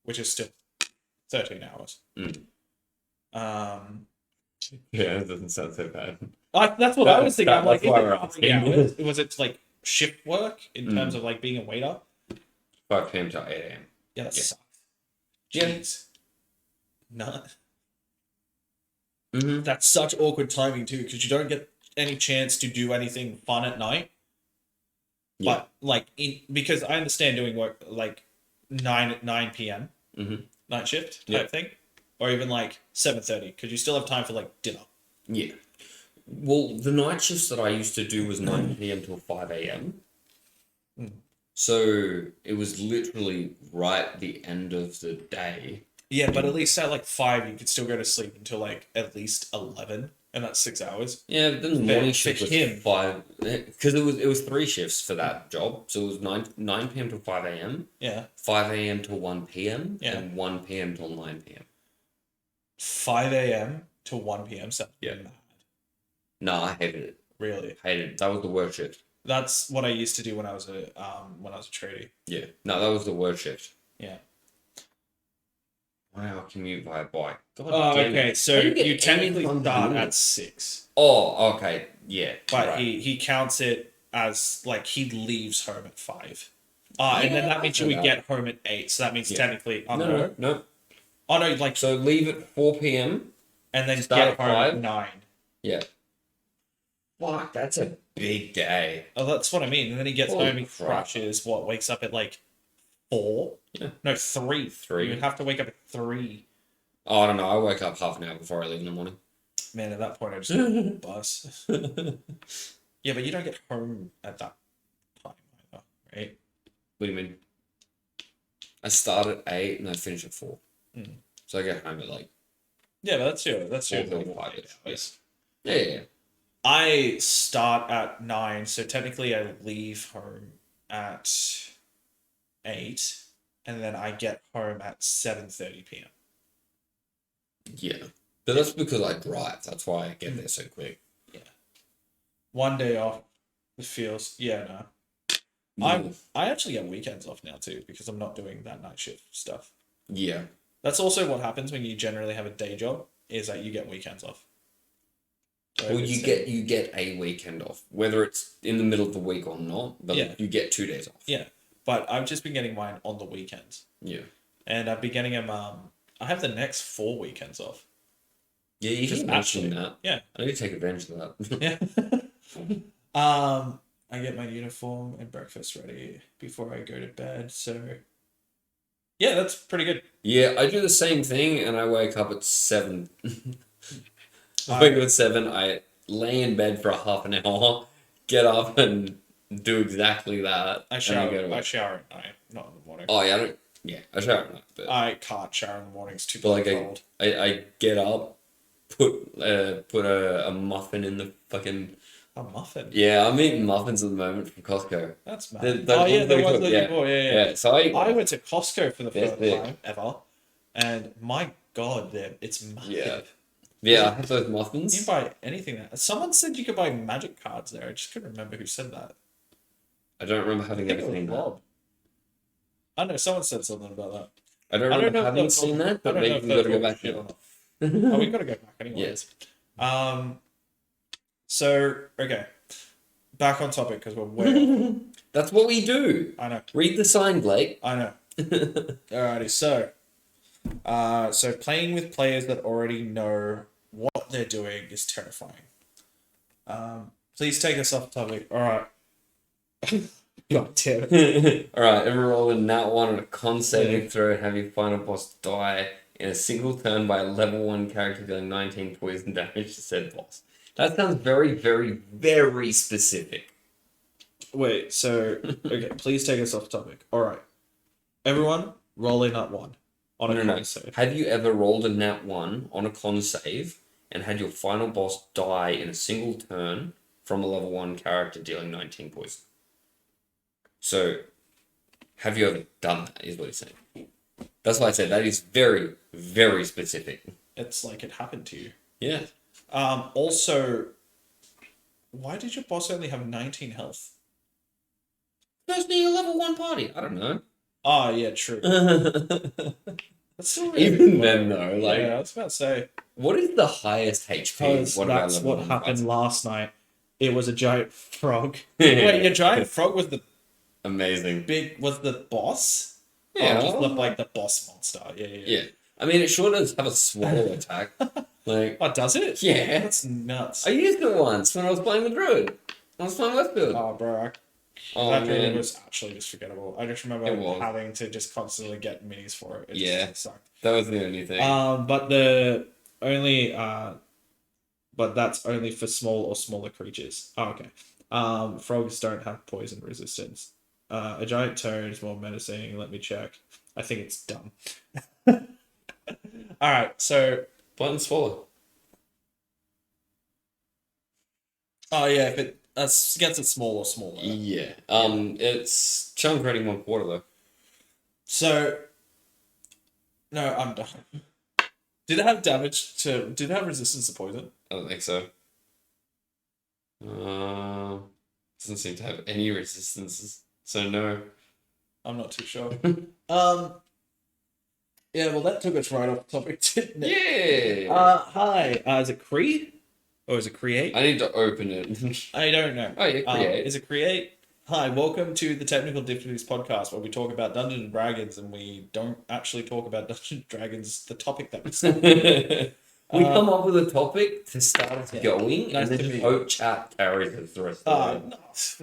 which is still 13 hours. Yeah, it doesn't sound so bad. That's what I was thinking. I'm like, That's why is we're it asking. hours? Was it like shift work in terms of like being a waiter? 5 p.m. to 8 a.m. Yeah, that Yeah. sucks. Yeah. Jeez. No. Mm-hmm. That's such awkward timing too, because you don't get any chance to do anything fun at night. Yeah. But like because I understand doing work like 9 p.m. Night shift type thing, or even like 7:30, because you still have time for like dinner. Yeah. Well, the night shifts that I used to do was 9 p.m. till 5 a.m. So it was literally right at the end of the day. Yeah, but at least at like 5, you could still go to sleep until like at least 11, and that's 6 hours. Yeah, but then the morning For shift was him. 5, because it was 3 shifts for that job. So it was 9 p.m. till 5 a.m. Yeah. 5 a.m. till 1 p.m. Yeah. and 1 p.m. till 9 p.m. 5 a.m. to 1 p.m. So Yeah. mad. No, I hated it. Really? Hated it. That was the worst shift. That's what I used to do when I was a tradie. Yeah. No, that was the worst shift. Yeah. Wow, commute via bike. God Oh, damn okay. it. So How do get you any technically time start doing at it? 6, Oh, okay. Yeah. but right. he counts it as like he leaves home at 5. And then Yeah, that means you I would know get home at 8. So that means Yeah. technically, No. oh no, like So leave at 4 p.m. and then start get at home at 5. 9. Yeah. Fuck, that's a big day. Oh, that's what I mean. And then he gets Holy home, he crap. crashes. Wakes up at like 4? Yeah. No, 3. 3. You would have to wake up at 3. Oh, I don't know. I wake up half an hour before I leave in the morning. Man, at that point, I just get on the bus. Yeah, but you don't get home at that time either, right? What do you mean? I start at 8 and I finish at 4. Mm. So I get home at like Yeah, but that's your 4 till normal 5. 8 hours. Yeah. I start at 9, so technically I leave home at 8, and then I get home at 7:30 p.m. Yeah. But that's because I drive. That's why I get there so quick. One day off, it feels no. I actually get weekends off now too because I'm not doing that night shift stuff. Yeah. That's also what happens when you generally have a day job, is that you get weekends off. So Well, it's you get a weekend off, whether it's in the middle of the week or not. But Yeah. you get 2 days off. Yeah, but I've just been getting mine on the weekends, Yeah. and I've been getting them. I have the next 4 weekends off. Yeah, you Just just mentioned naturally. that. Yeah. I need to take advantage of that. Yeah. I get my uniform and breakfast ready before I go to bed. So, yeah, that's pretty good. Yeah, I do the same thing, and I wake up at 7. I wake up at 7. I lay in bed for a half an hour, get up and do exactly that. I and shower. then go to I bed. shower at night, not in the morning. Oh yeah, I shower at night, but I can't shower in the morning. It's too But like cold. I get up, put a muffin in the fucking A muffin. yeah. I'm eating muffins at the moment from Costco. That's mad. Those Oh yeah, ones the that ones cook, that yeah. you bought. Yeah. Yeah, so I went to Costco for the They're first thick. time ever, and my God, it's massive. Yeah, I have those You can muffins. buy anything there. Someone said you could buy magic cards there. I just couldn't remember who said that. I don't remember I having think ever it was seen that. Rob. I know someone said something about that. I don't I don't remember know if having that's seen that, I but don't know maybe if we got to go that's back shit now. or not. Oh, we got to go back anyways. So okay, back on topic because we're way off. That's what we do. I know. Read the sign, Blake. I know. Alrighty, so playing with players that already know what they're doing is terrifying. Please take us off topic. All right. God damn it. All right, everyone roll a nat 1 on a con saving throw and have your final boss die in a single turn by a level 1 character dealing 19 poison damage to said boss. That sounds very, very, very specific. Wait, so okay, please take us off topic. All right. Everyone, roll in at 1 on a con save. Have you ever rolled a nat 1 on a con save and had your final boss die in a single turn from a level 1 character dealing 19 poison? So, have you ever done that, is what he's saying. That's why I said that is very, very specific. It's like it happened to you. Yeah. Also, why did your boss only have 19 health? That's near a level 1 party. I don't know. Oh, yeah, true. That's still really Even low. then, though, like, Yeah, I was about to say. what is the highest HP? Because What about that's level what 1 happened party? last night. It was a giant frog. Wait, your giant frog was the Amazing. the boss? Yeah. Oh, just looked like the boss monster. Yeah. Yeah. I mean, it sure does have a swallow attack. Like, Oh, does it? yeah. That's nuts. I used it once when I was playing with Druid. I was playing Westfield. Oh, bro. Oh, That really man. was actually just forgettable. I just remember It was. having to just constantly get minis for it. It Yeah. just sucked. That was the only thing. But the only but that's only for small or smaller creatures. Oh, okay. Frogs don't have poison resistance. A giant toad is more menacing. Let me check. I think it's dumb. All right, so Button swallow. oh yeah, if it gets it small or smaller. Yeah. It's chunk rating 1/4 though. So no, I'm done. Did it have damage to? Did it have resistance to poison? I don't think so. Doesn't seem to have any resistances. So no. I'm not too sure. Yeah, well, that took us right off topic, didn't it? Yeah. Hi. Is it Cree? Or is it Create? I need to open it. I don't know. Oh yeah, create. Is it Create? Hi, welcome to the Technical Difficulties Podcast, where we talk about Dungeons and Dragons, and we don't actually talk about Dungeons and Dragons, the topic that we started. We come up with a topic to start us going, Nice and to then meet hope chat carries us the rest of the way. no,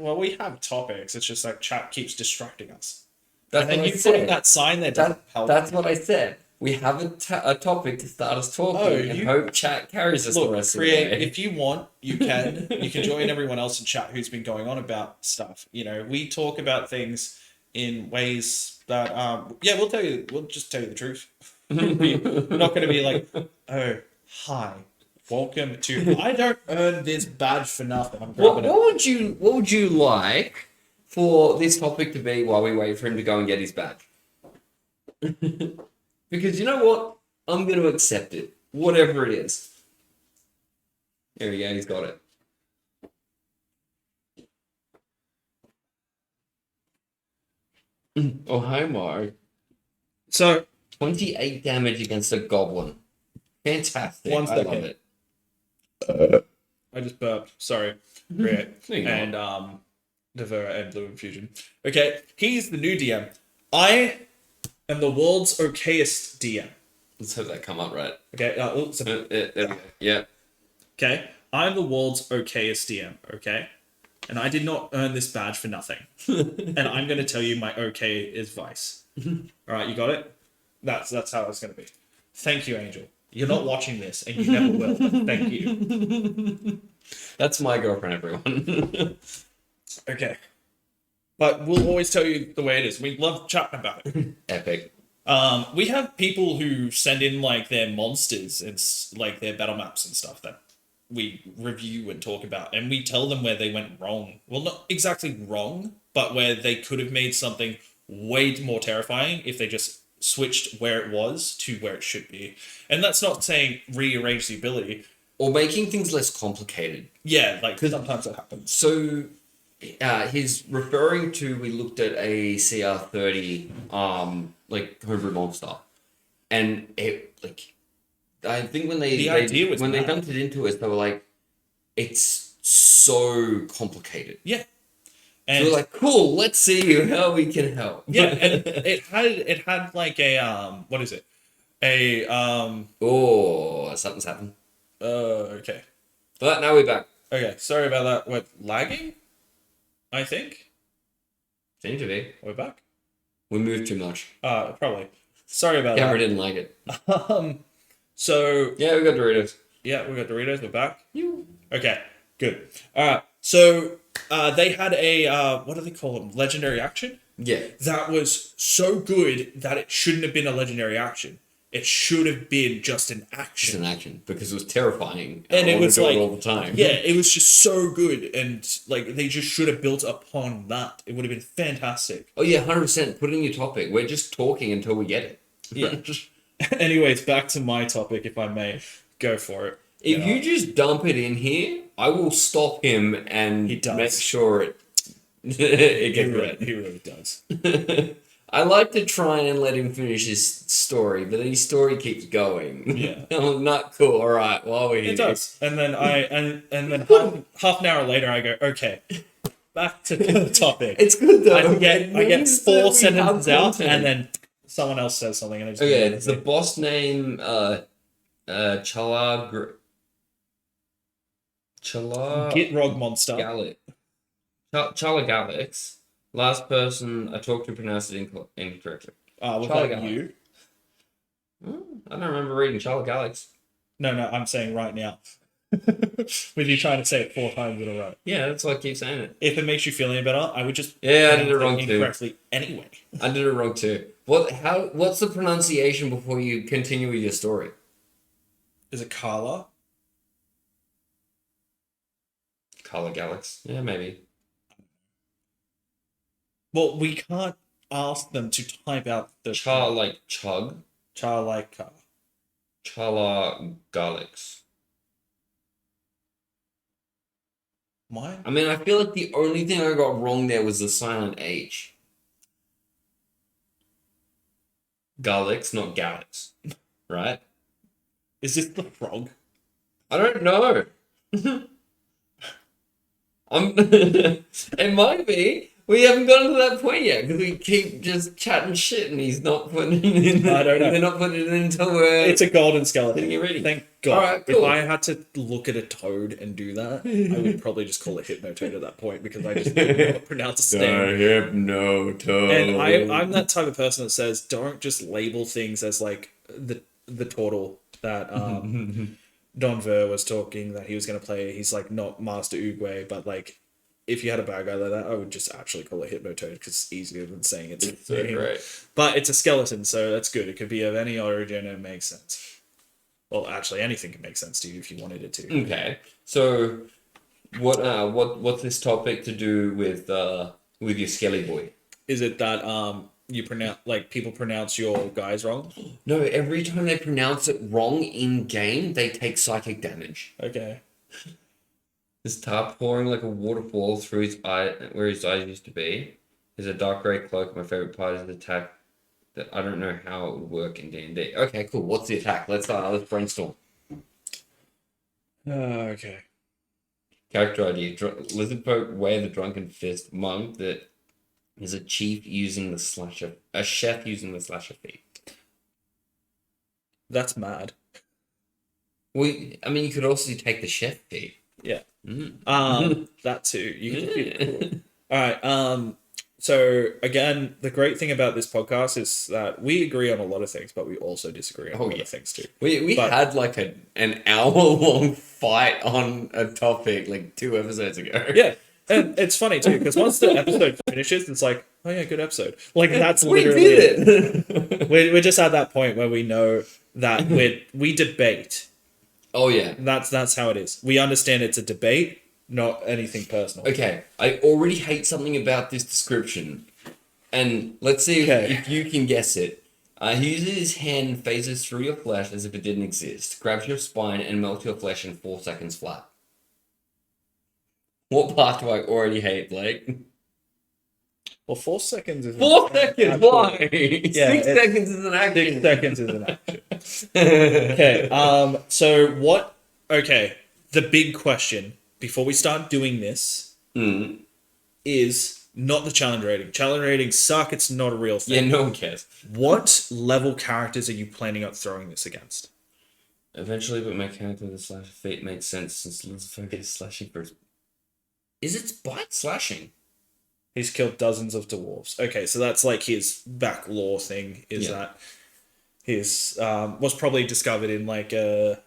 well, we have topics. It's just like chat keeps distracting us. That's And then what I you putting said. that sign there doesn't help. That's what I said. We have a topic to start us talking, and hope chat carries us the rest of the way. If you want, you can. You can join everyone else in chat who's been going on about stuff. You know, we talk about things in ways that, we'll tell you. We'll just tell you the truth. We're not going to be like, oh, hi, welcome to. I don't earn this badge for nothing. I'm grabbing it. What would you like for this topic to be while we wait for him to go and get his badge? Because you know what? I'm going to accept it. Whatever it is. There we go, he's got it. Oh, hi, Mark. So 28 damage against a goblin. Fantastic. One I love second. it. I just burped. Sorry. Great. There you go. And Devera and Blue Infusion. Okay, he's the new DM. I am the world's okayest DM. Let's have that come up right. Okay. There we go. Yeah. Okay. I'm the world's okayest DM. Okay. And I did not earn this badge for nothing. And I'm going to tell you my okay advice. All right, you got it? That's how it's going to be. Thank you, Angel. You're not watching this, and you never will. But thank you. That's my girlfriend, everyone. Okay. But we'll always tell you the way it is. We love chatting about it. Epic. We have people who send in like their monsters and like their battle maps and stuff that we review and talk about, and we tell them where they went wrong. Well, not exactly wrong, but where they could have made something way more terrifying if they just switched where it was to where it should be. And that's not saying rearrange the ability. Or making things less complicated. Yeah, like sometimes that happens. So, he's referring to, we looked at a CR30, like, homebrew monster. And it, like, I think when they dumped it into us, they were like, it's so complicated. Yeah. And so we're like, cool, let's see how we can help. Yeah, and it had like a what is it? Oh, something's happened. Okay. But now we're back. Okay, sorry about that. What, lagging? I think. Seems to be. We're back? We moved too much. Probably. Sorry about Camera that. didn't like it. So Yeah, we got Doritos. yeah, we got Doritos, we're back. You. Okay, good. Alright, so they had a what do they call them? Legendary action? Yeah. That was so good that it shouldn't have been a legendary action. It should have been just an Just action. an action because it was terrifying. And I it wanted was to do like, it all the time. yeah, it was just so good, and like they just should have built upon that. It would have been fantastic. Oh yeah, 100%. Put it in your topic. We're just talking until we get it. Yeah. Anyways, back to my topic, if I may. Go for it. If you just dump it in here, I will stop him and He does. make sure it it gets read. He really does. I like to try and let him finish his story, but his story keeps going. Yeah. I'm not cool. All right, while we're here. It does. And then half an hour later I go, okay, back to the topic. It's good though. I get means 4 that we have sentences out, content. and then someone else says something, and I just Okay, it's the boss name Chala Gitrog monster. Chala Galax. Last person I talked to pronounced it incorrectly. Was Charlie that Galax. you? I don't remember reading Chala Galax. No, I'm saying right now. With you trying to say it 4 times in a row. Yeah, that's why I keep saying it. If it makes you feel any better, I would just Yeah, I did it wrong too. incorrectly anyway. I did it wrong too. What's the pronunciation before you continue with your story? Is it Carla? Chala Galax. Yeah, maybe. Well, we can't ask them to type out the Char like chug. Charlaika. Chala Galax. Mine? I mean, I feel like the only thing I got wrong there was the silent H. Garlics, not Galax. Right? Is this the frog? I don't know. It might be. We haven't gotten to that point yet because we keep just chatting shit and he's not putting it in. I don't know. And they're not putting it in until we're. It's a golden skeleton. Getting it ready. Thank God. Alright, cool. If I had to look at a toad and do that, I would probably just call it Hypnotoad at that point because I just don't know how to pronounce a name. Hypnotoad. And I'm that type of person that says, don't just label things as like the turtle that Don Ver was talking that he was going to play. He's like not Master Oogway, but like if you had a bad guy like that, I would just actually call it Hypnotoad because it's easier than saying it's so great. But it's a skeleton, so that's good. It could be of any origin and it makes sense. Well, actually, anything can make sense to you if you wanted it to. Okay, so what's this topic to do with your Skelly boy? Is it that you pronounce like people pronounce your guys wrong? No, every time they pronounce it wrong in game, they take psychic damage. Okay. His tar pouring like a waterfall through his eye, where his eyes used to be. Is a dark grey cloak. My favorite part is the attack. That I don't know how it would work in D&D. Okay, cool. What's the attack? Let's brainstorm. Okay. Character idea: Lizard folk wear the drunken fist. Monk that is a chef using the slasher feat. That's mad. Well, I mean, you could also take the chef feat. Yeah. Mm. That too. You can cool. All right. So again, the great thing about this podcast is that we agree on a lot of things, but we also disagree on a lot of things too. We had like an hour-long fight on a topic like 2 episodes ago. Yeah. And it's funny too, because once the episode finishes, it's like, oh yeah, good episode. Like that's literally we did it. We're just at that point where we know that we debate. Oh yeah. That's how it is. We understand it's a debate, not anything personal. Okay, I already hate something about this description. And let's see if you can guess it. He uses his hand and phases through your flesh as if it didn't exist. Grabs your spine and melts your flesh in 4 seconds flat. What part do I already hate, Blake? Well, 4 seconds is 4 seconds. Why? Yeah, 6 seconds is an action. 6 seconds is an action. Okay. So what? Okay. The big question before we start doing this is not the challenge rating. Challenge ratings suck. It's not a real thing. Yeah, no one cares. What level characters are you planning on throwing this against? Eventually, but my character with the slash of fate makes sense since Lizard is slashing first. Is its bite slashing? He's killed dozens of dwarves. Okay, so that's like his back lore thing. That his was probably discovered in like a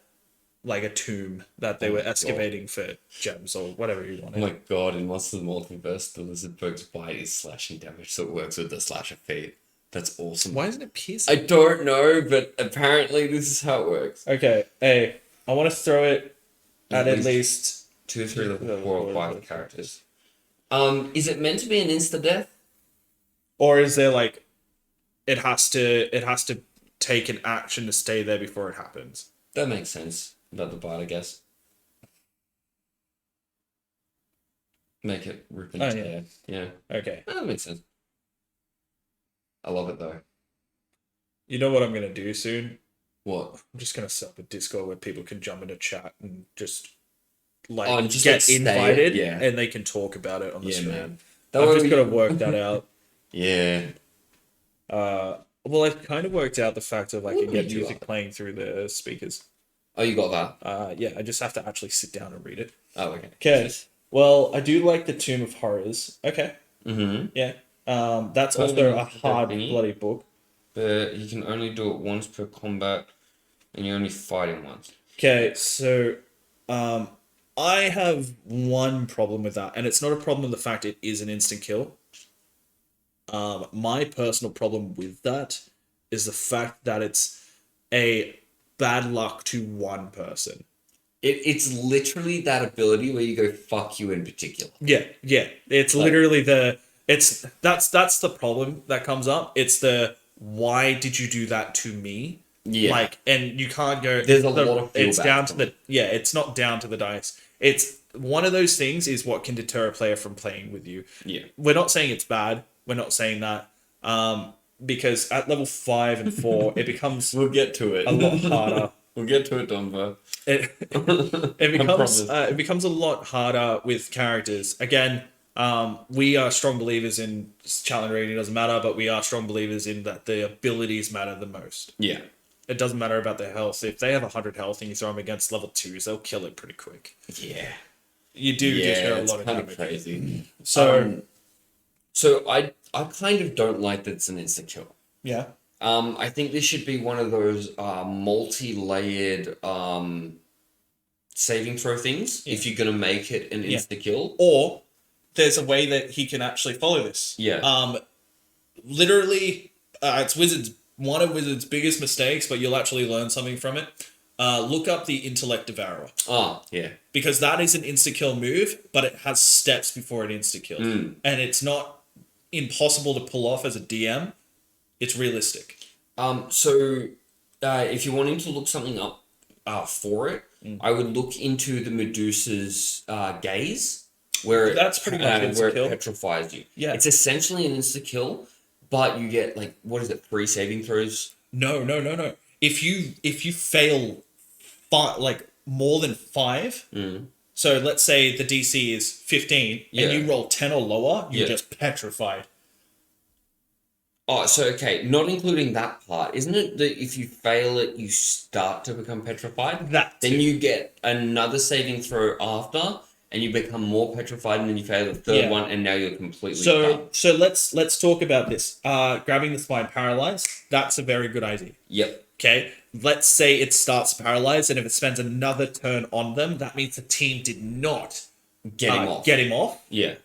tomb that they were excavating for gems or whatever you wanted. Oh my god! In Monsters of the Multiverse, the lizard folk's bite is slashing damage, so it works with the slash of fate. That's awesome. Why isn't it piercing? I don't know, but apparently this is how it works. Okay, hey, I want to throw it at least 2, 3, 4, or 5 characters. Is it meant to be an insta death? Or is there like it has to take an action to stay there before it happens? That makes sense about the bite, I guess. Make it rip and tear. Yeah. Okay. That makes sense. I love it though. You know what I'm gonna do soon? What? I'm just gonna set up a Discord where people can jump into chat and just just get invited, yeah, and they can talk about it on the stream. Man. I've just gotta work that out. Yeah. Well, I've kind of worked out the fact of I can get music playing through the speakers. Oh, you got that? Yeah, I just have to actually sit down and read it. Oh, okay. Okay. Well, I do like the Tomb of Horrors. Okay. Mm-hmm. Yeah. That's also a hard bloody book. But you can only do it once per combat, and you're only fighting once. Okay, so I have one problem with that, and it's not a problem with the fact it is an instant kill. My personal problem with that is the fact that it's a bad luck to one person. It's literally that ability where you go fuck you in particular. Yeah. It's literally that's the problem that comes up. It's the why did you do that to me? Yeah. Like, and you can't go. There's a lot of It's feelback down to from the it's not down to the dice. It's one of those things is what can deter a player from playing with you. Yeah. We're not saying it's bad. We're not saying that. Because at level 5 and 4, it becomes We'll get to it. a lot harder. We'll get to it, Dunbar. It becomes a lot harder with characters. Again, we are strong believers in challenge rating doesn't matter, but we are strong believers in that the abilities matter the most. Yeah. It doesn't matter about their health. If they have 100 health and you throw them against level 2s, they'll kill it pretty quick. Yeah. You do just a lot of kind damage. of crazy. So, So I kind of don't like that it's an insta kill. yeah. I think this should be one of those multi-layered saving throw things if you're gonna make it an insta kill. Or there's a way that he can actually follow this. Yeah. Literally, it's one of Wizard's biggest mistakes, but you'll actually learn something from it. Look up the Intellect Devourer. Oh, yeah. Because that is an insta-kill move, but it has steps before it insta-kill. And it's not impossible to pull off as a DM. It's realistic. So if you're wanting to look something up for it, I would look into the Medusa's gaze, where That's pretty much where it insta-kill. petrifies you. Yeah. It's essentially an insta kill, but you get like what is it, 3 saving throws? No. If you fail more than 5, so let's say the DC is 15 and you roll 10 or lower, you're just petrified. Oh, so okay, not including that part, isn't it that if you fail it, you start to become petrified? Then you get another saving throw after, and you become more petrified, and then you fail the third one, and now you're completely done. So let's talk about this. Grabbing the spine paralyzed, that's a very good idea. Yep. Okay, let's say it starts paralyzed, and if it spends another turn on them, that means the team did not Get him off. Yeah.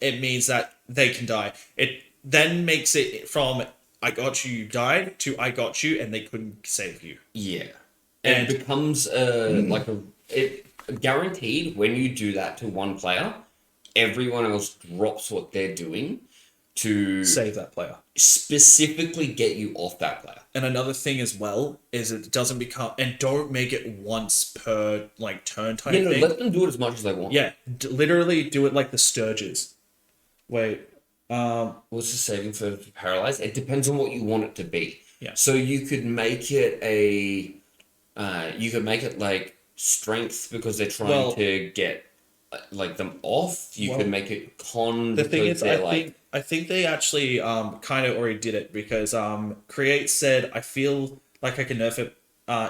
It means that they can die. It then makes it from I got you, you died, to I got you, and they couldn't save you. Yeah. And it becomes guaranteed when you do that to one player, everyone else drops what they're doing to Save that player. specifically get you off that player. And another thing as well is it doesn't become, and don't make it once per turn type thing. Let them do it as much as they want. Yeah, literally do it like the Sturges. Wait, What's the saving for paralyzed? It depends on what you want it to be. Yeah. So you could make it like strength because they're trying to get them off. You could make it con. The thing is, I I think they actually kind of already did it because Create said I feel like I can nerf it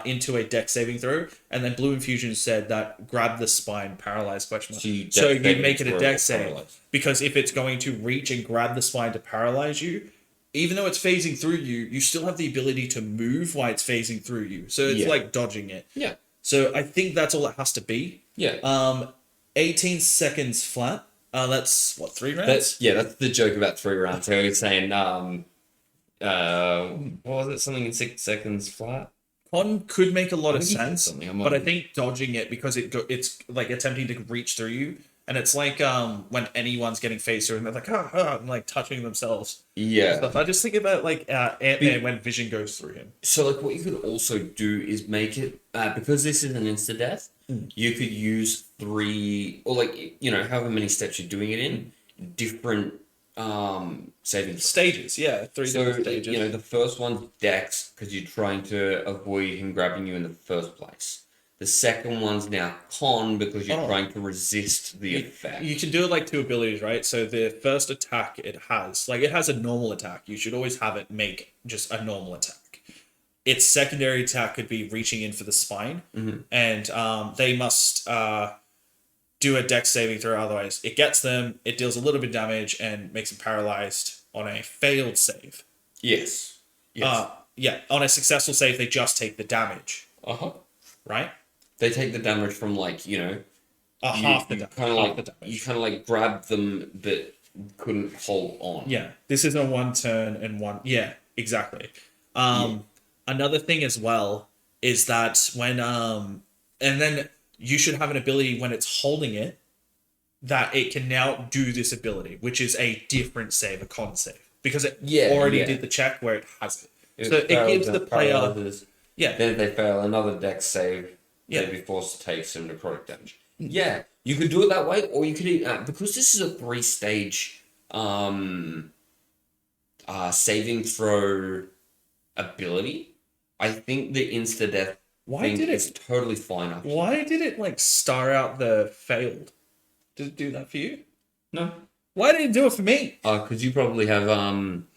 into a deck saving throw, and then Blue Infusion said that grab the spine paralyzed question mark. So you make it a deck save because if it's going to reach and grab the spine to paralyze you, even though it's phasing through you, you still have the ability to move while it's phasing through you. So it's like dodging it. Yeah. So I think that's all it has to be. Yeah. 18 seconds flat. That's what, 3 rounds? That's the joke about 3 rounds. So he was saying, what was it? Something in 6 seconds flat. Con could make a lot of sense, something. but I think dodging it because it's like attempting to reach through you, and it's like when anyone's getting phased through and they're like and like touching themselves. Yeah. Stuff. I just think about like Ant-Man when Vision goes through him. So like what you could also do is make it because this is an insta death. You could use 3 or however many steps you're doing it in, different saving stages. 3 different stages. The first one's dex because you're trying to avoid him grabbing you in the first place. The second one's now con because you're trying to resist the effect. You can do it like 2 abilities, right? So the first attack it has a normal attack. You should always have it make just a normal attack. Its secondary attack could be reaching in for the spine, and they must do a dex saving throw. Otherwise, it gets them. It deals a little bit of damage and makes them paralyzed on a failed save. Yes. On a successful save, they just take the damage. Right. They take the damage from half the damage. You kind of grab them but couldn't hold on. Yeah, this is a 1 turn and 1. Yeah, exactly. Another thing as well is that when and then you should have an ability when it's holding it that it can now do this ability, which is a different save, a con save, because it already did the check where it has it. So it gives the player Yeah. Then if they fail another dex save, Yeah. they'd be forced to take some necrotic damage. Yeah, you could do it that way, or you could because this is a 3-stage saving throw ability. I think the insta death thing is totally fine. Why did it like star out the failed? Did it do that for you? No. Why did it do it for me? Because you probably have I'm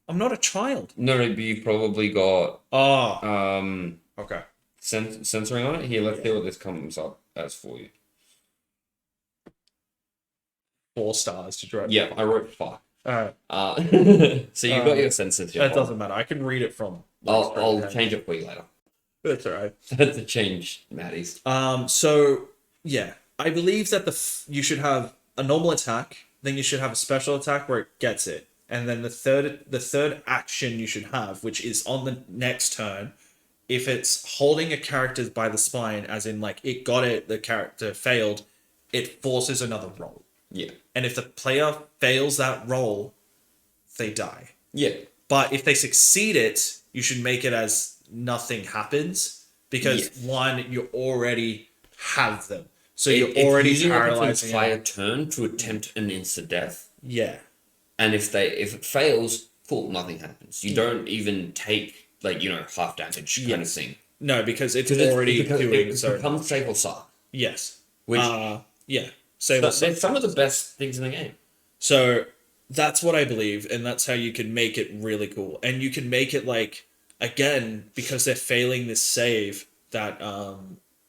not a child. no, but you probably got Okay. censoring on it. Here, let's see what this comes up as for you. 4 stars to draw. Yeah, I wrote 5. Alright. So you got your censorship. That doesn't matter. I can read it from. I'll change it for you later. That's alright. That's a change, Maddie's. So yeah, I believe that you should have a normal attack, then you should have a special attack where it gets it, and then the third action you should have, which is on the next turn, if it's holding a character by the spine, as in like it got it, the character failed, it forces another roll. Yeah. And if the player fails that roll, they die. Yeah. But if they succeed it, you should make it as nothing happens, because one, you already have them. So you're already paralyzing an entire turn to attempt an insta death. Yeah. And if it fails, cool, nothing happens. You don't even take half damage kind of thing. No, because it's already doing it so. becomes save or suck. Yes. Which yeah. Save or suck. They're some of the best things in the game. So that's what I believe, and that's how you can make it really cool. And you can make it like, again, because they're failing this save, that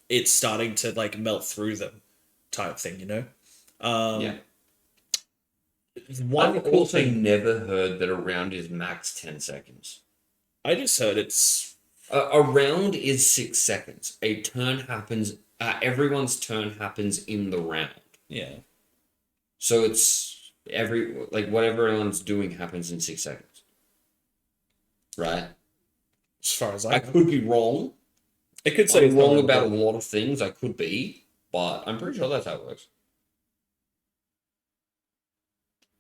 it's starting to like melt through them type thing, you know? Yeah. One I've cool also thing, never heard that a round is max 10 seconds. I just heard it's... A round is 6 seconds. A turn happens... everyone's turn happens in the round. Yeah. So it's... whatever everyone's doing happens in 6 seconds. Right? As far as I could be wrong. It could say I'm wrong about a lot of things. I could be. But I'm pretty sure that's how it works.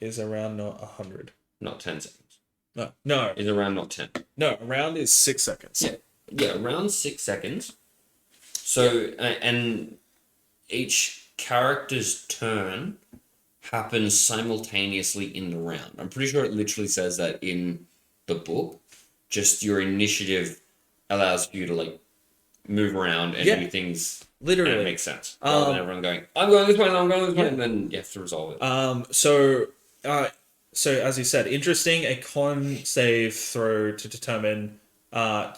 Is around not 100. Not 10 seconds. No. Is around not 10. No, around is 6 seconds. Yeah, around 6 seconds. So, and each character's turn happens simultaneously in the round. I'm pretty sure it literally says that in the book. Just your initiative allows you to move around and do things. Literally. And it makes sense. Rather than everyone going, I'm going this way and I'm going this way, and then you have to resolve it. So as you said, interesting, a con save throw to determine a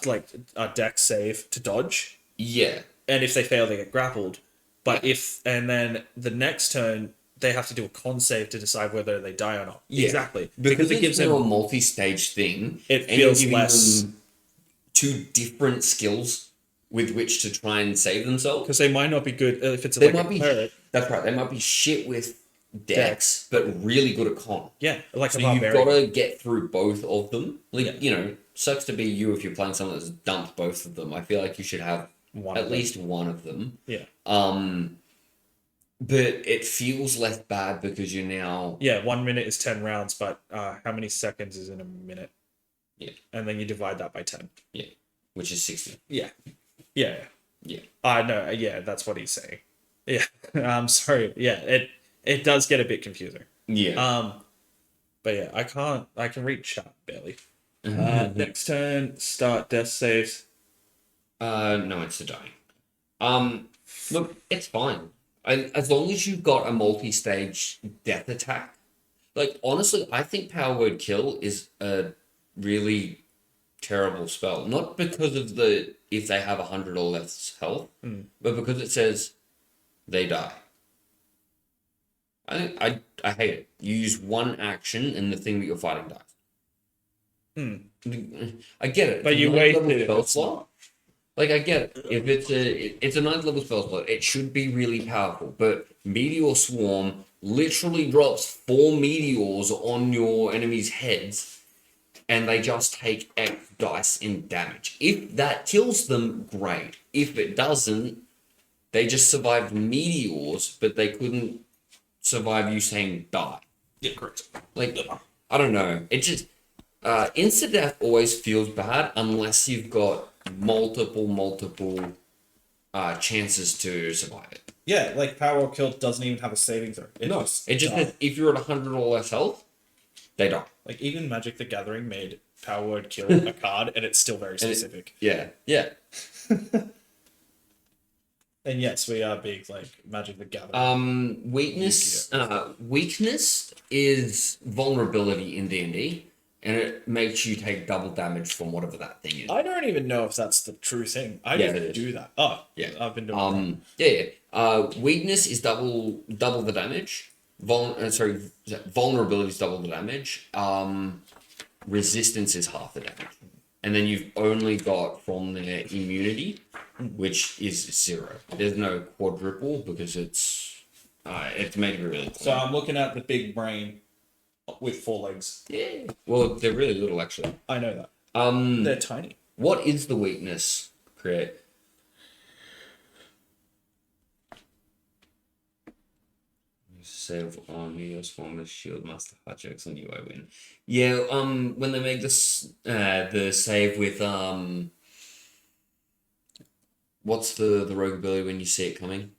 dex save to dodge. Yeah. And if they fail, they get grappled. But and then the next turn, they have to do a con save to decide whether they die or not. Yeah. Exactly. Because it gives them a multi-stage thing. It feels less... them 2 different skills with which to try and save themselves. Because they might not be good if it's They like might a be cleric. That's right. They might be shit with dex, but really good at con. Yeah, like So a you've barbarian. got to get through both of them. Sucks to be you if you're playing someone that's dumped both of them. I feel like you should have at least one of them. Yeah. But it feels less bad because you're now... Yeah, 1 minute is 10 rounds, but how many seconds is in a minute? Yeah. And then you divide that by 10. Yeah. Which is 60. Yeah. Yeah. Yeah. No, yeah, that's what he's saying. Yeah. I'm sorry. Yeah, it does get a bit confusing. Yeah. But yeah, I can read chat barely. Next turn, start death saves. No, it's the dying. Look, it's fine. As long as you've got a multi-stage death attack. Honestly, I think Power Word Kill is a really terrible spell. Not because of if they have 100 or less health, but because it says they die. I hate it. You use one action and the thing that you're fighting dies. I get it. But you wasted it. Slot. I get it. If it's a 9th level spell slot, it should be really powerful. But Meteor Swarm literally drops 4 meteors on your enemy's heads, and they just take X dice in damage. If that kills them, great. If it doesn't, they just survived meteors, but they couldn't survive you saying die. Yeah, correct. I don't know. It just... insta-death always feels bad unless you've got multiple chances to survive it. Yeah, like Power or Kill doesn't even have a saving throw. It just says if you're at 100 or less health, they die. Like even Magic the Gathering made Power Word Kill a card, and it's still very specific. Yeah. And yes, we are big like Magic the Gathering. Weakness is vulnerability in D&D, and it makes you take double damage from whatever that thing is. I don't even know if that's the true thing. I didn't do that. Oh, yeah, I've been doing Weakness is double the damage. Vulnerability is double the damage. Resistance is half the damage. And then you've only got from their immunity, which is 0. There's no quadruple because it's made really clear. So I'm looking at the big brain with 4 legs. Yeah. Well, they're really little actually. I know that. They're tiny. What is the weakness? Create. Save on your Swarmer's Shield Master Heart checks on you, I win. Yeah, when they make this the save with what's the rogue ability when you see it coming?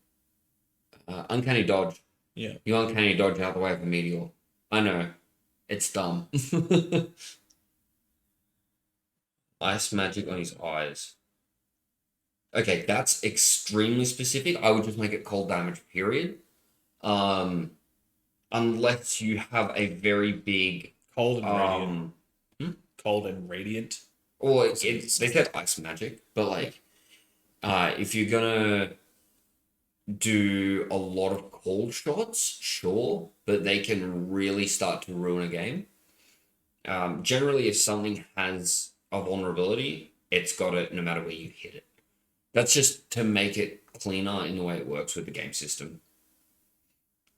Uncanny dodge. Yeah. You uncanny dodge out the way of a meteor. I know. It's dumb. Ice magic on his eyes. Okay, that's extremely specific. I would just make it cold damage, period. Unless you have a very big cold and radiant. Cold and radiant. Or they said ice magic, but like, if you're gonna do a lot of cold shots, sure, but they can really start to ruin a game. Generally, if something has a vulnerability, it's got it no matter where you hit it. That's just to make it cleaner in the way it works with the game system.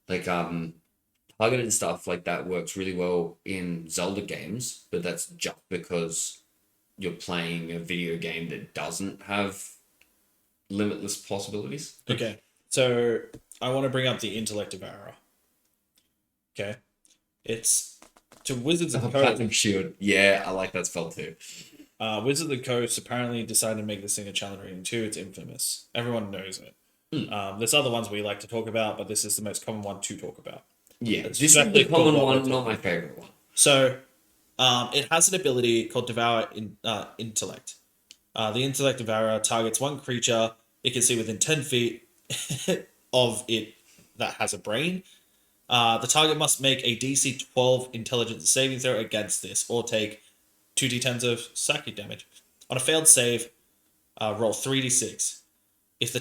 Like, targeted stuff like that works really well in Zelda games, but that's just because you're playing a video game that doesn't have limitless possibilities. Okay, so I want to bring up the Intellect of Aura. Okay, it's to Wizards of the Platinum Shield. Yeah, I like that spell too. Wizards of the Coast apparently decided to make this thing a challenge rating 2. It's infamous. Everyone knows it. There's other ones we like to talk about, but this is the most common one to talk about. Yeah, this is the common one, not my favorite one. So, it has an ability called Devour Intellect. The Intellect Devourer targets one creature it can see within 10 feet of it that has a brain. The target must make a DC 12 intelligence saving throw against this, or take 2d10s of psychic damage. On a failed save, roll 3d6. If the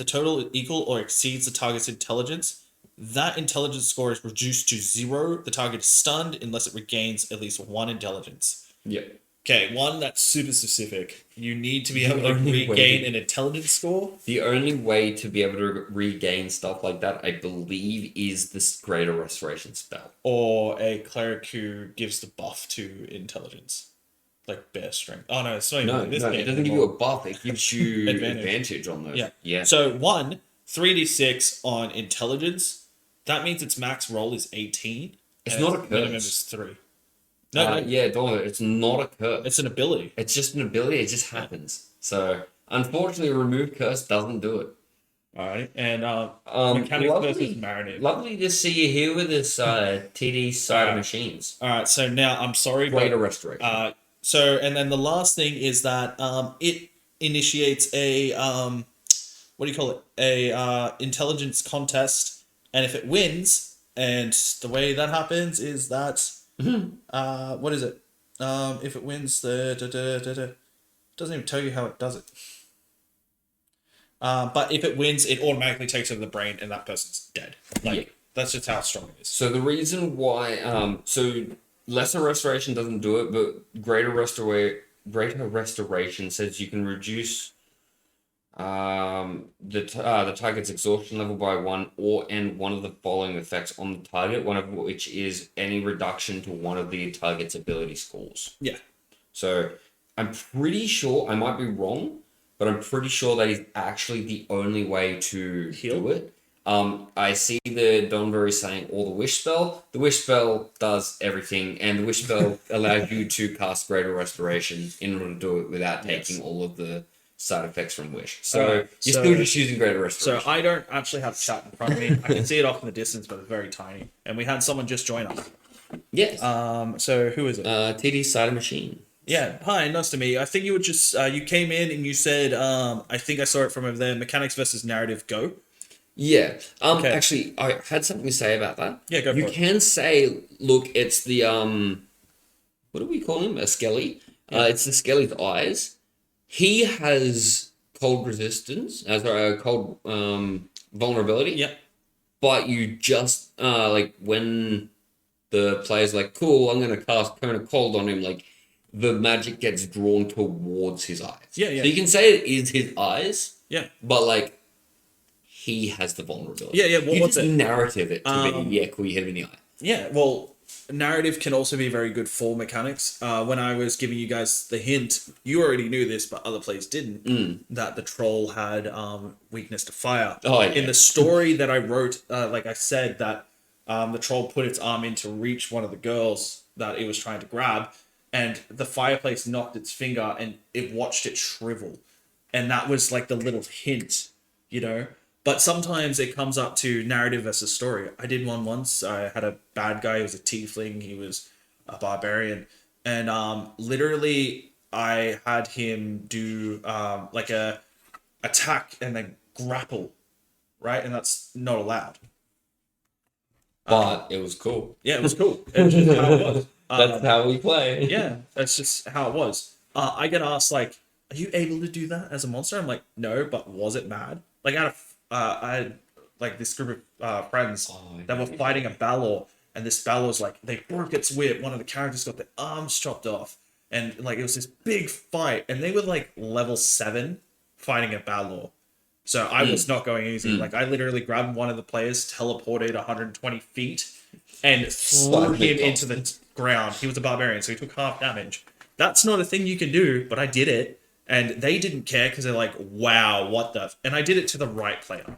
total equal or exceeds the target's intelligence, that intelligence score is reduced to 0. The target is stunned unless it regains at least 1 intelligence. Yeah. Okay, one that's super specific. You need to be able to regain an intelligence score. The only way to be able to regain stuff like that, I believe, is this Greater Restoration spell. Or a cleric who gives the buff to intelligence. Like bear strength. Oh no, it's not even it doesn't give you a buff, it gives you advantage on those. Yeah. So 3d6 on intelligence. That means its max roll is 18. It's not a curse. Minimum is 3. It's not a curse. It's an ability. It's just an ability. It just happens. So, unfortunately, remove curse doesn't do it. Alright, and mechanic versus marinade. Lovely to see you here with this TD side of machines. Alright, so now I'm sorry, Greater Restoration. And then the last thing is that it initiates a intelligence contest, and if it wins, and the way that happens is that what is it? If it wins, doesn't even tell you how it does it. But if it wins, it automatically takes over the brain, and that person's dead. That's just how strong it is. So the reason why, Lesser Restoration doesn't do it, but Greater Restoration says you can reduce the target's exhaustion level by 1 or end one of the following effects on the target, one of which is any reduction to one of the target's ability scores. Yeah. So I'm pretty sure, I might be wrong, but I'm pretty sure that is actually the only way to do it. I see the Donbury saying all the wish spell. The wish spell does everything, and the wish spell allows you to cast greater restoration in order to do it without taking all of the side effects from wish. So Alright, you're still just using greater So restoration. I don't actually have chat in front of me. I can see it off in the distance, but it's very tiny. And we had someone just join us. Yes. So who is it? TD Cider Machine. Yeah, hi, nice to meet you. I think you were just you came in and you said I think I saw it from over there. Mechanics versus narrative, go. Yeah. Okay. Actually, I had something to say about that. Yeah, go for You it. can say, look, it's the what do we call him? A Skelly. It's the Skelly's eyes. He has cold resistance, sorry, cold vulnerability. Yep. But you just like when the player's like, cool, I'm gonna cast Cone of Cold on him, like the magic gets drawn towards his eyes. Yeah, yeah. So you can say it is his eyes. Yeah. But like he has the vulnerability. Yeah, yeah. Well, you what's just it? narrative it to be, cool, you hit him in the eye. Yeah, well, narrative can also be very good for mechanics. When I was giving you guys the hint, you already knew this, but other players didn't, that the troll had weakness to fire. Oh, yeah. In the story that I wrote, like I said, that the troll put its arm in to reach one of the girls that it was trying to grab, and the fireplace knocked its finger, and it watched it shrivel. And that was like the little hint, you know? But sometimes it comes up to narrative versus story. I did one once. I had a bad guy. He was a tiefling. He was a barbarian. And literally, I had him do like a attack and then grapple, right? And that's not allowed. But it was cool. Yeah, it was cool. It was just how it was. That's how we play. Yeah, that's just how it was. I get asked, like, are you able to do that as a monster? I'm like, no, but was it mad? Like, I had like this group of friends that were fighting a Balor, and this Balor's like, they broke its whip. One of the characters got their arms chopped off, and like it was this big fight, and they were like level 7 fighting a Balor. So I was not going easy. Like I literally grabbed one of the players, teleported 120 feet, and threw him into the ground. He was a barbarian, so he took half damage. That's not a thing you can do, but I did it. And they didn't care because they're like, wow, what the... And I did it to the right player.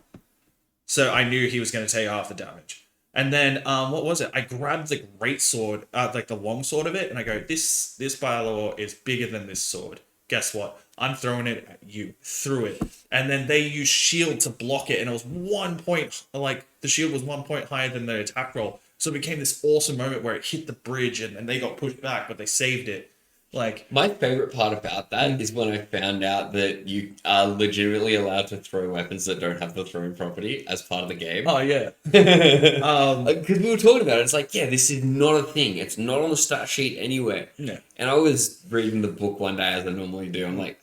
So I knew he was going to take half the damage. And then, what was it? I grabbed the great sword, like the long sword of it, and I go, this Balor is bigger than this sword. Guess what? I'm throwing it at you. Threw it. And then they used shield to block it, and it was 1 point... Like, the shield was 1 point higher than the attack roll. So it became this awesome moment where it hit the bridge, and they got pushed back, but they saved it. Like, my favorite part about that is when I found out that you are legitimately allowed to throw weapons that don't have the throwing property as part of the game. oh yeah. Because we were talking about it, it's like, yeah, this is not a thing. It's not on the stat sheet anywhere. Yeah. And I was reading the book one day as I normally do. I'm like,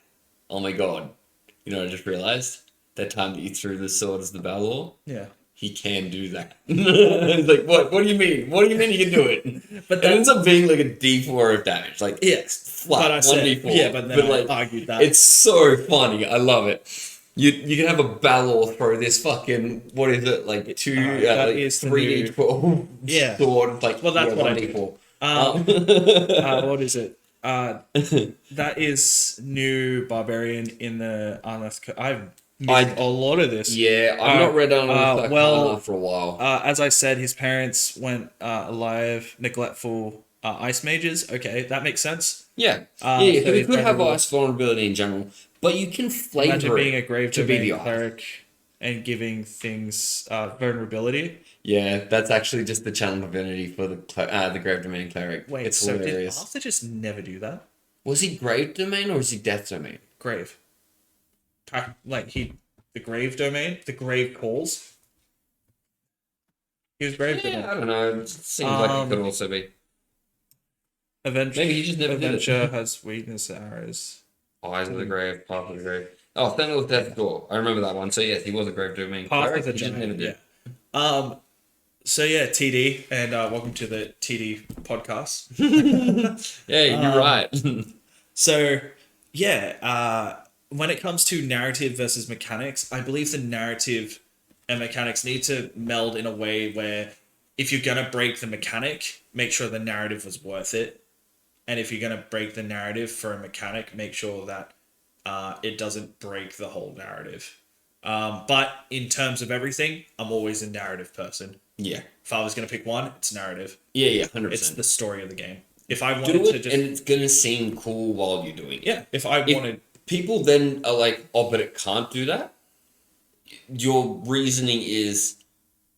oh my god, you know, I just realized that time that you threw the sword as the Balor. Yeah. He can do that. It's like, what? What do you mean? What do you mean he can do it? But it ends up being like a D4 of damage. Like, flat, 1d4. Yeah, but then I argued that. It's so funny. I love it. You can have a Balor throw this fucking, what is it, like two, that like is the 3d12 Yeah. sword. Like, Well, that's what I 1d4. what is it? That is new barbarian in the Arneth. I've missed a lot of this. Yeah, I've not read on for a while. As I said, his parents went alive, neglectful ice mages. Okay, that makes sense. Yeah, so you could have vulnerable. ice vulnerability in general, but you can flavor Imagine being a it grave to be domain the ice. cleric and giving things vulnerability. Yeah, that's actually just the channel divinity for the Grave Domain Cleric. Wait, it's so hilarious. did Arthur just never do that? Was he Grave Domain or was he Death Domain? Grave. The grave domain, the grave calls. He was grave domain. I don't know. It seems like it could also be. Adventure, Maybe he just never did it. Adventure has weakness arrows. Eyes of the Grave, Path of the Grave. Oh, Sentinel of Death Door. I remember that one. So yes, he was a Grave Domain Path Cleric. of the He just never Giant. did. Yeah. So yeah, TD, and welcome to the TD podcast. Yeah, you're right. So yeah, when it comes to narrative versus mechanics, I believe the narrative and mechanics need to meld in a way where if you're gonna break the mechanic, make sure the narrative was worth it. And if you're gonna break the narrative for a mechanic, make sure that it doesn't break the whole narrative. But in terms of everything, I'm always a narrative person. Yeah. If I was going to pick one, it's narrative. Yeah, 100%. It's the story of the game. If I do wanted it, to just... and it's gonna seem cool while you're doing it. Yeah, if I wanted... People then are like, oh, but it can't do that. Your reasoning is,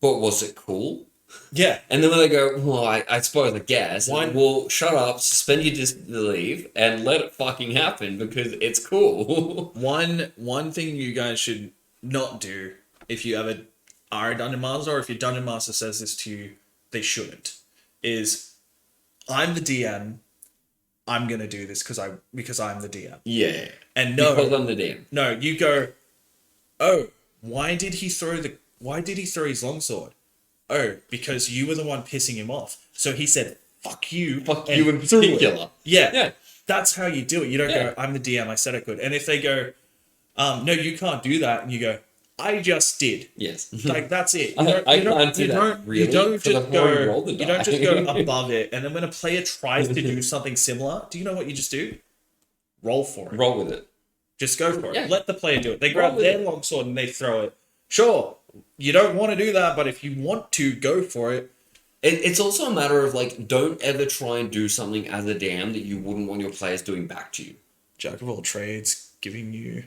but was it cool? Yeah. And then when they go, well, I suppose, I guess. Why- Well, shut up, suspend your disbelief, and let it fucking happen because it's cool. One thing you guys should not do if you ever are a dungeon master, or if your dungeon master says this to you, they shouldn't, is I'm the DM, I'm gonna do this because I'm the DM. Yeah. And no, Because I'm the DM. no, you go, oh, why did he throw his longsword? Oh, because you were the one pissing him off. So he said, fuck you. Fuck you and serial killer. Yeah. Yeah. That's how you do it. You don't Yeah. go, I'm the DM, I said I could. And if they go, no, you can't do that, and you go, I just did. Yes. Like, that's it. I can't do that, really, You don't for the just whole go. roll the You don't just die. go above it, and then when a player tries to do something similar, do you know what you just do? Roll for it. Roll with it. Just go for it. Yeah. Let the player do it. They Roll grab with their it. longsword and they throw it. Sure, you don't want to do that, but if you want to, go for it. It's also a matter of, like, don't ever try and do something as a DM that you wouldn't want your players doing back to you. Jack of all trades, giving you...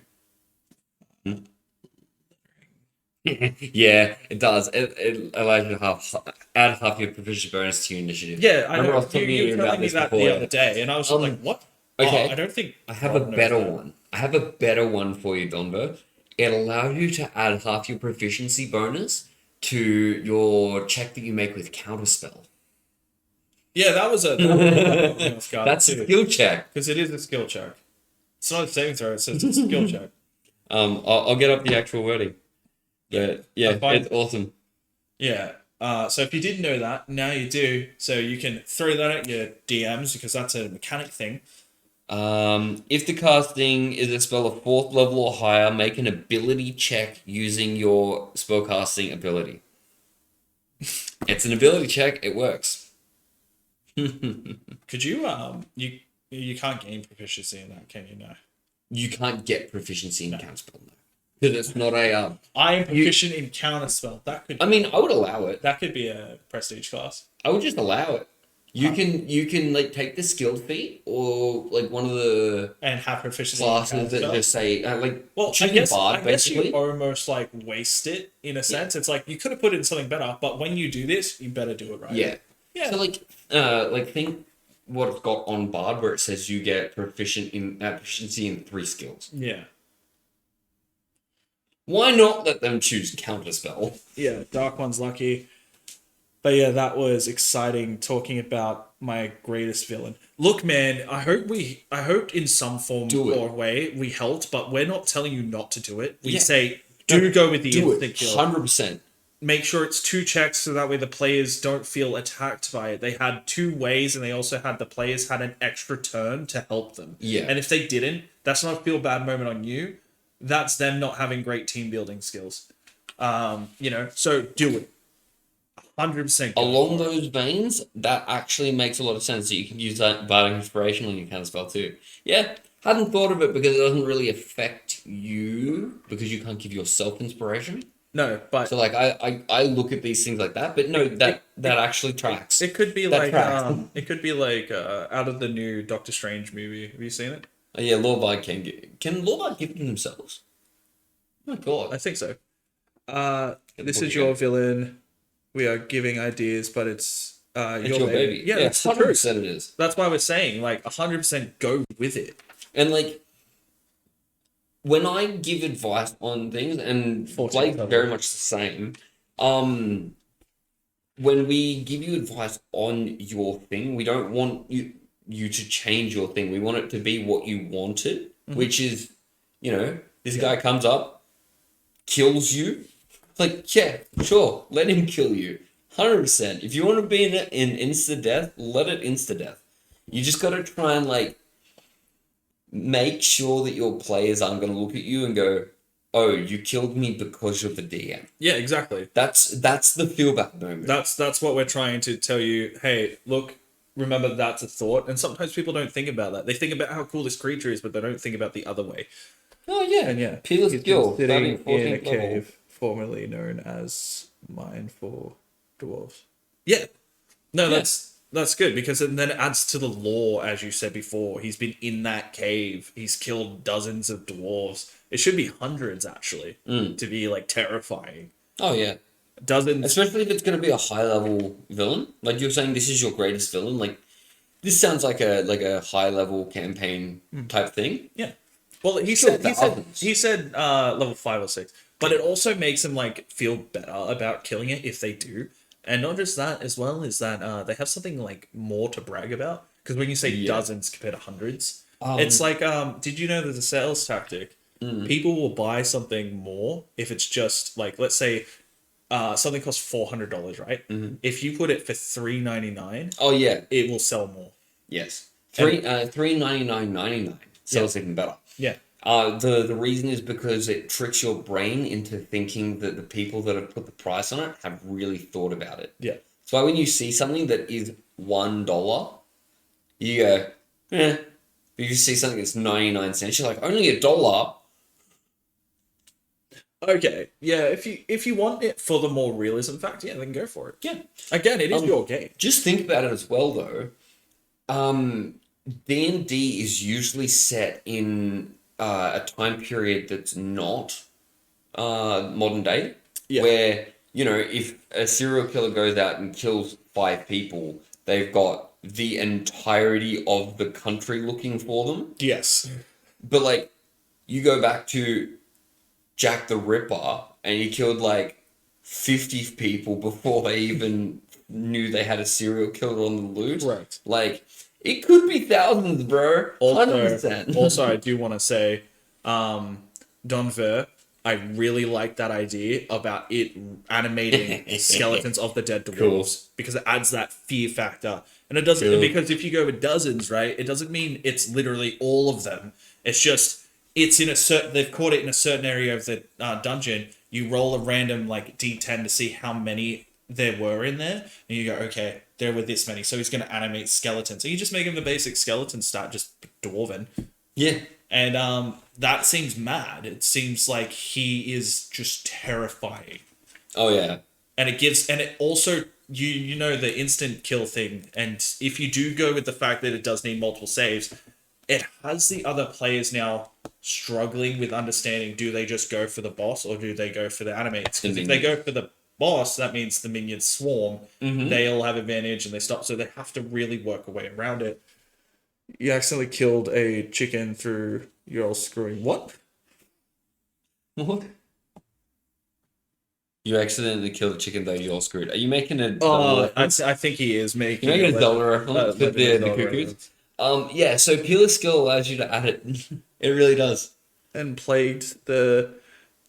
Yeah, it does. It allows you to add half your proficiency bonus to your initiative. Yeah, I Remember know. I was talking You to were telling me this that before. the other day, and I was just like, what? okay. Oh, I don't think... I have a Rob knows better that. one. I have a better one for you, Donbo. It allows you to add half your proficiency bonus to your check that you make with counterspell. Yeah, that was a... That's a skill check. Because it is a skill check. It's not a saving throw, it's a skill check. I'll get up the actual wording. But yeah, I find- it's awesome. Yeah. So if you didn't know that, now you do. So you can throw that at your DMs because that's a mechanic thing. If the casting is a spell of 4th level or higher, make an ability check using your spellcasting ability. It's an ability check, it works. Could you you can't gain proficiency in that, can you? No. You can't get proficiency in counterspell, no. Because it's not a I am proficient in counterspell. That could I mean, I would allow it. that could be a prestige class. I would just allow it. You can like take the skilled feat or like one of the And have proficiency classes in that counterspell. just say like Well, choose I guess, a bard I guess basically. you almost like waste it in a sense. It's like you could have put in something better, but when you do this, you better do it right. Yeah. Yeah. So like think what it's got on bard where it says you get proficiency in 3 skills. Yeah. Why not let them choose counterspell? Yeah, Dark One's lucky. But yeah, that was exciting talking about my greatest villain. Look, man, I hope in some form Do it. or way we helped, but we're not telling you not to do it. We Yeah. say go with the Do instant it. kill. 100%. Make sure it's 2 checks so that way the players don't feel attacked by it. They had 2 ways, and they also had the players had an extra turn to help them. Yeah. And if they didn't, that's not a feel bad moment on you. That's them not having great team building skills. So do it. 100%. go Along for it. those veins, that actually makes a lot of sense that you can use that bardic inspiration on your counterspell too. Yeah, hadn't thought of it because it doesn't really affect you because you can't give yourself inspiration. No, but So like I look at these things like that, but no, that actually tracks. it could be that like tracks. out of the new Doctor Strange movie. Have you seen it? Oh, yeah, Lord can Lord give them themselves? Oh my god. I think so. This What is do you your got? villain. We are giving ideas, but it's It's your baby. Yeah, that's the 100% truth. it is. That's why we're saying 100% go with it. And like when I give advice on things, and 14 Blake's total. very much the same. When we give you advice on your thing, we don't want you to change your thing. We want it to be what you wanted, which is, this guy comes up, kills you. Like, yeah, sure, let him kill you. 100%. If you want to be in insta-death, let it insta-death. You just got to try and, make sure that your players aren't going to look at you and go, oh, you killed me because you're the DM. Yeah, exactly. That's the feel-back moment. That's what we're trying to tell you. Hey, look, remember that's a thought. And sometimes people don't think about that. They think about how cool this creature is, but they don't think about the other way. Oh yeah, And yeah, Peerless he's Skill, been starting sitting in a 14th level. cave formerly known as Mine for Dwarves. Yeah. No, Yeah. that's good because then it adds to the lore, as you said before. He's been in that cave. He's killed dozens of dwarves. It should be hundreds actually to be like terrifying. Oh yeah. Dozens. Especially if it's going to be a high level villain. Like you're saying, this is your greatest villain. Like this sounds like a high level campaign type thing. Yeah. Well, Still thousands. he said level 5 or 6, but it also makes him like feel better about killing it if they do. And not just that, as well, is that they have something like more to brag about. Because when you say Yeah. dozens compared to hundreds, it's like, did you know there's a sales tactic? People will buy something more if it's just like, let's say, something costs $400, right? If you put it for $3.99, Oh yeah. it will sell more. Yes. $3.99.99 sells even better. Yeah. The reason is because it tricks your brain into thinking that the people that have put the price on it have really thought about it. Yeah. So when you see something that is $1, you go, eh. But you see something that's 99 cents, you're like, only $1. Okay, yeah. If you want it for the more realism factor, yeah, then go for it. Yeah. Again, it is your game. Just think about it as well, though. D&D is usually set in a time period that's not modern day, Yeah. where, you know, if a serial killer goes out and kills 5 people, they've got the entirety of the country looking for them. Yes. But, like, you go back to Jack the Ripper, and he killed, like, 50 people before they even knew they had a serial killer on the loose. Correct. Like, it could be thousands, bro. 100%. Also, I do want to say, Don Ver, I really like that idea about it animating skeletons of the dead dwarves because it adds that fear factor. And it doesn't, because if you go with dozens, right, it doesn't mean it's literally all of them. It's just, it's in a certain, they've caught it in a certain area of the dungeon. You roll a random like D10 to see how many there were in there, and you go, okay, there were this many, so he's going to animate skeletons. So you just make him the basic skeleton stat, just dwarven. Yeah. And that seems mad. It seems like he is just terrifying. Oh, yeah. And it also, you know the instant kill thing, and if you do go with the fact that it does need multiple saves, it has the other players now struggling with understanding, do they just go for the boss or do they go for the animates? Because if they go for the boss, that means the minions swarm. They all have advantage and they stop, so they have to really work a way around it. You accidentally killed a chicken through your old screwing. What? What? You accidentally killed a chicken, though you're screwed. Are you making a I think he is making. You're making a Zelda reference with the Zelda cuckoos? Yeah, so Peerless Skill allows you to add it. It really does. And plagued the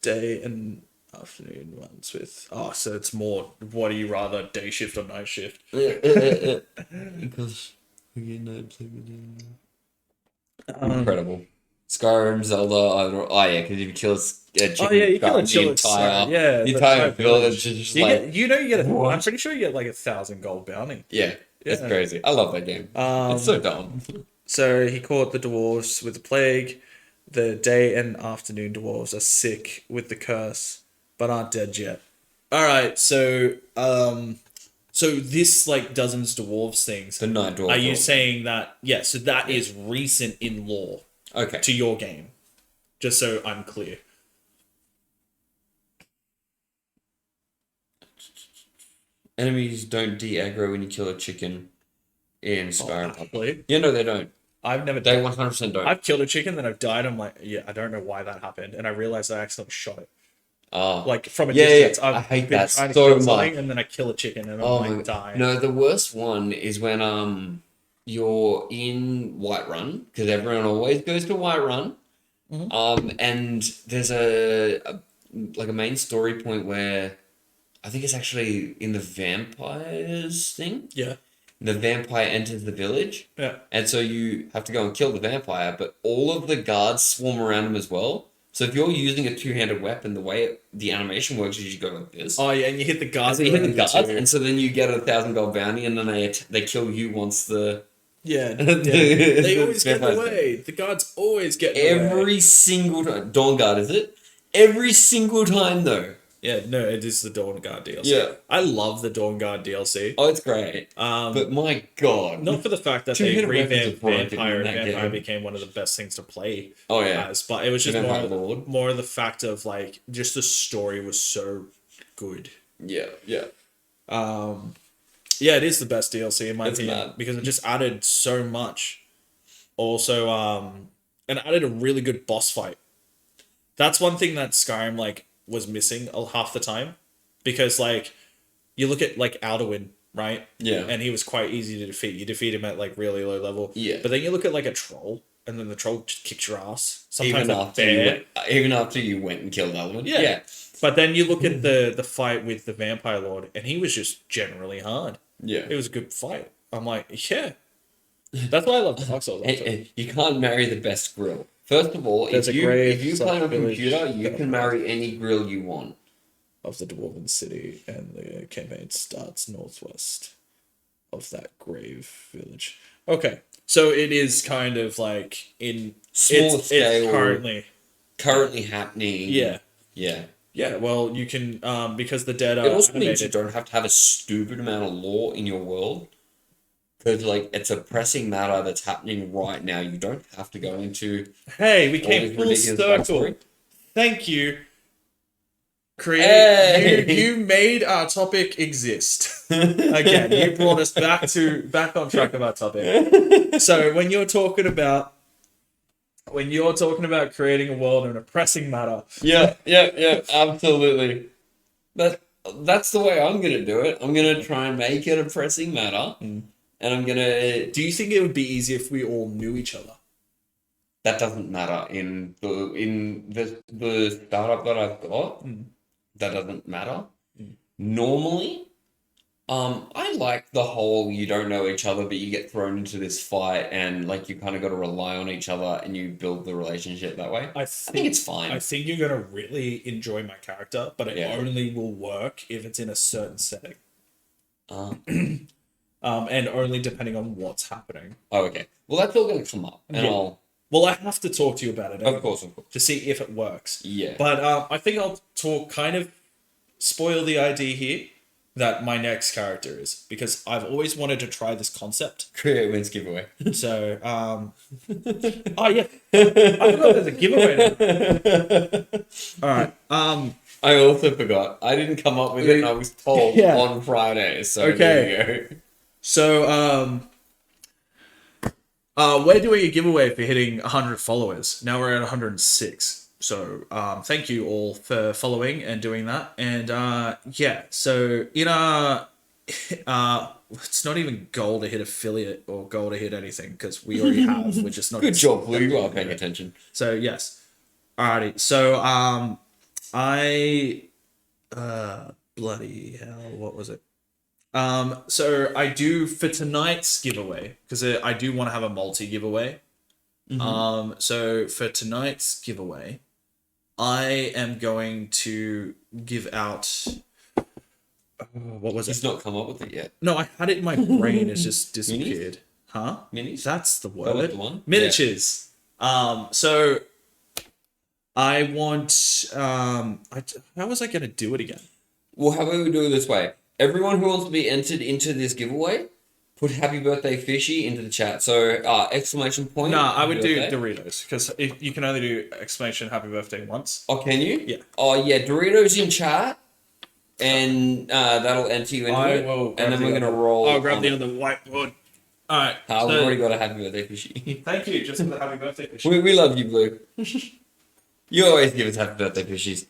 day and afternoon ones with. Oh, so it's more. What do you rather, day shift or night shift? Because incredible. Skyrim, Zelda. Oh yeah, because if you kill a chicken, you kill a chicken. the entire village is just like. You get. I'm pretty sure you get like 1,000 gold bounty. Yeah, it's crazy. I love that game. It's so dumb. So he caught the dwarves with the plague. The day and afternoon dwarves are sick with the curse, but aren't dead yet. All right, so this like dozens dwarves things. The night dwarf. Are you saying that? Yeah. So that is recent in lore. Okay. To your game, just so I'm clear. Enemies don't de-aggro when you kill a chicken in Skyrim. Actually, Yeah, no, they don't. I've never. They 100% don't. I've killed a chicken, then I've died. I'm like, yeah, I don't know why that happened, and I realized I accidentally shot it. Like from a distance. I hate that trying to so kill much. something, and then I kill a chicken, and I'm like, die. No, the worst one is when you're in Whiterun, because everyone always goes to Whiterun. And there's a main story point where I think it's actually in the vampires thing. Yeah. The vampire enters the village. Yeah. And so you have to go and kill the vampire, but all of the guards swarm around him as well. So if you're using a two-handed weapon, the way the animation works is you go like this. Oh yeah, and you hit the guards. And so you hit the guards, and so then you get 1,000 gold bounty, and then they kill you once the Yeah. They always get in the Vampires. way. The guards always get in the way. Every single time. Dawn Guard, is it? Every single time, though. Yeah, no, it is the Dawn Guard DLC. Yeah. I love the Dawn Guard DLC. Oh, it's great. But my God. Not for the fact that they Two-handed weapons revamped are broken Vampire, in and that Vampire game. became one of the best things to play Oh, yeah. as, but it was just Vampire Lord. more of the fact of like just the story was so good. Yeah, yeah. Yeah, it is the best DLC in my It's opinion mad. because it just added so much. Also, and added a really good boss fight. That's one thing that Skyrim like was missing half the time, because like you look at like Alduin, right? Yeah. And he was quite easy to defeat. You defeat him at like really low level. Yeah. But then you look at like a troll, and then the troll just kicks your ass. Sometimes Even after you went and killed Alvin. Yeah. Yeah. But then you look at the fight with the Vampire Lord, and he was just generally hard. Yeah. It was a good fight. I'm like, yeah. That's why I love Dark Souls. And you can't marry the best grill. First of all, There's if a you grave, play on a village, computer, you can marry any grill you want. Of the Dwarven City, and the campaign starts northwest of that grave village. Okay, so it is kind of like in Small it's scale. currently Happening. yeah. Yeah. Well, you can because the dead are It also means you animated. don't have to have a stupid amount of lore in your world. Because, like, it's a pressing matter that's happening right now. You don't have to go into Hey, we all came this full ridiculous circle. backstory. Thank you. Hey! You made our topic exist. Again, you brought us back on track of our topic. So when you're talking about creating a world in a pressing matter, Yeah, absolutely. That's the way I'm gonna do it. I'm gonna try and make it a pressing matter, and I'm gonna. do you think it would be easier if we all knew each other? That doesn't matter in the startup that I've got. That doesn't matter. Normally, I like the whole you don't know each other, but you get thrown into this fight, and like you kind of got to rely on each other, and you build the relationship that way. I think it's fine. I think you're gonna really enjoy my character, but it Yeah. only will work if it's in a certain setting. Uh, And only depending on what's happening. oh, okay. Well, that's all gonna come up, and Yeah. Well, I have to talk to you about it of course. to see if it works. Yeah. But I think I'll kind of spoil the idea here that my next character is, because I've always wanted to try this concept. Create wins giveaway. So, oh yeah, I forgot there's a giveaway now. All right. I also forgot. I didn't come up with it, and I was told Yeah. on Friday. So Okay. there you go. So, we're doing a giveaway for hitting 100 followers. Now we're at 106. So, thank you all for following and doing that. And, yeah, so in our, it's not even goal to hit affiliate or goal to hit anything, because we already have. We're just not. Good job, Blue. You are paying attention. So, yes. Alrighty. So, bloody hell, what was it? So I do for tonight's giveaway, because I do want to have a multi giveaway. So for tonight's giveaway, I am going to give out. What was He's it? not come up with it yet. No, I had it in my brain. It's just disappeared. Huh? Minis? That's the That was word. the one? Miniatures. So I want. How was I going to do it again? Well, how about we do it this way? Everyone who wants to be entered into this giveaway, put "Happy Birthday Fishy" into the chat. So exclamation point. No, I would happy do birthday. Doritos, because you can only do exclamation happy birthday once. Oh, can you? Yeah. Oh yeah, Doritos in chat, and that'll enter you into it. And then we're gonna roll. I'll grab on the it. other whiteboard. All right. We've so- already got a "Happy Birthday Fishy." Thank you, just for the happy birthday fish. we love you, Blue. You always give us "Happy Birthday Fishies."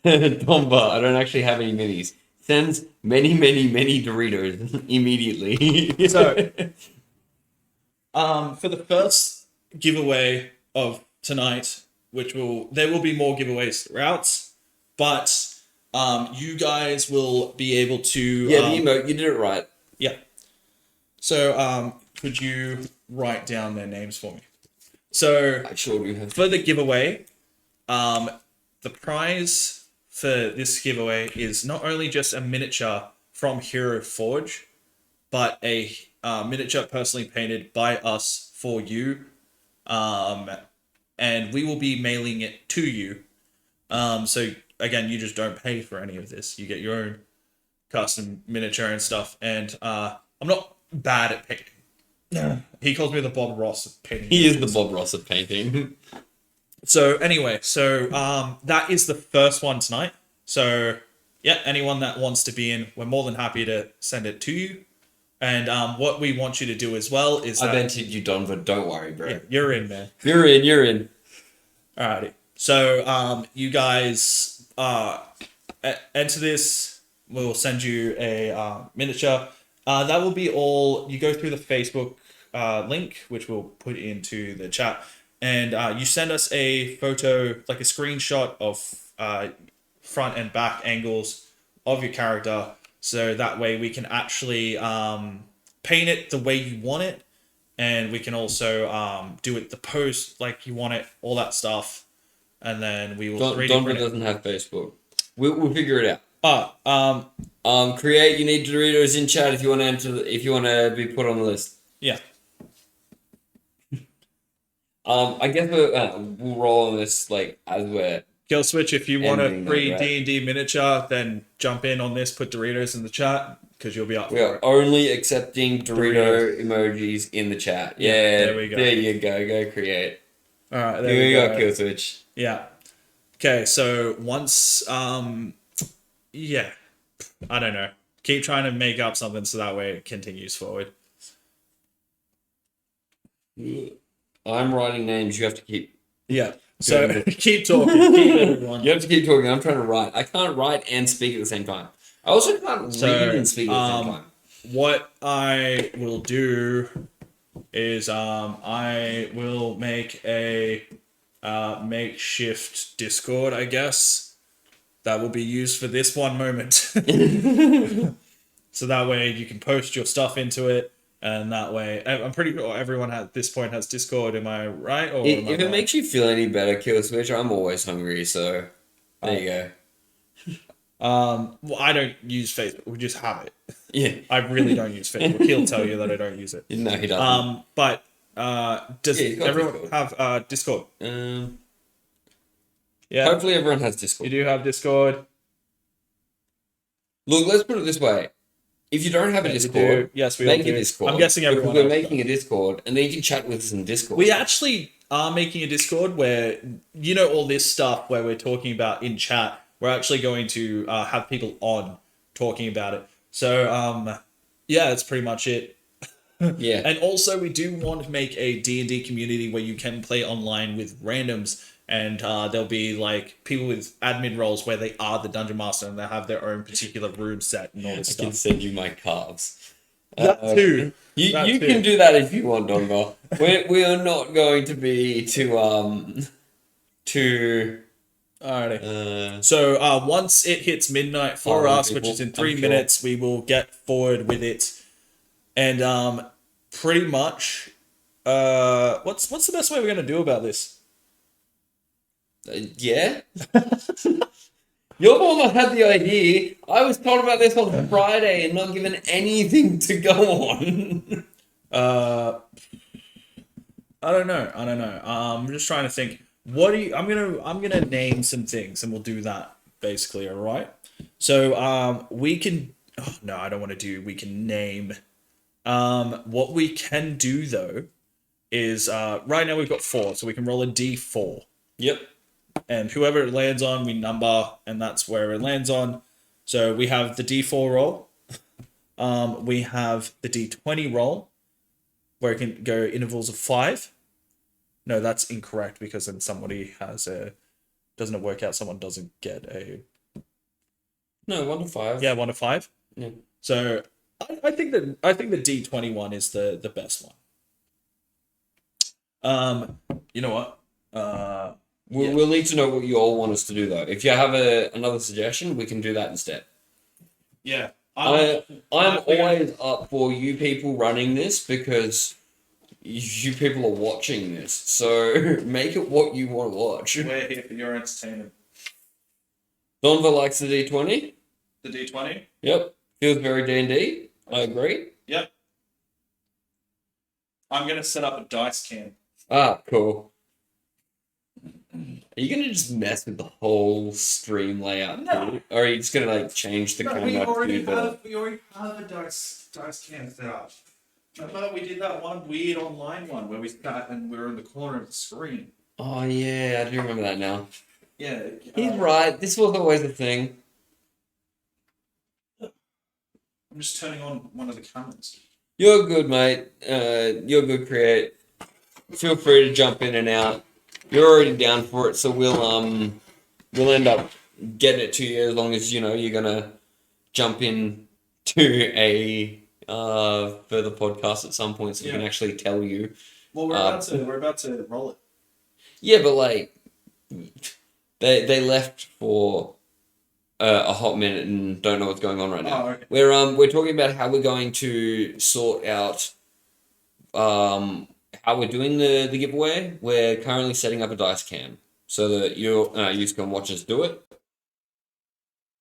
Tomba, I don't actually have any minis. Sends many Doritos immediately. So, for the first giveaway of tonight, there will be more giveaways throughout, but you guys will be able to yeah, the emote, you did it right. yeah. So could you write down their names for me? So I sure do have. for the giveaway, the prize for this giveaway is not only just a miniature from Hero Forge, but a miniature personally painted by us for you. And we will be mailing it to you. So again, you just don't pay for any of this. You get your own custom miniature and stuff. And I'm not bad at painting. He calls me the Bob Ross of painting. He is the Bob Ross of painting. So anyway, that is the first one tonight. So yeah, anyone that wants to be in, we're more than happy to send it to you. And what we want you to do as well is I've entered you, Don, but don't worry, bro. Yeah, you're in, man. You're in. Alrighty. So you guys enter this. We'll send you a miniature. That will be all. You go through the Facebook link, which we'll put into the chat, and you send us a photo, like a screenshot of front and back angles of your character, so that way we can actually paint it the way you want it, and we can also do it the pose like you want it, all that stuff, and then we will. Donva doesn't have Facebook. We'll figure it out. Create. You need Doritos in chat if you want to enter. If you want to be put on the list. Yeah. I guess we'll roll on this like as we're. Kill Switch, if you want a free right? D&D miniature, then jump in on this, put Doritos in the chat, because you'll be up for We are it. only accepting Dorito emojis in the chat. Yeah, there we go. There you go. Go create. All right, there Here we we go. Kill Switch. Yeah. Okay, so once, yeah, I don't know. Keep trying to make up something so that way it continues forward. I'm writing names. You have to keep. Yeah. So keep talking. Keep everyone. You have to keep talking. I'm trying to write. I can't write and speak at the same time. I also can't read and speak at the same time. What I will do is I will make a makeshift Discord, I guess, that will be used for this one moment. So that way you can post your stuff into it. And that way, I'm pretty sure everyone at this point has Discord. Am I right? Or If it makes you feel any better, Kill Switch, I'm always hungry. So there you go. Well, I don't use Facebook. We just have it. Yeah, I really don't use Facebook. He'll tell you that I don't use it. no, he doesn't. But does Yeah, he's got everyone Discord. have Discord? Yeah, Hopefully, everyone has Discord. you do have Discord. Look, let's put it this way: if you don't have a Yeah, you do. Discord, Yes, we all make do. a Discord. I'm guessing everyone Because we're else making a Discord, and then you can chat with us in Discord. We actually are making a Discord where, you know, all this stuff where we're talking about in chat, we're actually going to have people on talking about it. So, yeah, that's pretty much it. Yeah. And also, we do want to make a D&D community where you can play online with randoms, and there'll be like people with admin roles where they are the dungeon master and they have their own particular room set and all this I can stuff. send you my calves. That too. You That too. can do that if you want, Donva. we are not going to be too Alrighty. So once it hits midnight for Alright, us, which people, is in 3 I'm sure. minutes, we will get forward with it. And pretty much, what's the best way we're gonna do about this? yeah. You're the one that had the idea. I was told about this on Friday and not given anything to go on. I don't know. I'm just trying to think. What do you? I'm gonna name some things, and we'll do that basically. All right. So we can. Oh, no, I don't want to do. We can name. What we can do though is right now we've got 4, so we can roll a d4, Yep. and whoever it lands on, we number, and that's where it lands on. So we have the d4 roll. We have the d20 roll, where it can go intervals of 5. No, that's incorrect because then somebody has a. Doesn't it work out? Someone doesn't get a. No, 1 to 5. Yeah, 1 to 5. Yeah. So I think the D20 one is the best one. You know what? We'll need to know what you all want us to do though. If you have another suggestion, we can do that instead. Yeah. I'm always up for you people running this because you people are watching this. So make it what you want to watch. We're here for your entertainment. Donva likes the D20. The D20. Yep. Feels very D&D. I agree. Yep. I'm gonna set up a dice cam. Ah, cool. Are you gonna just mess with the whole stream layout? No. Too? Or are you just gonna like change the camera? We already have a dice cam set up. Remember we did that one weird online one where we sat and we were in the corner of the screen. Oh yeah, I do remember that now. Yeah. He's right. This was always a thing. I'm just turning on one of the cameras. You're good, mate. You're good, Create. Feel free to jump in and out. You're already down for it, so we'll end up getting it to you as long as you're gonna jump in to a further podcast at some point, so we can actually tell you. Well, we're about to roll it. Yeah, but like they left for a hot minute and don't know what's going on right now. Oh, okay. We're talking about how we're going to sort out how we're doing the giveaway. We're currently setting up a dice cam so that you can watch us do it.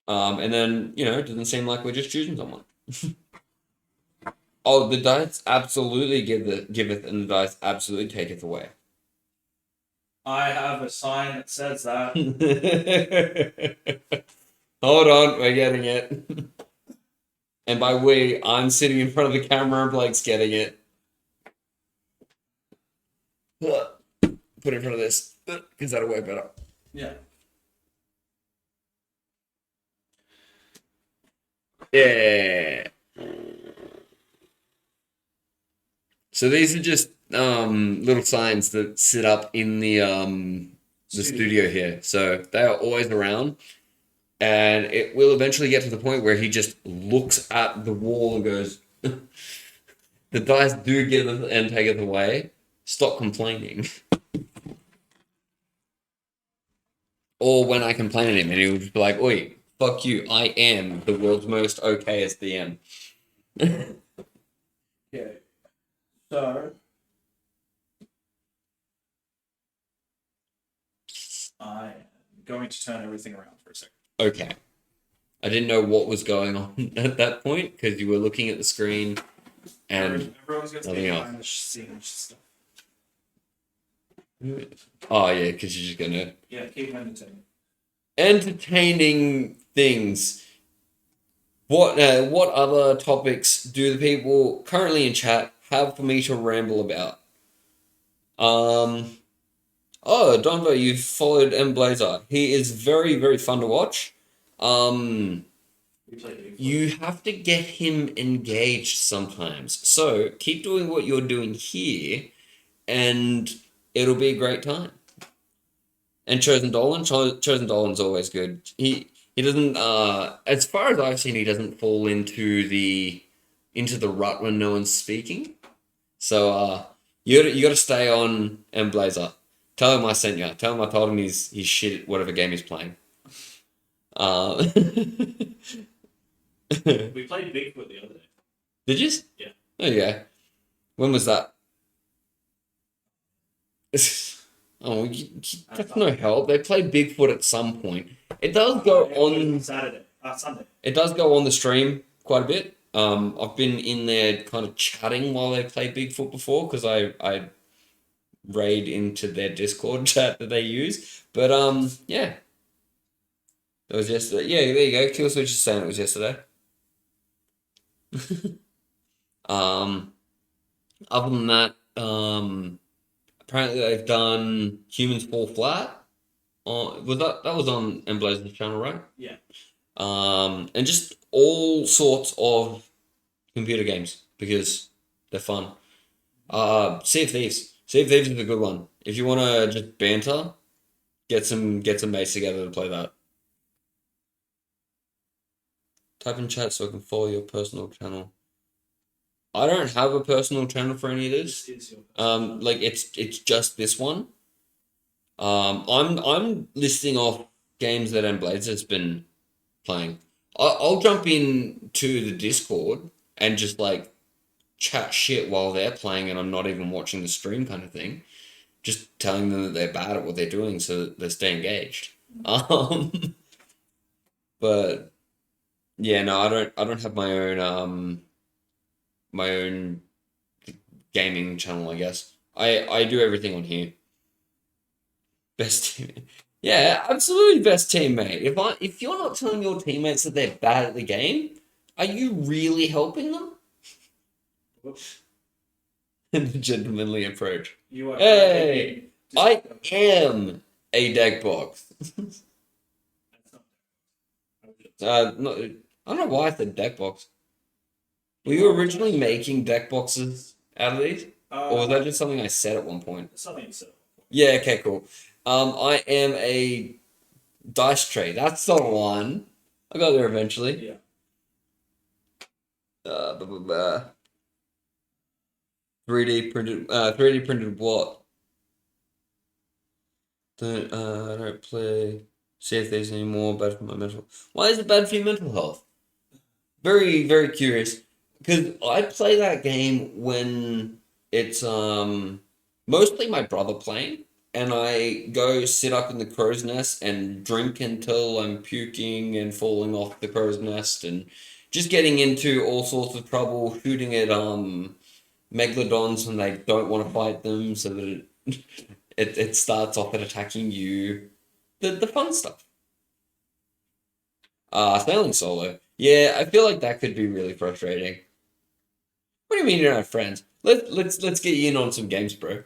And then it doesn't seem like we're just choosing someone. Oh, the dice absolutely giveth, and the dice absolutely taketh away. I have a sign that says that. Hold on, we're getting it. And by we, I'm sitting in front of the camera and Blake's getting it. Put it in front of this, because that'll work better. Yeah. Yeah. So these are just little signs that sit up in the studio here. So they are always around. And it will eventually get to the point where he just looks at the wall and goes, the dice do give it and take it away. Stop complaining. Or when I complain at him and he'll just be like, oi, fuck you, I am the world's most okayest DM. Okay. So I'm going to turn everything around for a second. Okay. I didn't know what was going on at that point because you were looking at the screen and everyone's going to nothing be else. behind the scenes stuff. Oh yeah, because you're just gonna Keep entertaining things. What other topics do the people currently in chat have for me to ramble about? Oh, Donvo, you've followed M Blazer. He is very, very fun to watch. You have to get him engaged sometimes. So keep doing what you're doing here, and it'll be a great time. And Chosen Dolan's always good. He doesn't as far as I've seen, he doesn't fall into the rut when no one's speaking. So you got to stay on M Blazer. Tell him I sent you. Tell him I told him he's shit at whatever game he's playing. We played Bigfoot the other day. Did you? Yeah. There you go. When was that? Oh, that's no help. They play Bigfoot at some point. It does go on Sunday. It does go on the stream quite a bit. I've been in there kind of chatting while they play Bigfoot before because I raid into their Discord chat that they use. But yeah. It was yesterday. Yeah, there you go. Kill Switch is saying it was yesterday. Other than that, apparently they've done Humans Fall Flat. That was on Emblazer's channel, right? Yeah. And just all sorts of computer games because they're fun. Sea of Thieves. Sea of Thieves is a good one. If you want to just banter, get some mates together to play that. Type in chat so I can follow your personal channel. I don't have a personal channel for any of this. Like it's just this one. I'm listing off games that Blades has been playing. I'll jump in to the Discord and just like chat shit while they're playing and I'm not even watching the stream kind of thing. Just telling them that they're bad at what they're doing so that they stay engaged. But yeah, no, I don't have my own gaming channel, I guess. I do everything on here. Best team. Yeah, absolutely best teammate. If you're not telling your teammates that they're bad at the game, are you really helping them? In a gentlemanly approach. You are Hey, I am a deck box. No, I don't know why I said deck box. Were you originally making deck boxes out of these? Or was that just something I said at one point? Something you said. Yeah, okay, cool. I am a dice tray. That's the one. I got there eventually. Yeah. Blah, blah, blah. 3D printed what? I don't play. See if there's any more bad for my mental. Why is it bad for your mental health? Very, very curious. Because I play that game when it's mostly my brother playing, and I go sit up in the crow's nest and drink until I'm puking and falling off the crow's nest and just getting into all sorts of trouble, shooting at megalodons when they don't want to fight them, so that it starts off at attacking you. The fun stuff. Sailing solo. Yeah, I feel like that could be really frustrating. What do you mean you don't have friends? Let's get you in on some games, bro.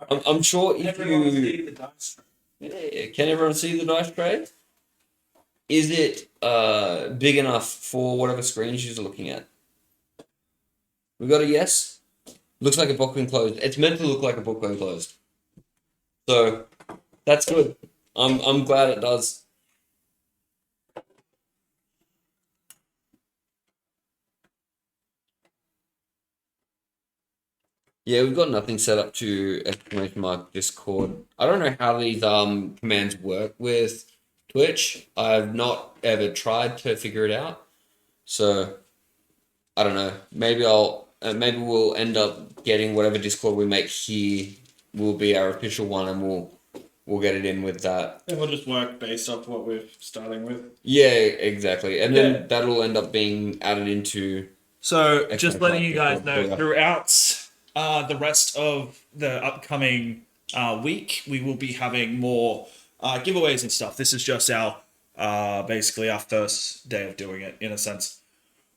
I'm sure if Everyone you see the dice tray. yeah, can everyone see the dice tray? Is it big enough for whatever screens you're looking at? We got a yes. Looks like a book when closed. It's meant to look like a book when closed. So that's good. I'm glad it does. Yeah, we've got nothing set up to exclamation mark Discord. I don't know how these commands work with Twitch. I've not ever tried to figure it out. So I don't know. Maybe we'll end up getting whatever Discord we make here will be our official one, and we'll get it in with that. And we'll just work based off what we're starting with. Yeah, exactly. And then that'll end up being added into. So, just Excellent. letting you guys know, Yeah. throughout the rest of the upcoming week, we will be having more giveaways and stuff. This is just our basically our first day of doing it, in a sense.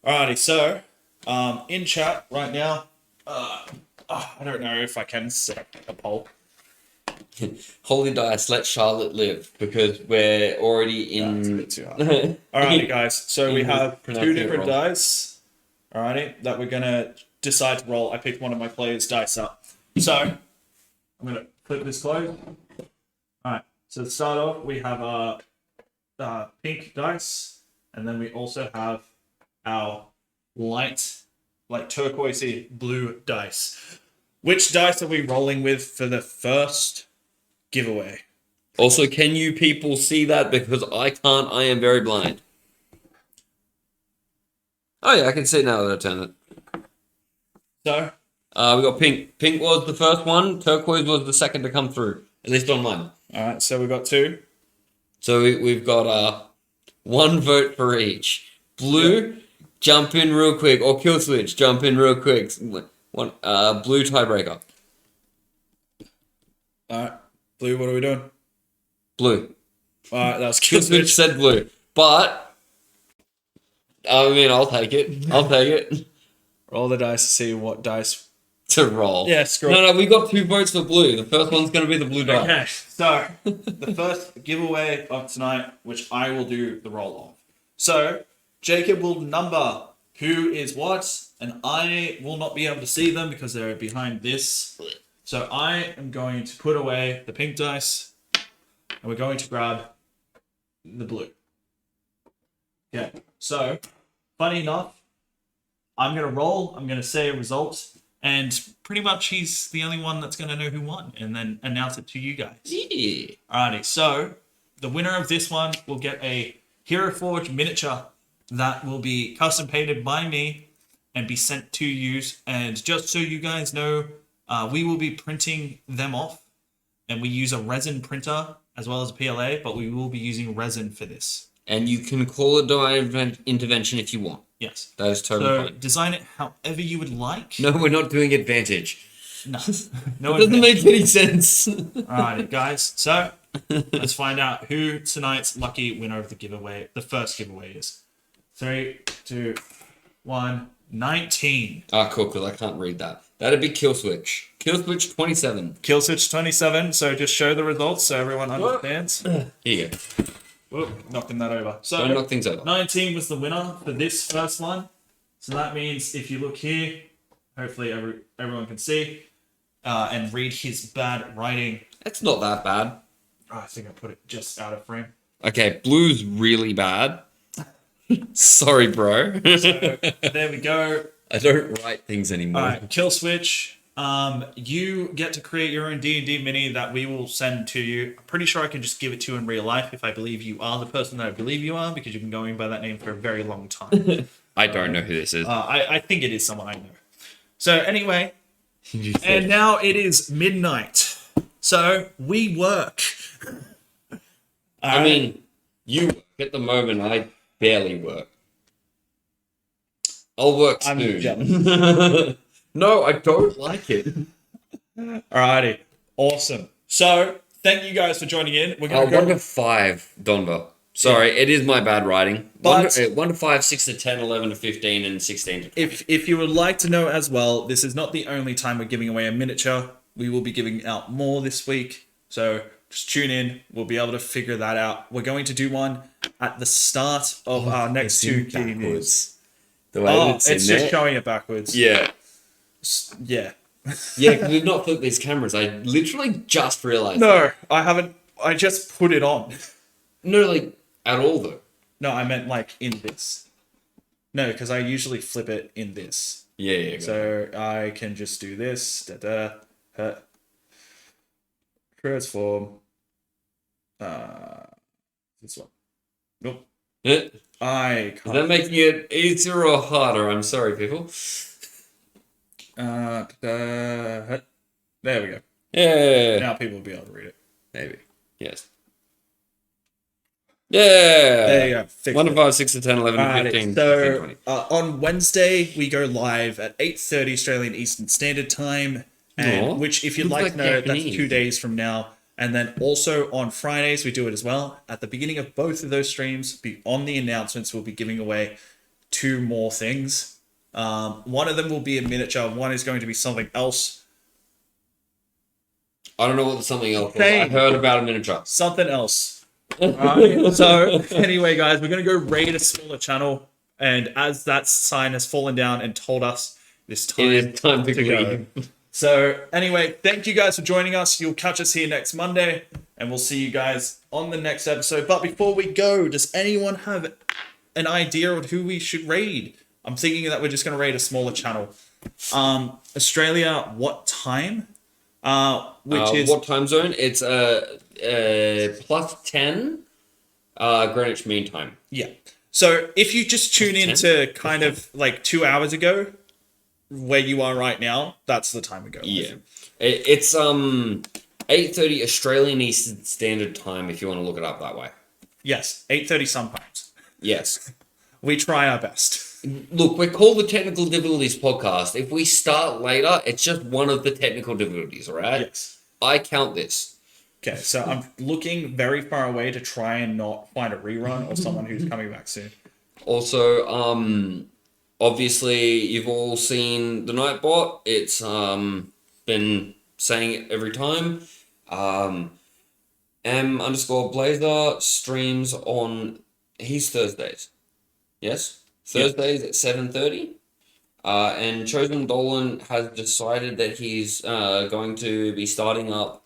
Alrighty, so in chat right now, I don't know if I can set a poll. Holy dice, let Charlotte live, because we're already in. That's a bit too hard. Alrighty, guys. So we have two Pronouncing it different wrong. dice. Alrighty, that we're gonna decide to roll. I picked one of my players' dice up. So I'm gonna flip this closed. Alright. So to start off, we have a pink dice, and then we also have our light, like turquoisey blue dice. Which dice are we rolling with for the first giveaway? Also, can you people see that? Because I can't. I am very blind. Oh yeah, I can see it now that I turn it. So We got pink. Pink was the first one. Turquoise was the second to come through. At least on mine. alright, so we got two. So we've got one vote for each. Blue, jump in real quick, or kill switch, jump in real quick. One blue tiebreaker. Alright. Blue, what are we doing? Blue. Alright, that's Kill kill switch switch. said blue, but I mean I'll take it. I'll take it Roll the dice to see what dice. to roll. Yeah, scroll. No, we got 2 votes for blue. The first one's gonna be the blue die. Okay, so the first giveaway of tonight, which I will do the roll of. So Jacob will number who is what, and I will not be able to see them because they're behind this. So I am going to put away the pink dice, and we're going to grab the blue. Okay, so funny enough, I'm gonna roll. I'm gonna say a result. And pretty much he's the only one that's going to know who won and then announce it to you guys. Yeah. Alrighty, so the winner of this one will get a Hero Forge miniature that will be custom painted by me and be sent to you. And just so you guys know, we will be printing them off, and we use a resin printer as well as a PLA, but we will be using resin for this. And you can call it divine intervention if you want. Yes. That is totally So fine. design it however you would like. No, we're not doing advantage. No. No, it doesn't make any sense. Alrighty, guys. So let's find out who tonight's lucky winner of the first giveaway is. 3, 2, 1, 19. Ah, cool, because I can't read that. That'd be Killswitch. Killswitch 27. Killswitch 27. So just show the results so everyone understands. Here you go. Whoop, knocking that over. So Don't knock things over. 19 was the winner for this first one. So that means if you look here, hopefully everyone can see and read his bad writing. It's not that bad. Oh, I think I put it just out of frame. Okay, blue's really bad. Sorry, bro. So there we go. I don't write things anymore. All right, Killswitch. You get to create your own D&D mini that we will send to you. I'm pretty sure I can just give it to you in real life if I believe you are the person that I believe you are, because you've been going by that name for a very long time. I don't know who this is. I think it is someone I know. So anyway, and now it is midnight. So we work. I mean, you work at the moment. I barely work. I'll work I'm soon. jealous. No, I don't like it. Alrighty, awesome. So thank you guys for joining in. We're going to 1 to 5, Donva. Sorry, it is my bad writing. But- 1 to 5, 6 to 10, 11 to 15, and 16 to 20. If you would like to know as well, this is not the only time we're giving away a miniature. We will be giving out more this week. So just tune in. We'll be able to figure that out. We're going to do one at the start of our next two KDPs. The way Oh, it's it's in just there. showing it backwards. Yeah. Yeah. Yeah, because we've not flipped these cameras. I literally just realized. No, I haven't. I just put it on. No, like, at all, though. No, I meant like in this. No, because I usually flip it in this. Yeah. So I can just do this. Transform. This one. Nope. Yeah. I Is that can't. making it easier or harder? I'm sorry, people. There we go. Yeah. Now people will be able to read it. Maybe. Yes. Yeah. There you go. Fixed 1 to it. 5, 6 to 10, 11 to Alrighty, 15, 16, so 20. on Wednesday we go live at 8:30 Australian Eastern Standard Time, and Aw, which if you'd looks like like to know, that's Japanese. 2 days from now. And then also on Fridays we do it as well. At the beginning of both of those streams, on the announcements, we'll be giving away 2 more things. One of them will be a miniature. One is going to be something else. I don't know what something else was. Same. I heard about a miniature. Something else. Alright, so anyway, guys, we're gonna go raid a smaller channel, and as that sign has fallen down and told us it's time, It is time to go. So anyway, thank you guys for joining us. You'll catch us here next Monday, and we'll see you guys on the next episode. But before we go, does anyone have an idea of who we should raid? I'm thinking that we're just gonna raid a smaller channel. Australia, what time? Which is what time zone? It's plus 10 Greenwich Mean Time. Yeah. So if you just tune in to kind of like 2 hours ago, where you are right now, that's the time we go. Yeah. It's 8:30 Australian Eastern Standard Time if you want to look it up that way. Yes, 8:30 sometimes. Yes. We try our best. Look, we're called the Technical Difficulties Podcast. If we start later, it's just one of the technical difficulties, all right? Yes. I count this. Okay, so I'm looking very far away to try and not find a rerun or someone who's coming back soon. Also, obviously, you've all seen the Nightbot. It's been saying it every time. M_Blazer streams on his Thursdays. Yes? Thursdays at 7:30. And Chosen Dolan has decided that he's going to be starting up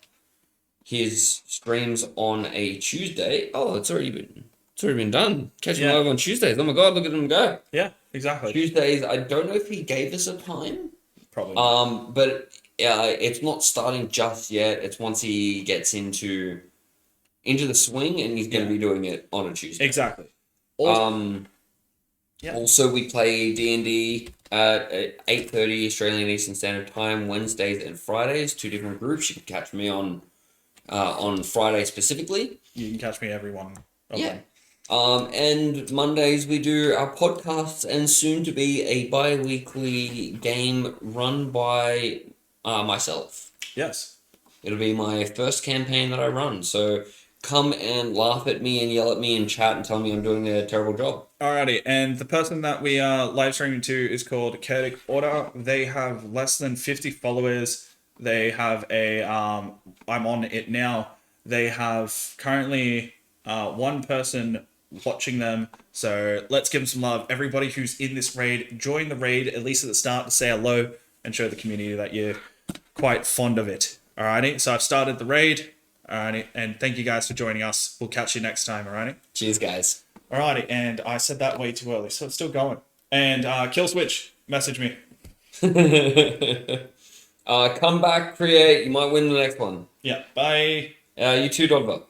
his streams on a Tuesday. Oh, it's already been done. Catch him Yeah. live on Tuesdays. Oh my god, look at him go. Yeah, exactly. Tuesdays, I don't know if he gave us a time. Probably. But it's not starting just yet. It's once he gets into the swing, and he's going to be doing it on a Tuesday. Exactly. Yeah. Also, we play D&D at 8:30 Australian Eastern Standard Time, Wednesdays and Fridays, 2 different groups. You can catch me on on Friday specifically. You can catch me every one of Yeah. them. And Mondays we do our podcasts and soon to be a bi-weekly game run by myself. Yes. It'll be my first campaign that I run, so come and laugh at me and yell at me in chat and tell me I'm doing a terrible job. Alrighty, and the person that we are live streaming to is called Chaotic Order. They have less than 50 followers. They have a I'm on it now. They have currently one person watching them. So let's give them some love. Everybody who's in this raid, join the raid at least at the start to say hello and show the community that you're quite fond of it. Alrighty, so I've started the raid. Alrighty, and thank you guys for joining us. We'll catch you next time. Alrighty. Cheers, guys. Alrighty, and I said that way too early, so it's still going. And Kill Switch, message me. Come back, create. You might win the next one. Yeah, bye. You too, Dodver.